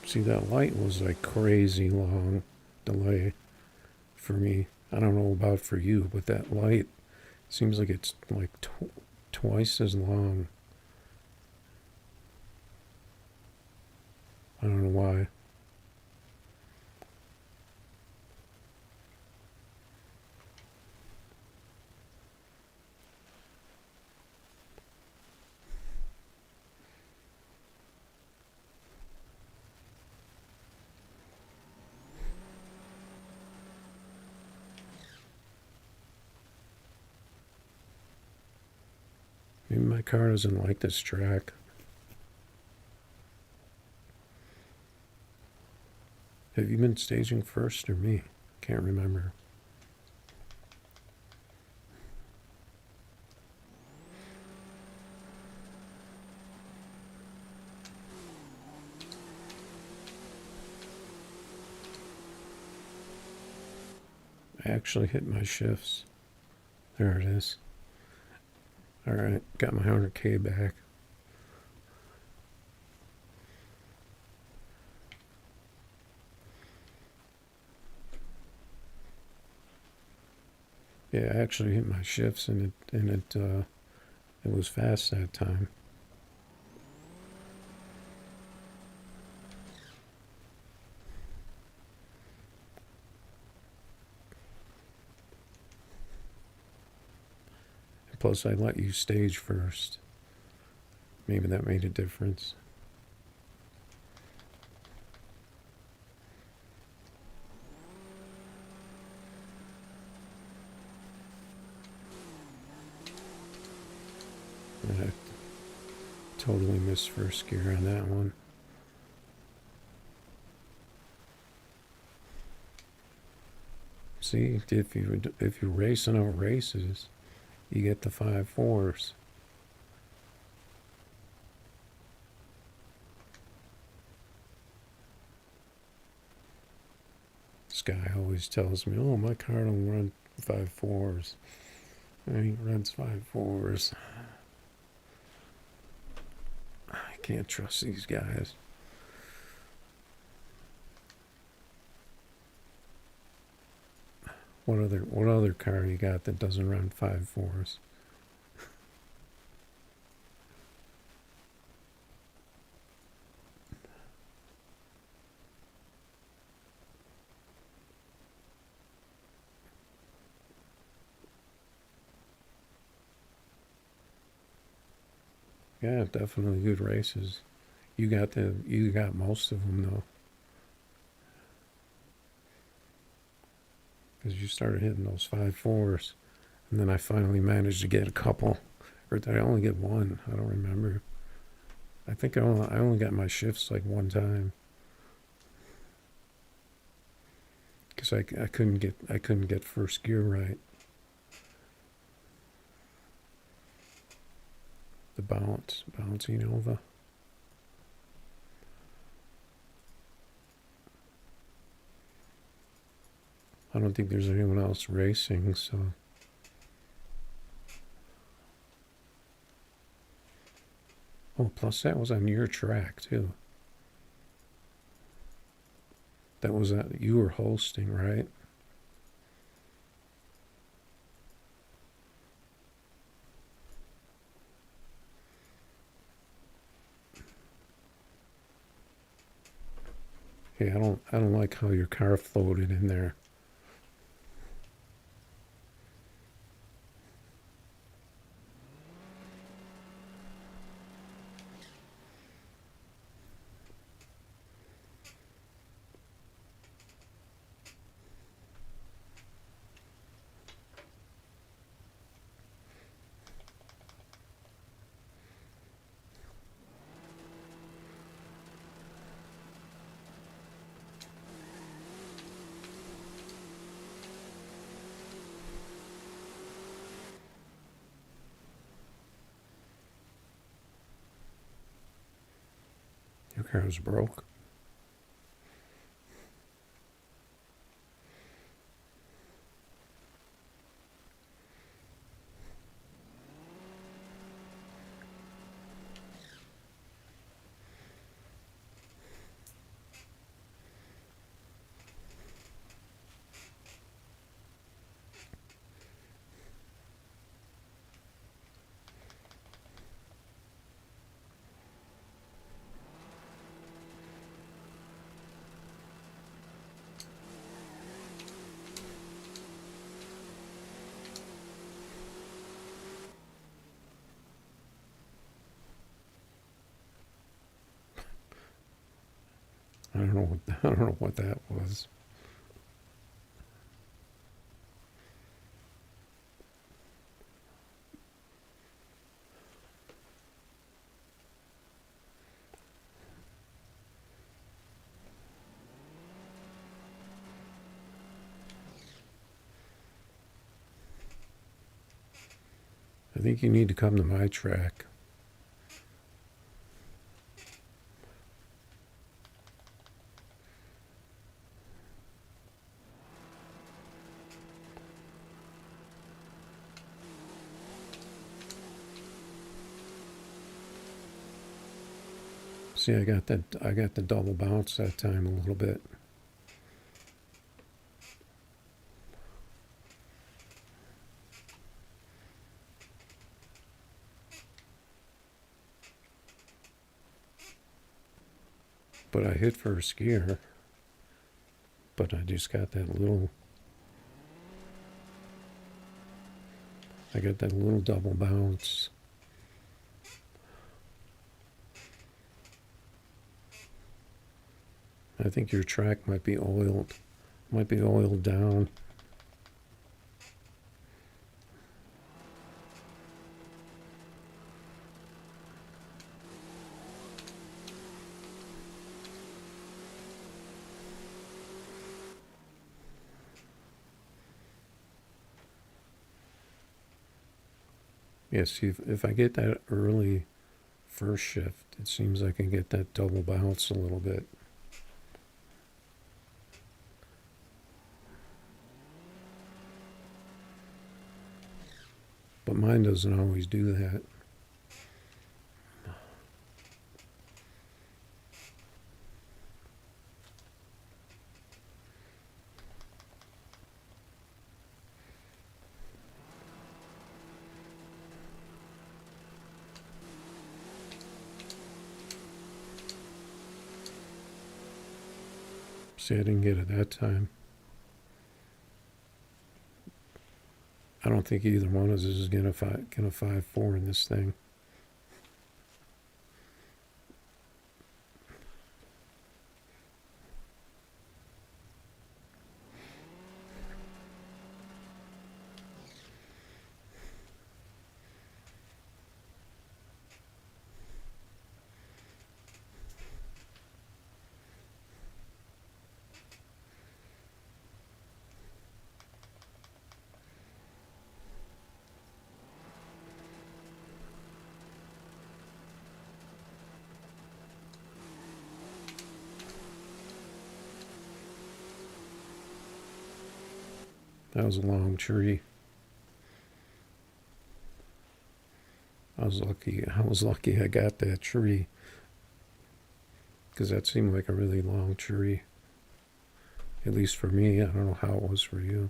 See, that light was like crazy long delay for me. I don't know about for you, but that light seems like it's like twice as long. I don't know why. Maybe my car doesn't like this track. Have you been staging first or me? Can't remember. I actually hit my shifts. There it is. Alright, got my 100K back. Yeah, I actually hit my shifts and it was fast that time. Plus, I let you stage first. Maybe that made a difference. I totally missed first gear on that one. See, if you race enough races, you get the 5-4s. This guy always tells me, "Oh, my car don't run 5-4s." He runs 5.4s. I can't trust these guys. What other car you got that doesn't run 5.4s? Yeah, definitely good races. You got most of them though, because you started hitting those 5.4s, and then I finally managed to get a couple, or did I only get one? I don't remember. I think I only got my shifts like one time, because I couldn't get first gear right. The bouncing over. I don't think there's anyone else racing, so. Oh, plus that was on your track too. That was you were hosting, right? Hey, I don't like how your car floated in there. Your car was broke. I don't know what that was. I think you need to come to my track. See, I got the double bounce that time a little bit. But I hit first gear. But I just got that little. I got that little double bounce. I think your track might be oiled down. Yes, if I get that early first shift, it seems I can get that double bounce a little bit. but mine doesn't always do that. See, I didn't get it that time. I don't think either one of us is gonna 5-4 in this thing. That was a long tree. I was lucky I got that tree, because that seemed like a really long tree. At least for me. I don't know how it was for you.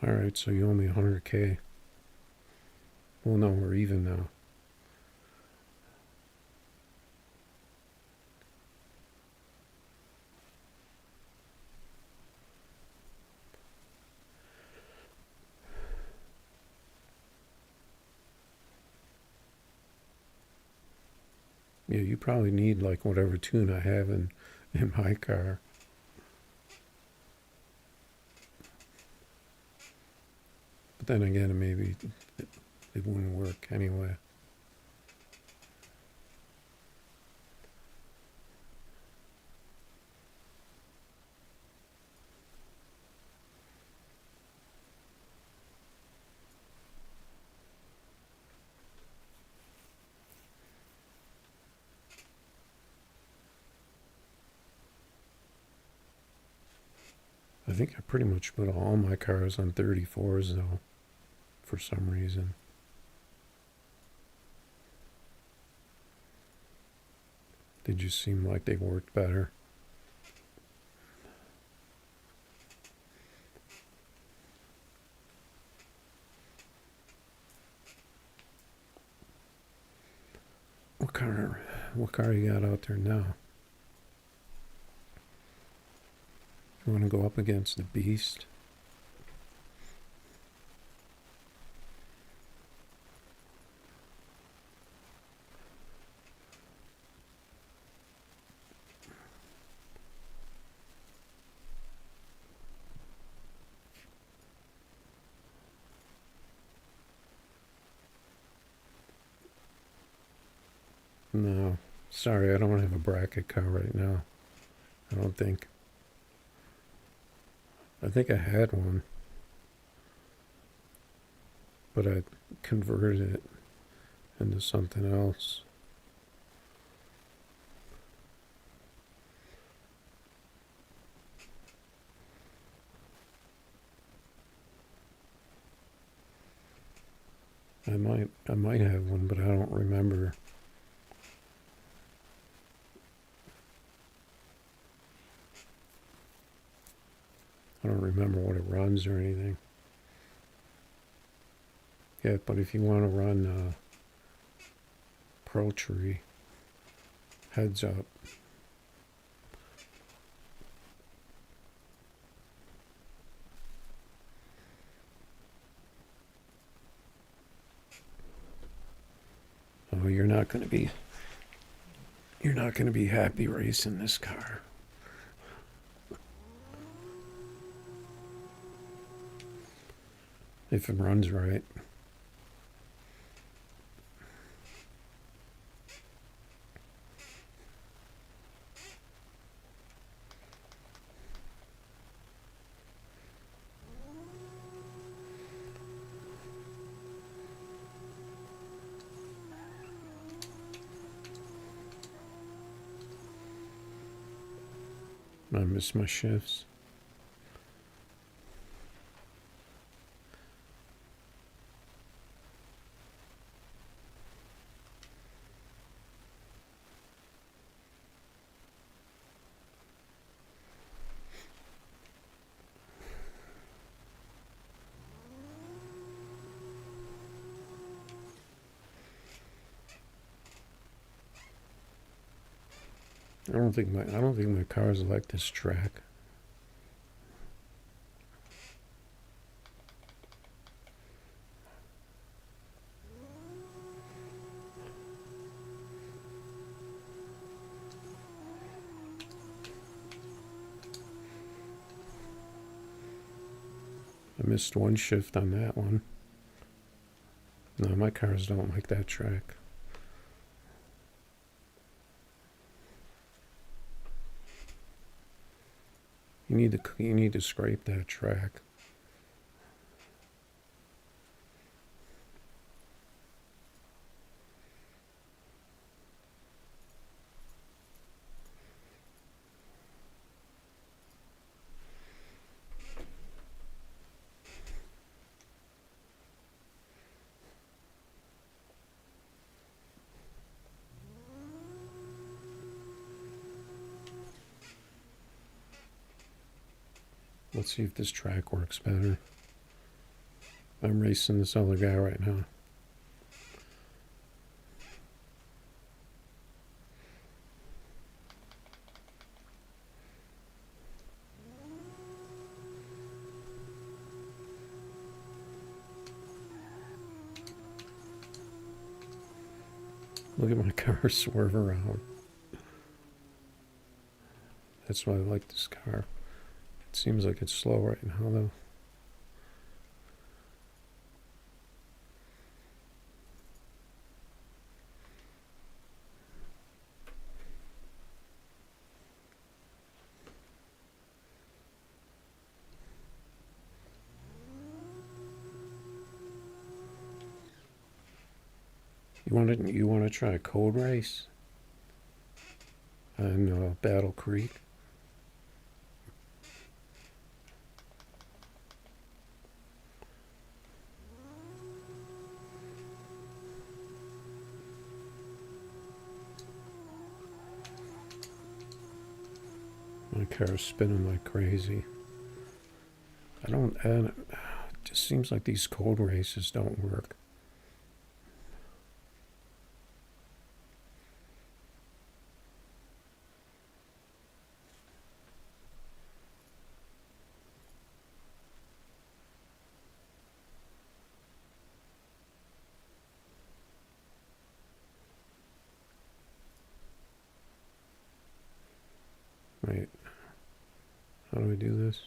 Alright, so you owe me 100K. Well, no, we're even now. Yeah, you probably need like whatever tune I have in my car. But then again, maybe it wouldn't work anyway. I think I pretty much put all my cars on 34s though, for some reason. They just seem like they worked better. What car you got out there now? You want to go up against the beast? No, sorry, I don't have a bracket car right now. I don't think. I think I had one, but I converted it into something else. I might have one, but I don't remember. I don't remember what it runs or anything. Yeah, but if you want to run Pro Tree, heads up. Oh, you're not going to be happy racing this car. If it runs right. I miss my shifts. I don't think my cars like this track. I missed one shift on that one. No, my cars don't like that track. You need to scrape that track. Let's see if this track works better. I'm racing this other guy right now. Look at my car swerve around. That's why I like this car. It seems like it's slow right now, though. You want to try a code race on Battle Creek? My car's spinning like crazy. It just seems like these code races don't work. Wait, how do we do this?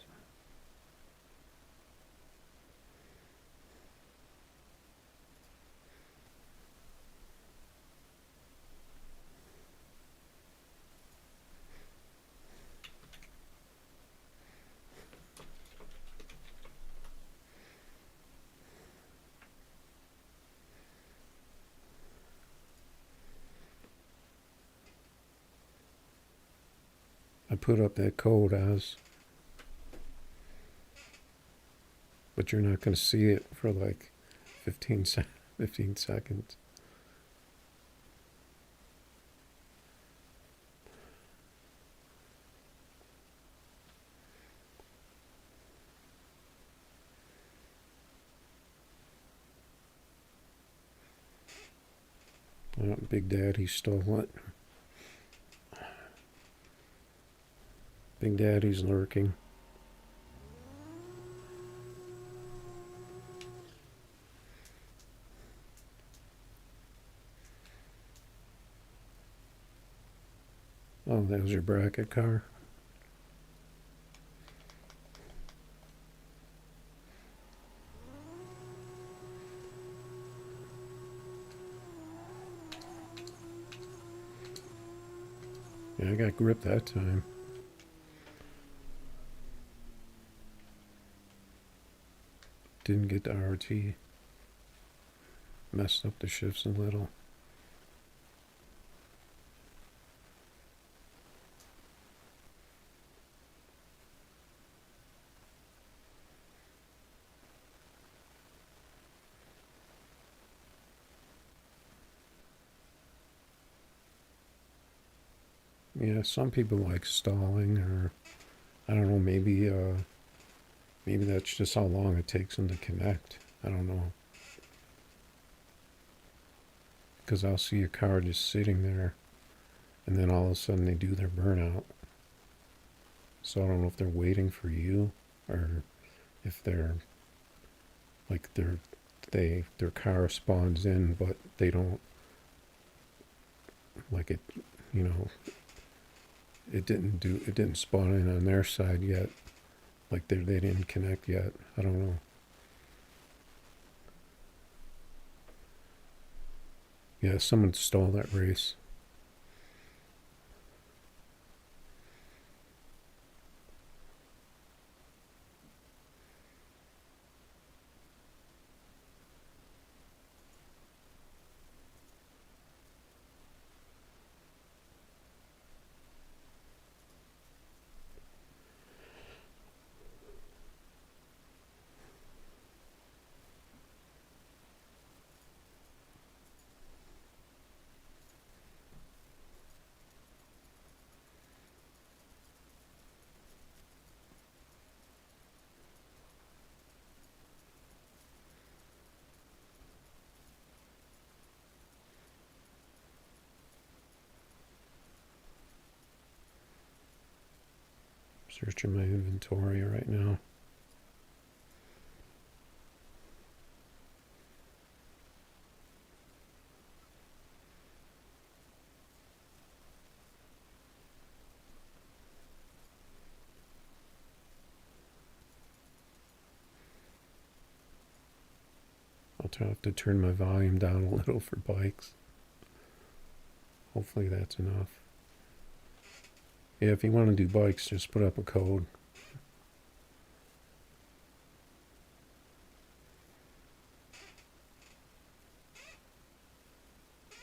I put up that code, Oz, but you're not going to see it for like 15 seconds. Oh, Big Daddy stole it. Big Daddy's lurking. Oh, that was your bracket car? Yeah, I got grip that time. Didn't get the RT. Messed up the shifts a little. Yeah, some people like stalling, or I don't know, maybe that's just how long it takes them to connect. I don't know. Because I'll see a car just sitting there, and then all of a sudden they do their burnout. So I don't know if they're waiting for you, or if they're like their car spawns in, but they don't like it. You know, it didn't spawn in on their side yet. Like they didn't connect yet. I don't know. Yeah, someone stole that race. Searching my inventory right now. I'll have to turn my volume down a little for bikes. Hopefully that's enough. Yeah, if you want to do bikes, just put up a code.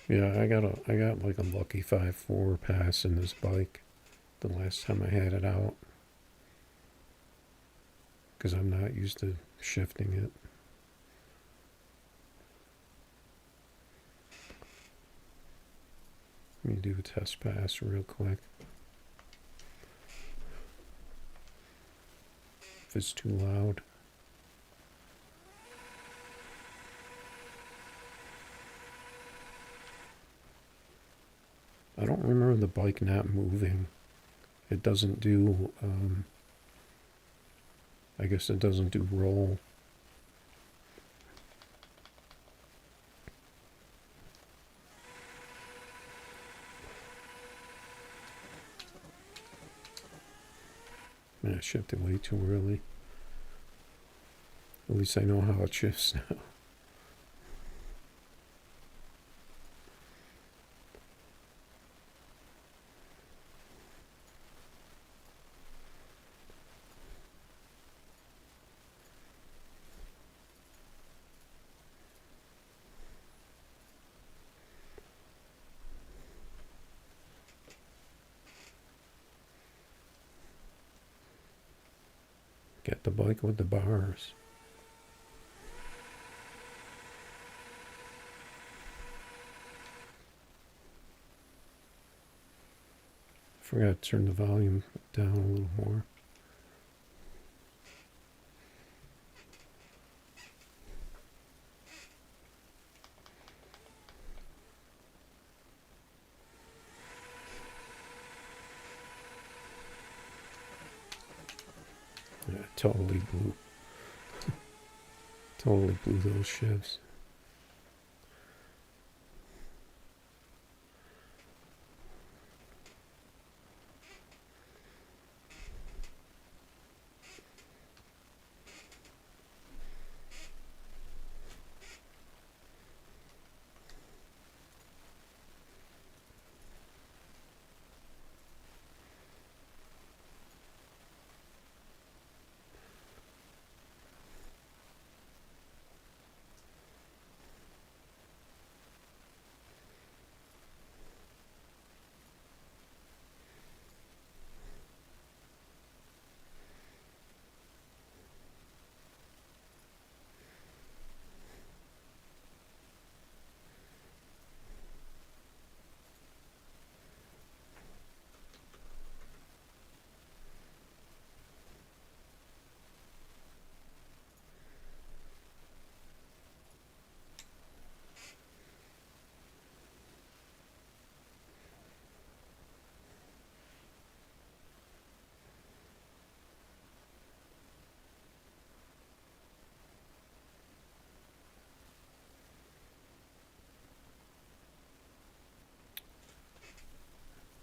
Yeah, I got like a lucky 5.4 pass in this bike the last time I had it out, because I'm not used to shifting it. Let me do a test pass real quick. If it's too loud. I don't remember the bike not moving. It doesn't do, I guess it doesn't do roll. I shifted way too early. At least I know how it shifts now. Get the bike with the bars. Forgot to turn the volume down a little more. Yeah, totally blew. Totally blew those shifts.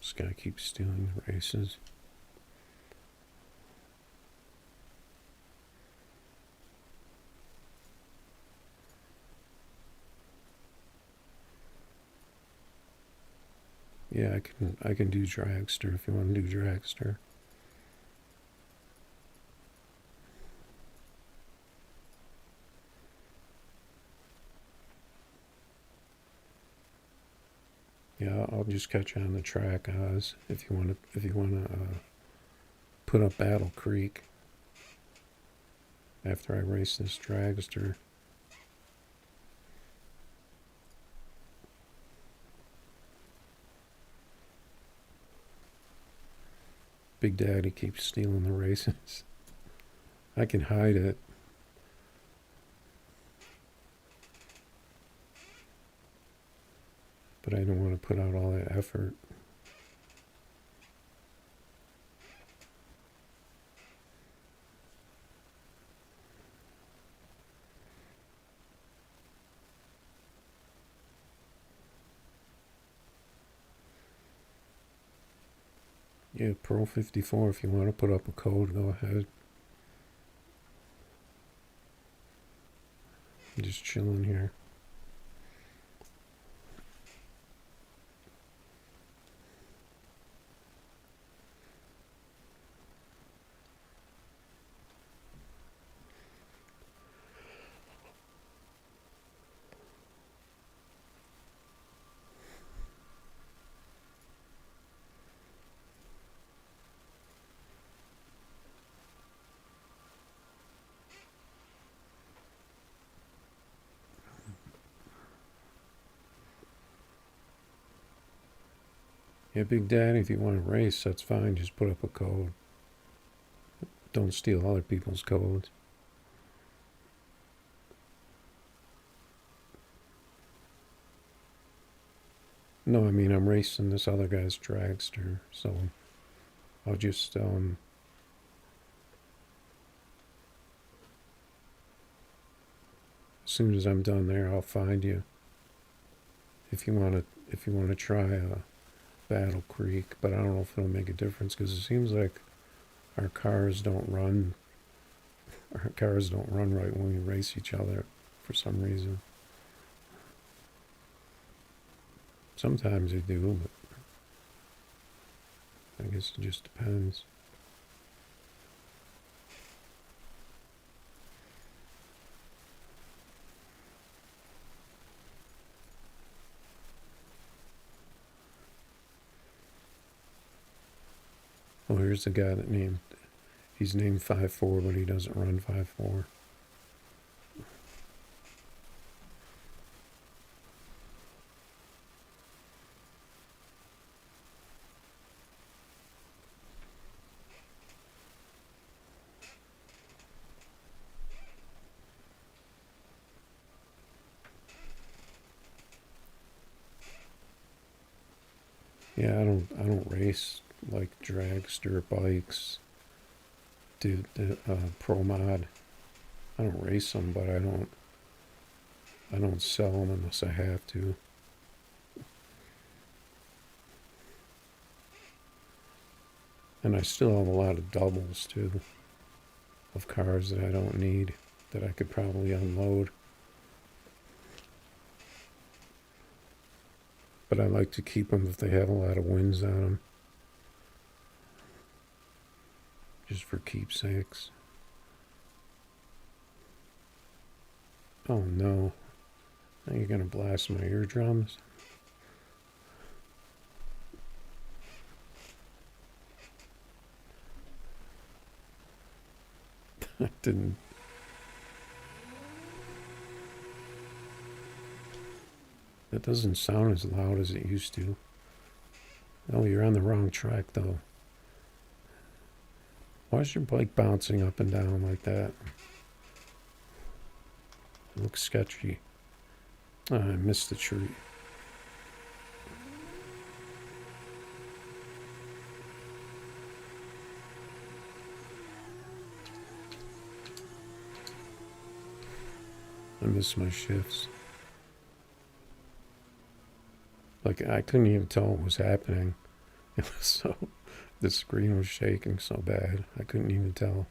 This guy keeps stealing the races. Yeah, I can do dragster if you want to do dragster. Yeah, I'll just catch you on the track, Oz, if you want to put up Battle Creek after I race this dragster. Big Daddy keeps stealing the races. I can hide it. But I don't want to put out all that effort. Yeah, Pro 54, if you want to put up a code, go ahead. I'm just chilling here. Yeah, Big Daddy, if you want to race, that's fine. Just put up a code. Don't steal other people's codes. No, I mean, I'm racing this other guy's dragster, so I'll just, as soon as I'm done there, I'll find you. If you want to try Battle Creek, but I don't know if it'll make a difference because it seems like our cars don't run. Our cars don't run right when we race each other for some reason. Sometimes they do, but I guess it just depends. Oh, here's the guy that he's named 5-4, but he doesn't run 5-4. Yeah, I don't race like dragster bikes, do the pro mod. I don't race them, but I don't sell them unless I have to. And I still have a lot of doubles too, of cars that I don't need, that I could probably unload. But I like to keep them if they have a lot of wins on them, just for keepsakes. Oh no, now you're gonna blast my eardrums? I didn't. That doesn't sound as loud as it used to. Oh, you're on the wrong track though. Why is your bike bouncing up and down like that? It looks sketchy. Oh, I missed the tree. I miss my shifts. Like, I couldn't even tell what was happening. So the screen was shaking so bad I couldn't even tell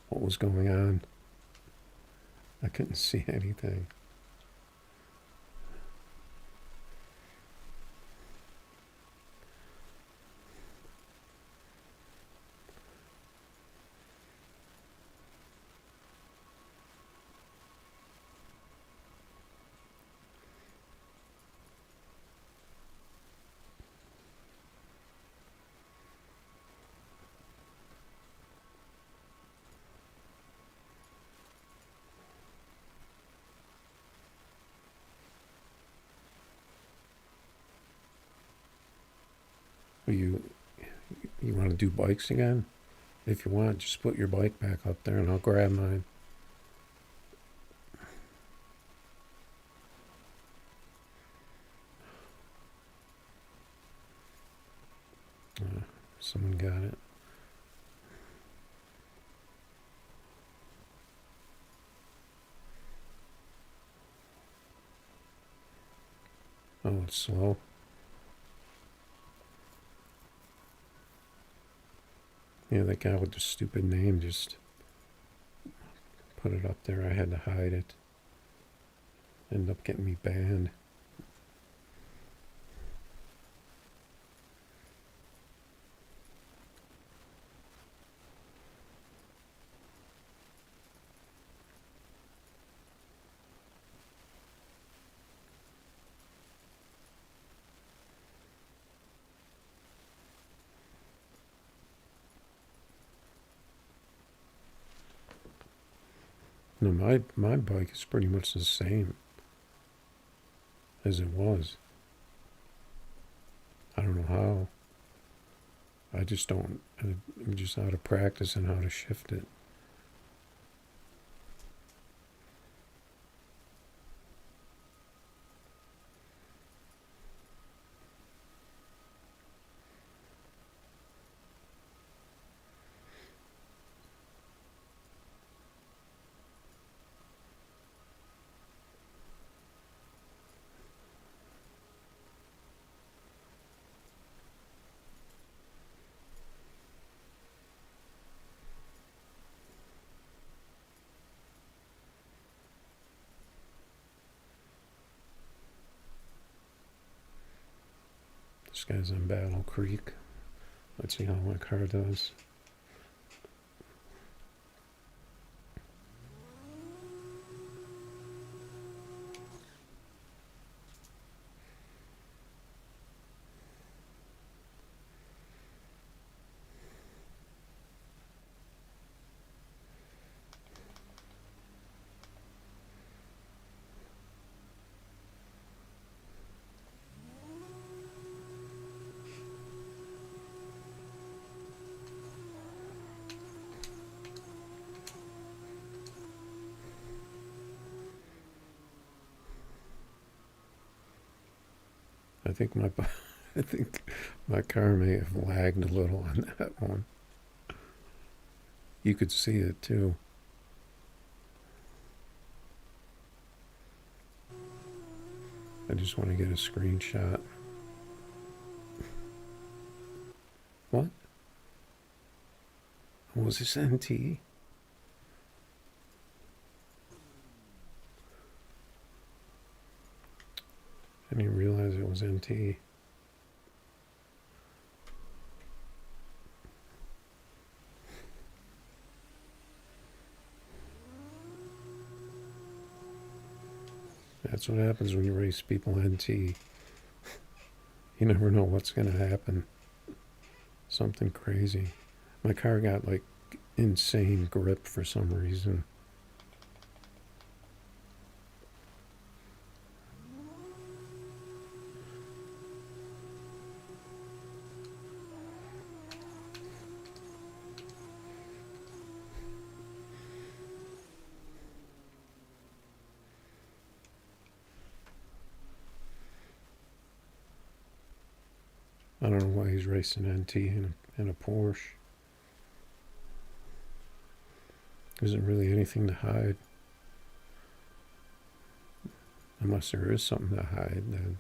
what was going on. I couldn't see anything. You you want to do bikes again? If you want, just put your bike back up there and I'll grab mine. Someone got it. Oh, it's slow. Yeah, that guy with the stupid name just put it up there. I had to hide it. Ended up getting me banned. No, my bike is pretty much the same as it was. I don't know how. I just don't. I'm just out of practice in how to shift it. This guy's on Battle Creek. Let's see how my car does. I think my I think my car may have lagged a little on that one. You could see it too. I just want to get a screenshot. What? Was this NT? I didn't realize it was NT. That's what happens when you race people NT. You never know what's going to happen. Something crazy. My car got like insane grip for some reason. I don't know why he's racing NT in a Porsche. There isn't really anything to hide. Unless there is something to hide, then.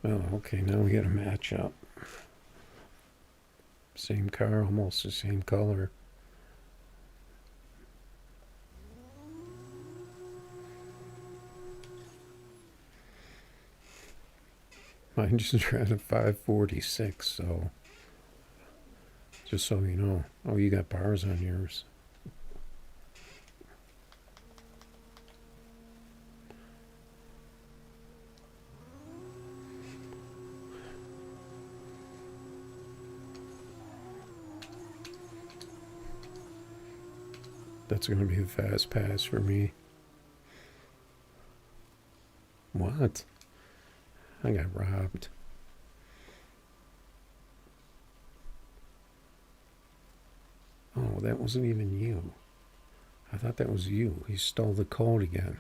Oh, okay, now we got a matchup. Same car, almost the same color. Mine just ran a 546, so just so you know. Oh, you got bars on yours. That's going to be a fast pass for me. What? I got robbed. Oh, that wasn't even you. I thought that was you. He stole the code again.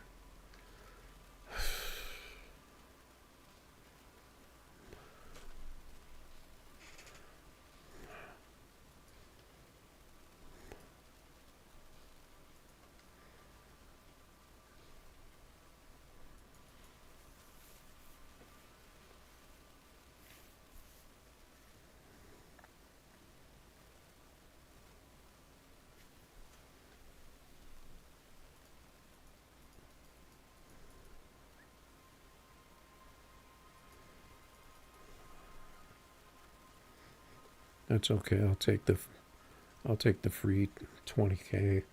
That's okay. I'll take the free 20K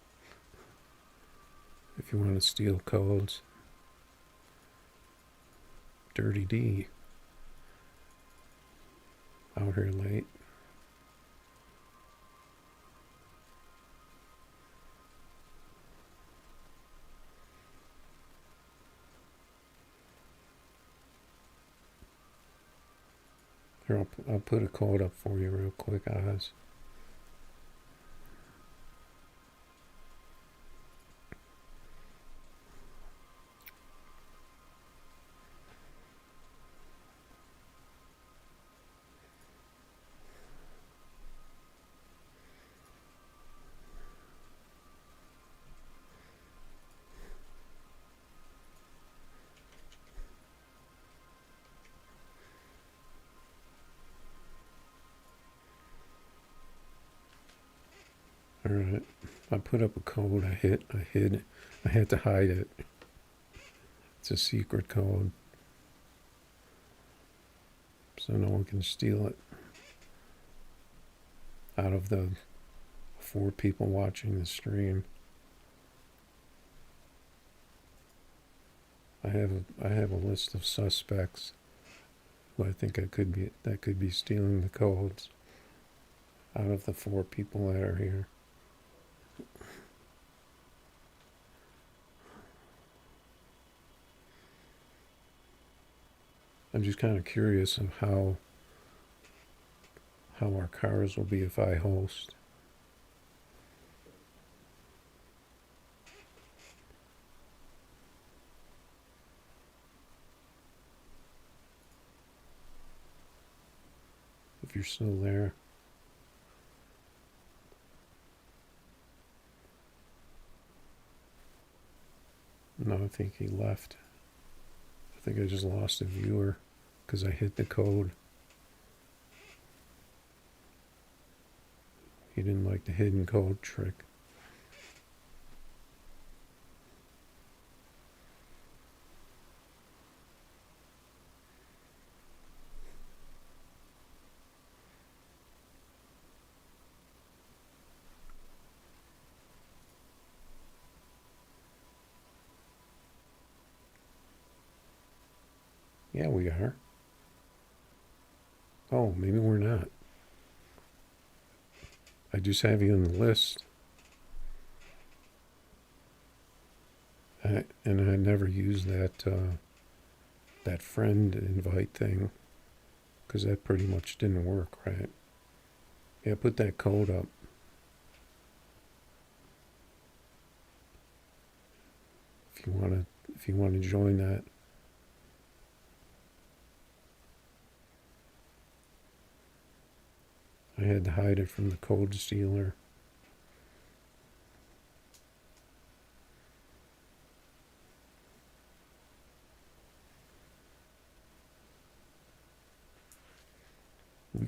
if you want to steal codes. Dirty D. Out here late. Here, I'll put a code up for you real quick, Oz. All right, I put up a code. I hid it. I had to hide it. It's a secret code, so no one can steal it out of the 4 people watching the stream. I have a list of suspects who I think that could be stealing the codes out of the 4 people that are here. I'm just kind of curious of how our cars will be if I host. If you're still there. No, I think he left. I think I just lost a viewer because I hit the code. He didn't like the hidden code trick. Yeah, we are. Oh, maybe we're not. I just have you on the list. And I never use that friend invite thing because that pretty much didn't work, right? Yeah, put that code up. If you want to join that. I had to hide it from the code stealer.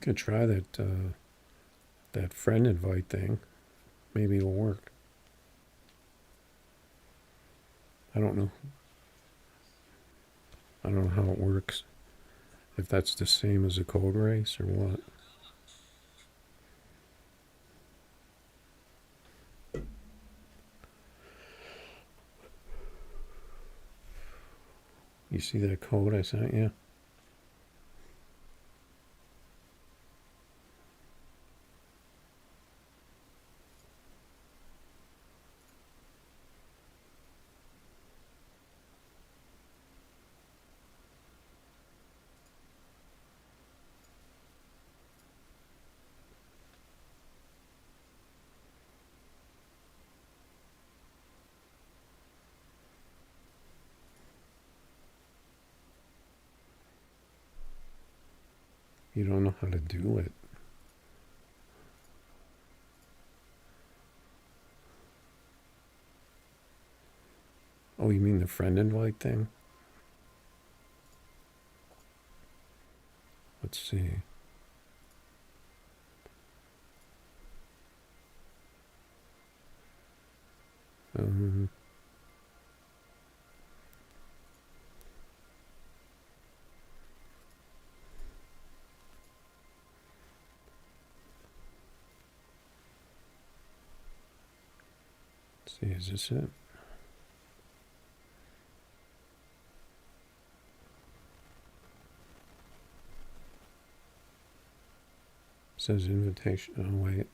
could try that friend invite thing. Maybe it'll work. I don't know. I don't know how it works. If that's the same as a code race or what. You see that code I sent you? You don't know how to do it. Oh, you mean the friend invite thing? Let's see. Um, let's see, is this it? It says invitation. Oh, wait.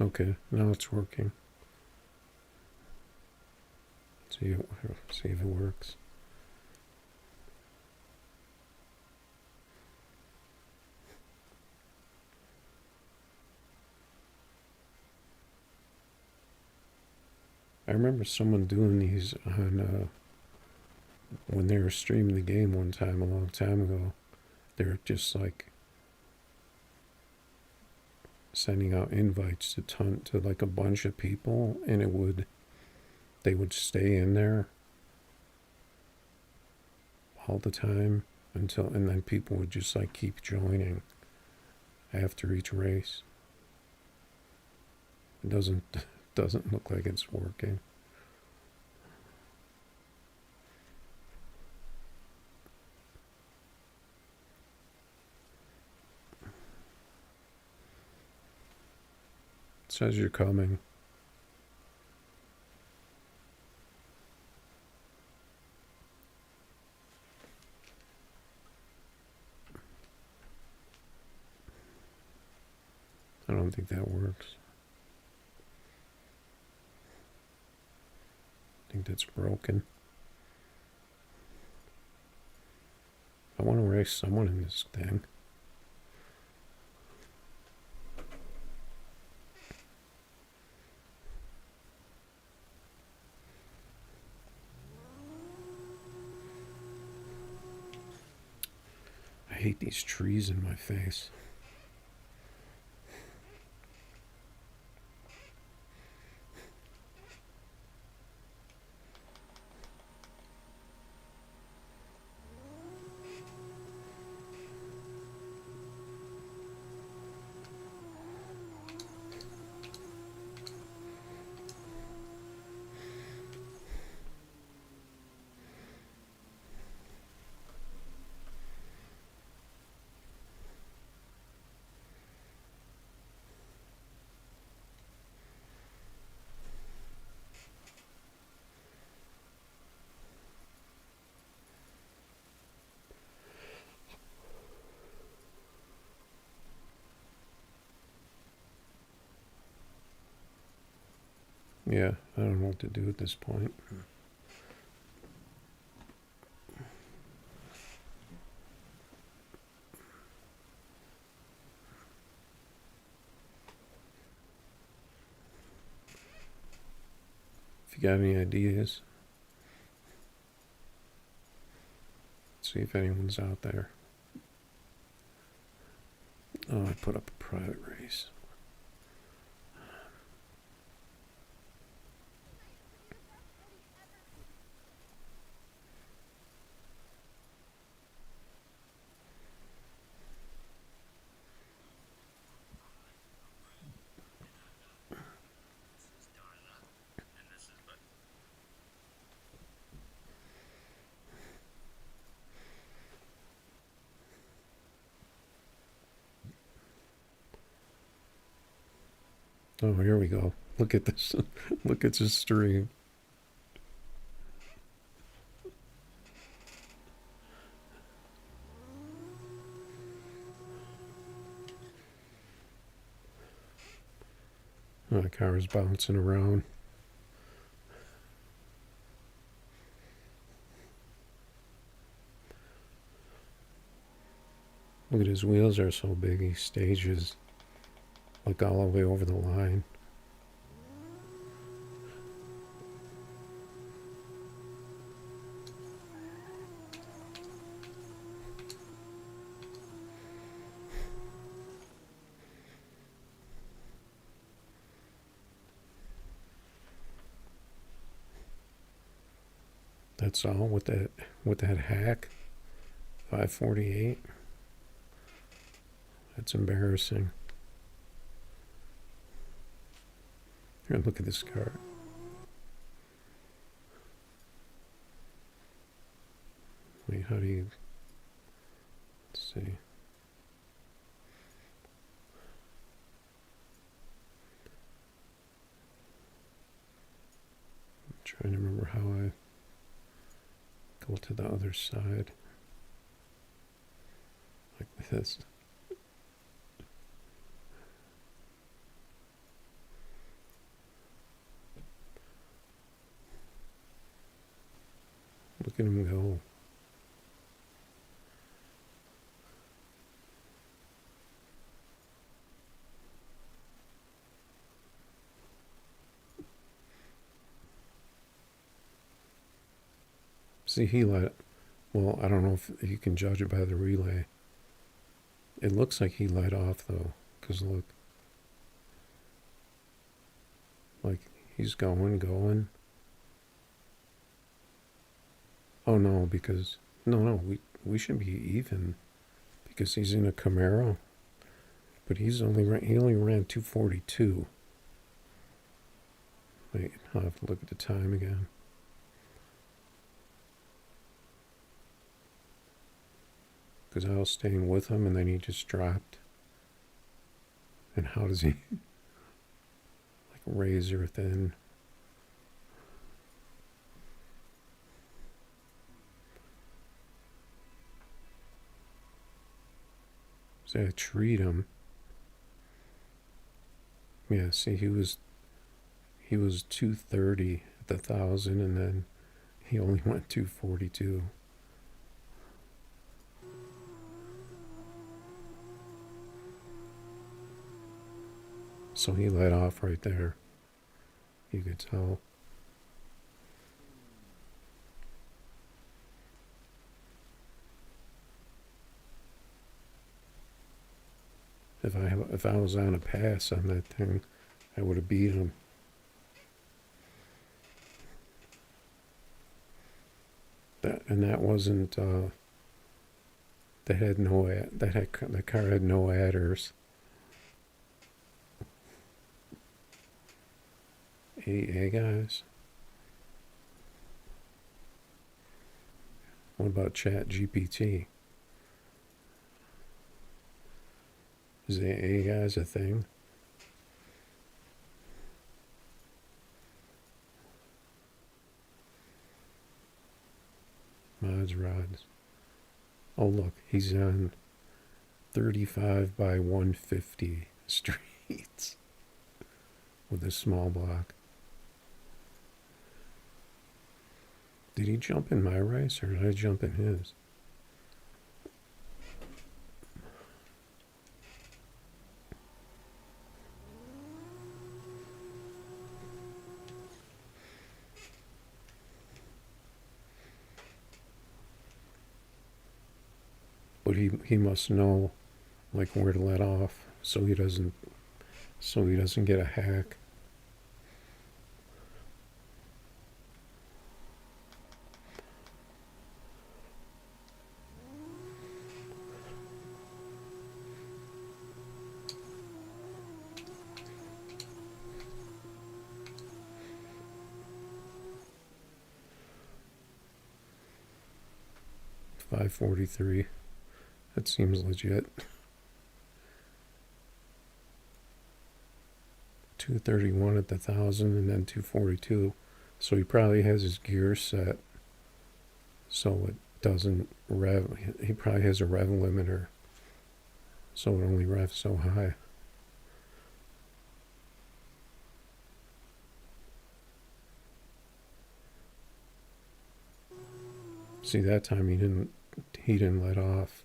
Okay, now it's working. See if it works. I remember someone doing these on when they were streaming the game one time a long time ago. They were just like sending out invites to like a bunch of people, and they would stay in there all the time and then people would just like keep joining after each race. It doesn't look like it's working. It says you're coming. I don't think that works. I think that's broken. I want to race someone in this thing. I hate these trees in my face. Yeah, I don't know what to do at this point. got any ideas? Let's see if anyone's out there. Oh, I put up a private race. Oh, here we go. Look at this. Look at this stream. Oh, the car's bouncing around. Look at his wheels are so big, he stages like all the way over the line. That's all with that hack 548. That's embarrassing. Here, look at this car. Wait, how do you... Let's see. I'm trying to remember how I go to the other side. Like this. Look at him go. See, he let... Well, I don't know if you can judge it by the relay. It looks like he let off, though. Because look. Like, he's going. Oh, no, because... No, we should be even. Because he's in a Camaro. But he only ran 242. Wait, I'll have to look at the time again. Because I was staying with him and then he just dropped. And how does he... like razor thin. So I treat him. Yeah, see, he was 230 at the 1,000 and then he only went 242. So he let off right there. You could tell. If I was on a pass on that thing, I would have beat him. That wasn't. That car had no adders. 80A guys. What about Chat GPT? Is the A guys a thing? Mods rods. Oh look, he's on 35 by 150 streets with a small block. Did he jump in my race or did I jump in his? but he must know like where to let off so he doesn't get a hack. $543. That seems legit. 231 at the 1,000 and then 242. So he probably has his gear set so it doesn't rev. He probably has a rev limiter so it only revs so high. See, that time he didn't let off.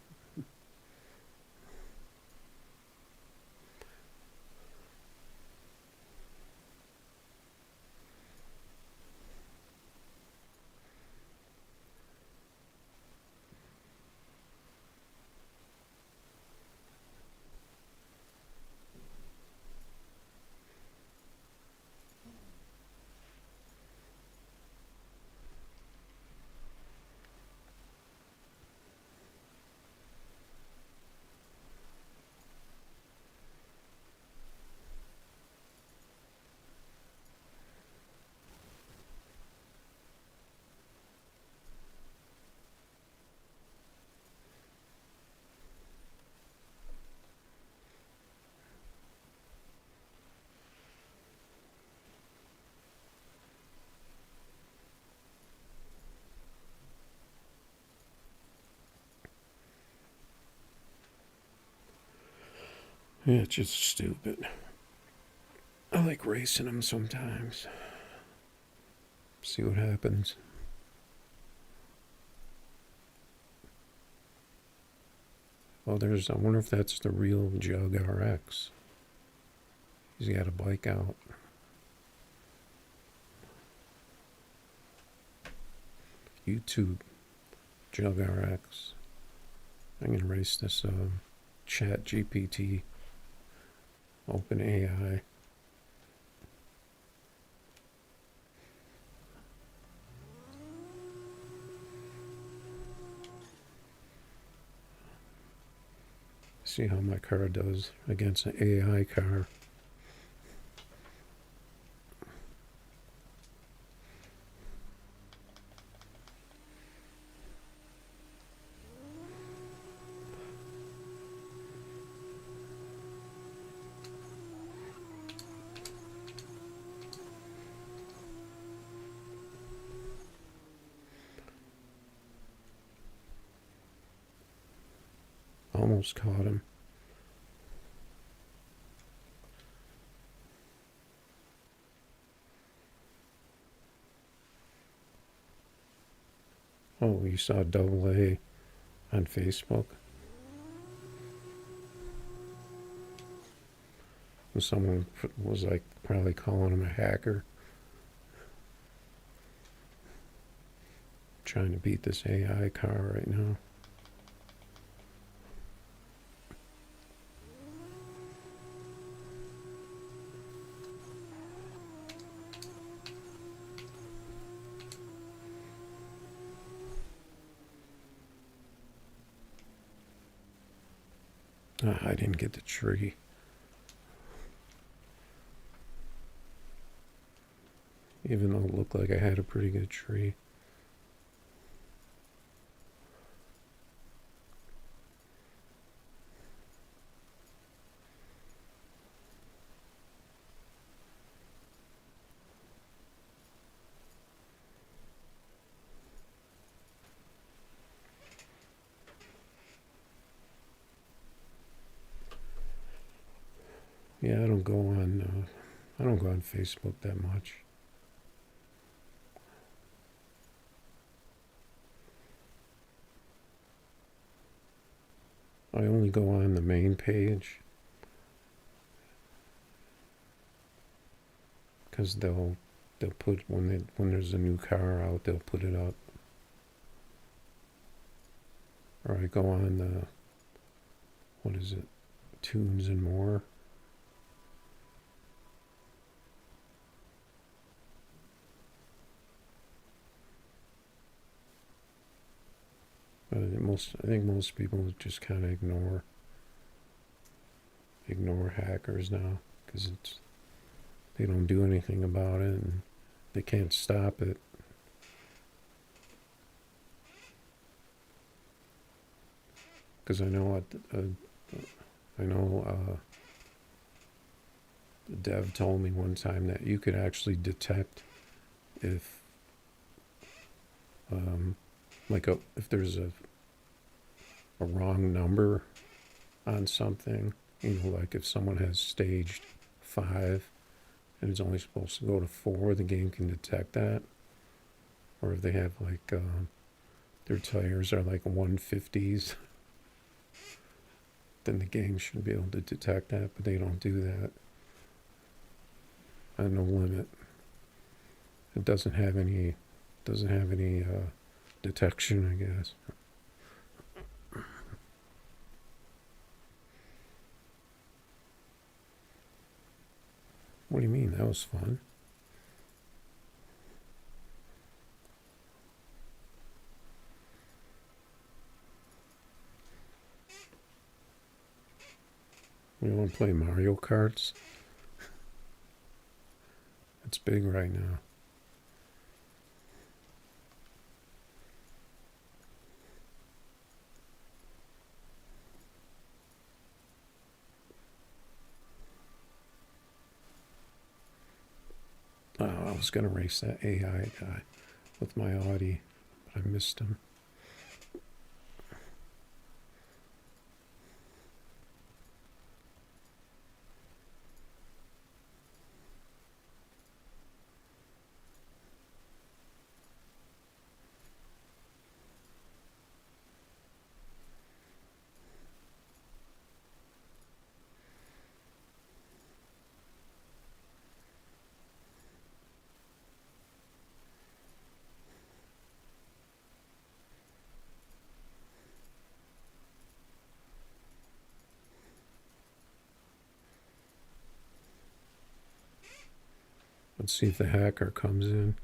Yeah, it's just stupid. I like racing them sometimes. See what happens. Oh, I wonder if that's the real Jug RX. He's got a bike out. YouTube Jug RX. I'm gonna race this Chat GPT Open AI. See how my car does against an AI car. Almost caught him. Oh, you saw double A on Facebook? And someone was like probably calling him a hacker. Trying to beat this AI car right now. I didn't get the tree. Even though it looked like I had a pretty good tree. Yeah, I don't go on Facebook that much. I only go on the main page because they'll put when there's a new car out, they'll put it up. Or I go on what is it? Tunes and more. I think most people just kind of ignore hackers now because they don't do anything about it and they can't stop it. Because I know the dev told me one time that you could actually detect if if there's a wrong number on something, like if someone has staged 5 and it's only supposed to go to 4, the game can detect that. Or if they have their tires are like 150s, then the game should be able to detect that, but they don't do that. On No Limit, it doesn't have any detection, I guess. What do you mean? That was fun. You want to play Mario Karts? It's big right now. Oh, I was going to race that AI guy with my Audi, but I missed him. Let's see if the hacker comes in.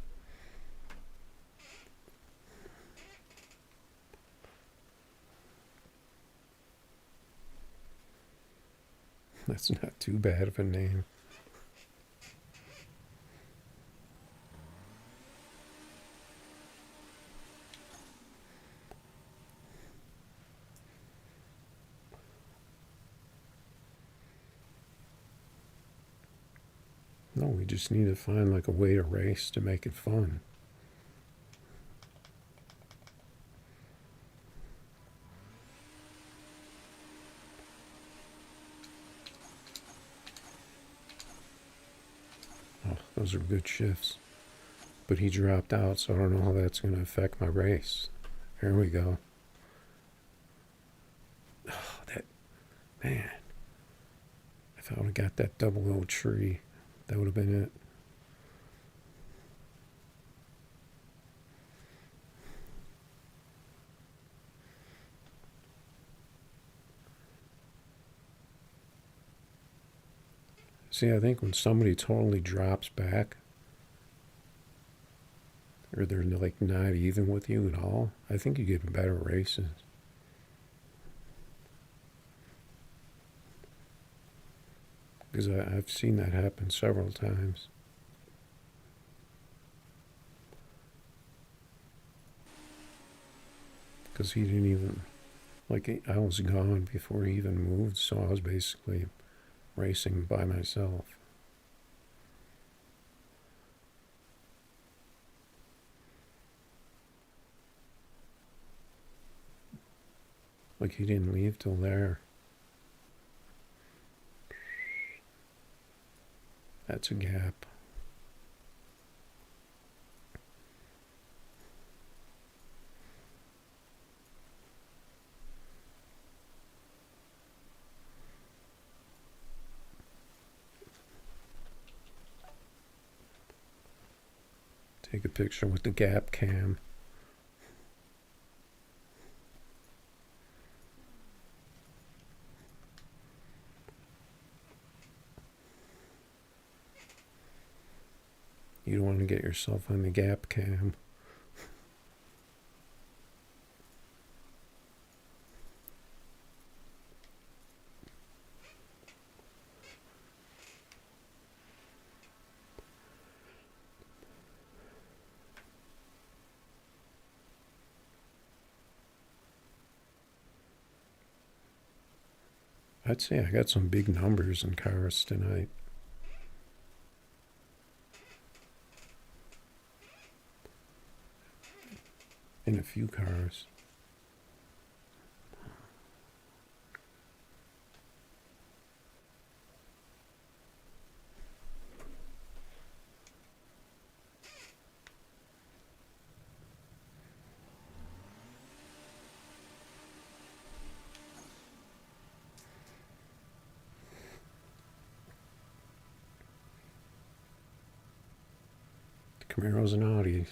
That's not too bad of a name. No, we just need to find a way to race to make it fun. Oh, those are good shifts. But he dropped out, so I don't know how that's going to affect my race. Here we go. Oh, man. If I would have got that double O tree, that would have been it. See, I think when somebody totally drops back, or they're not even with you at all, I think you get better races. Because I've seen that happen several times. Because he didn't even, I was gone before he even moved, so I was basically racing by myself. He didn't leave till there. That's a gap. Take a picture with the gap cam. You don't want to get yourself on the gap cam. I'd say I got some big numbers in cars tonight. In a few cars. Camaros and Audis.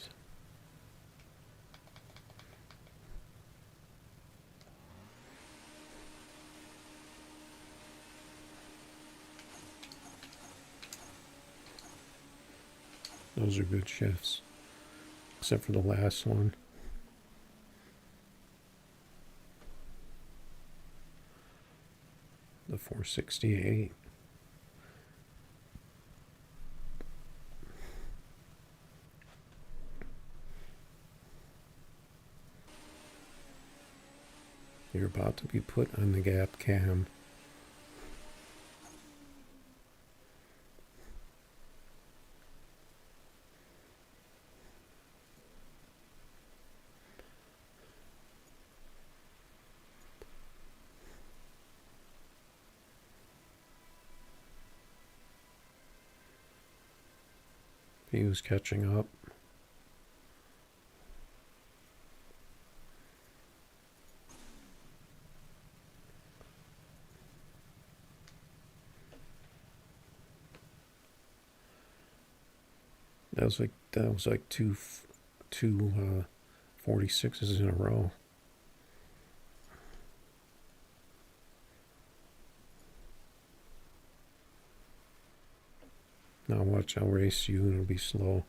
Those are good shifts, except for the last one. The 468. You're about to be put on the gap cam. He was catching up. That was like two 46s in a row. Now watch, I'll race you and it'll be slow.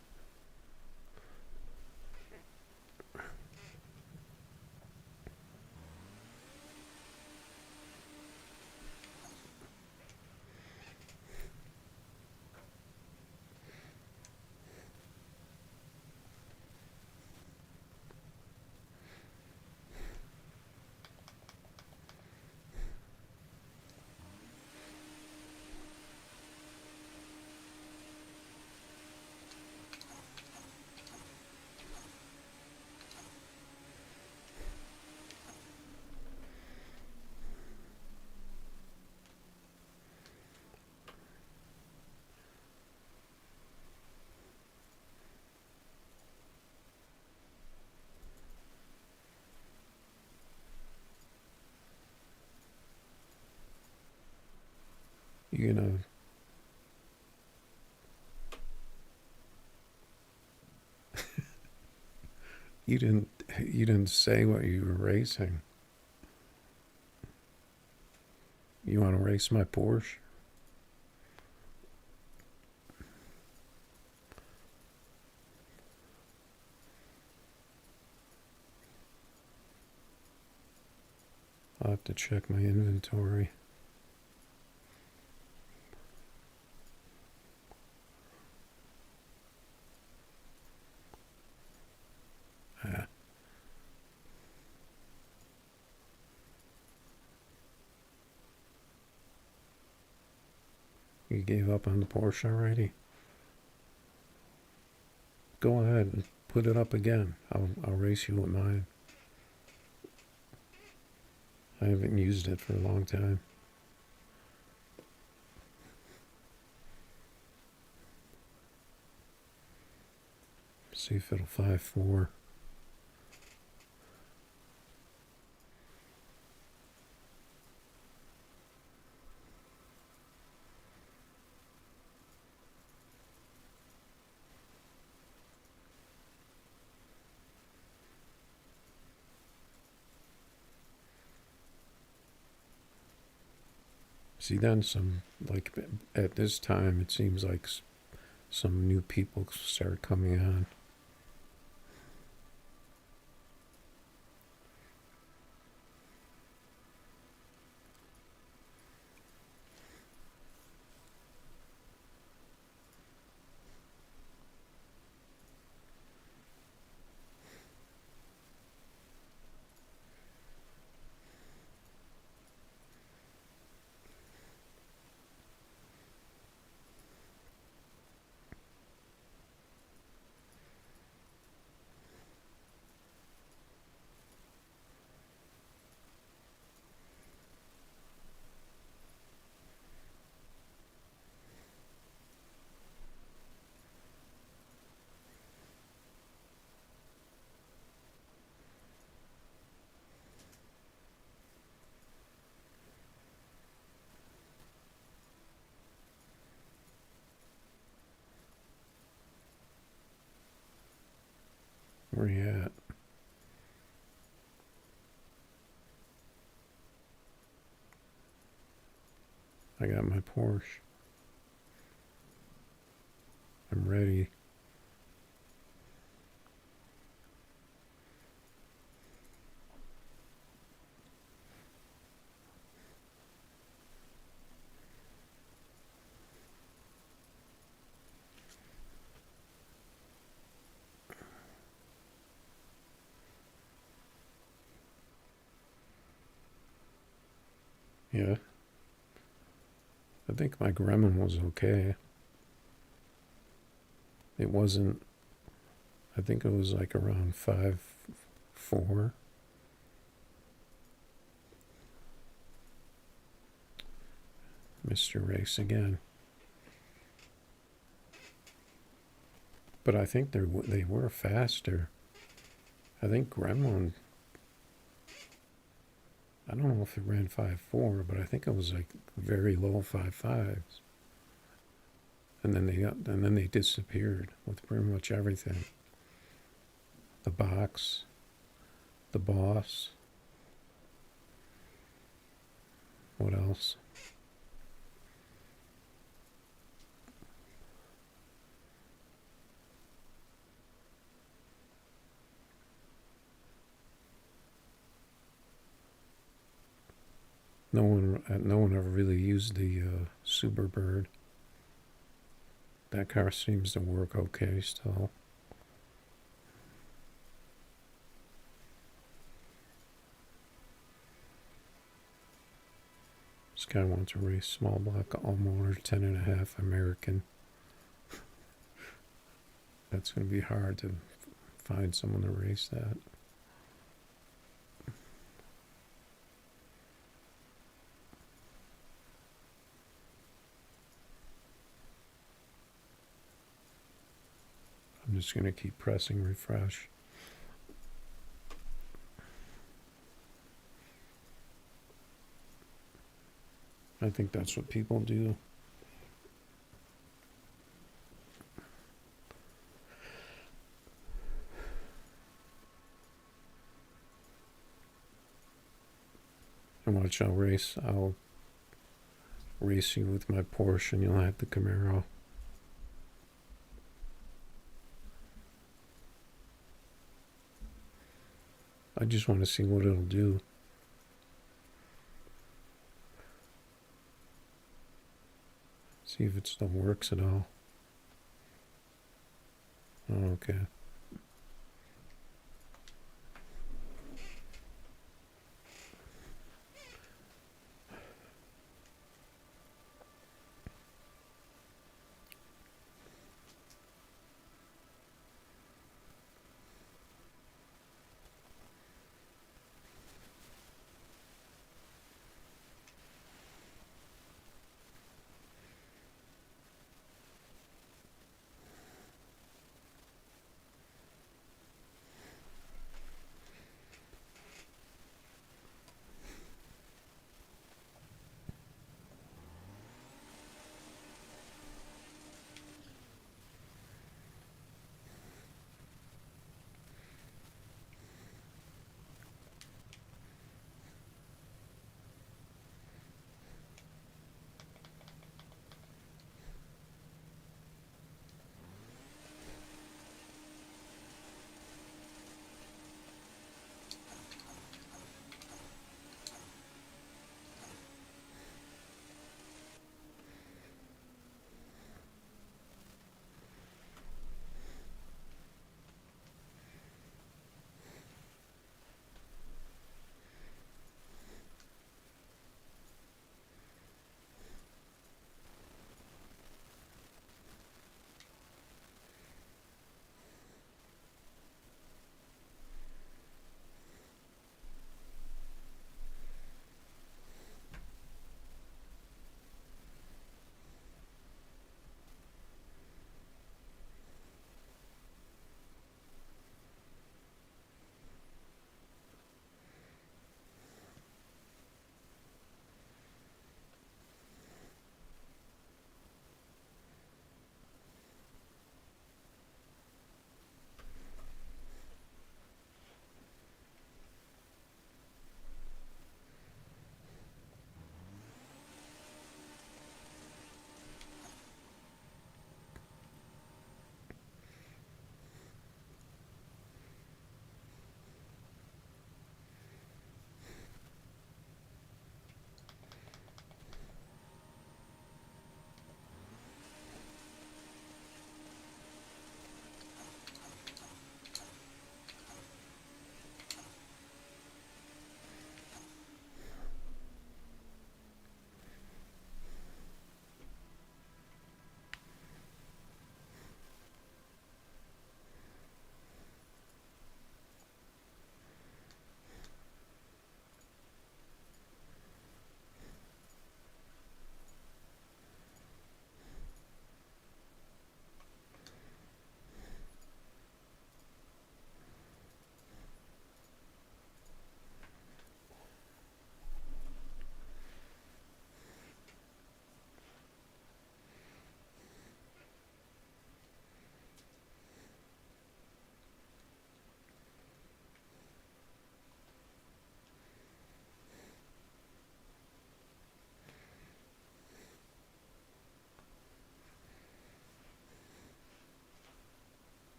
You know, you didn't say what you were racing. You want to race my Porsche? I'll have to check my inventory. You gave up on the Porsche already? Go ahead and put it up again. I'll race you with mine. I haven't used it for a long time. See if it'll 5.4. See, then some, like at this time, it seems like some new people start coming on. Where you at? I got my Porsche. I'm ready. Yeah. I think my Gremlin was okay. It wasn't, I think it was like around 5.4. Mr. Race again. But I think they were faster. I think Gremlin, I don't know if it ran 5.4, but I think it was like very low 5.5s. And then they disappeared with pretty much everything. The box, the boss. What else? No one ever really used the Superbird. That car seems to work okay still. This guy wants to race small block all motor 10.5 American. That's going to be hard to find someone to race that. I'm just going to keep pressing refresh. I think that's what people do. And watch, I'll race you with my Porsche and you'll have the Camaro. I just want to see what it'll do. See if it still works at all. Oh, okay.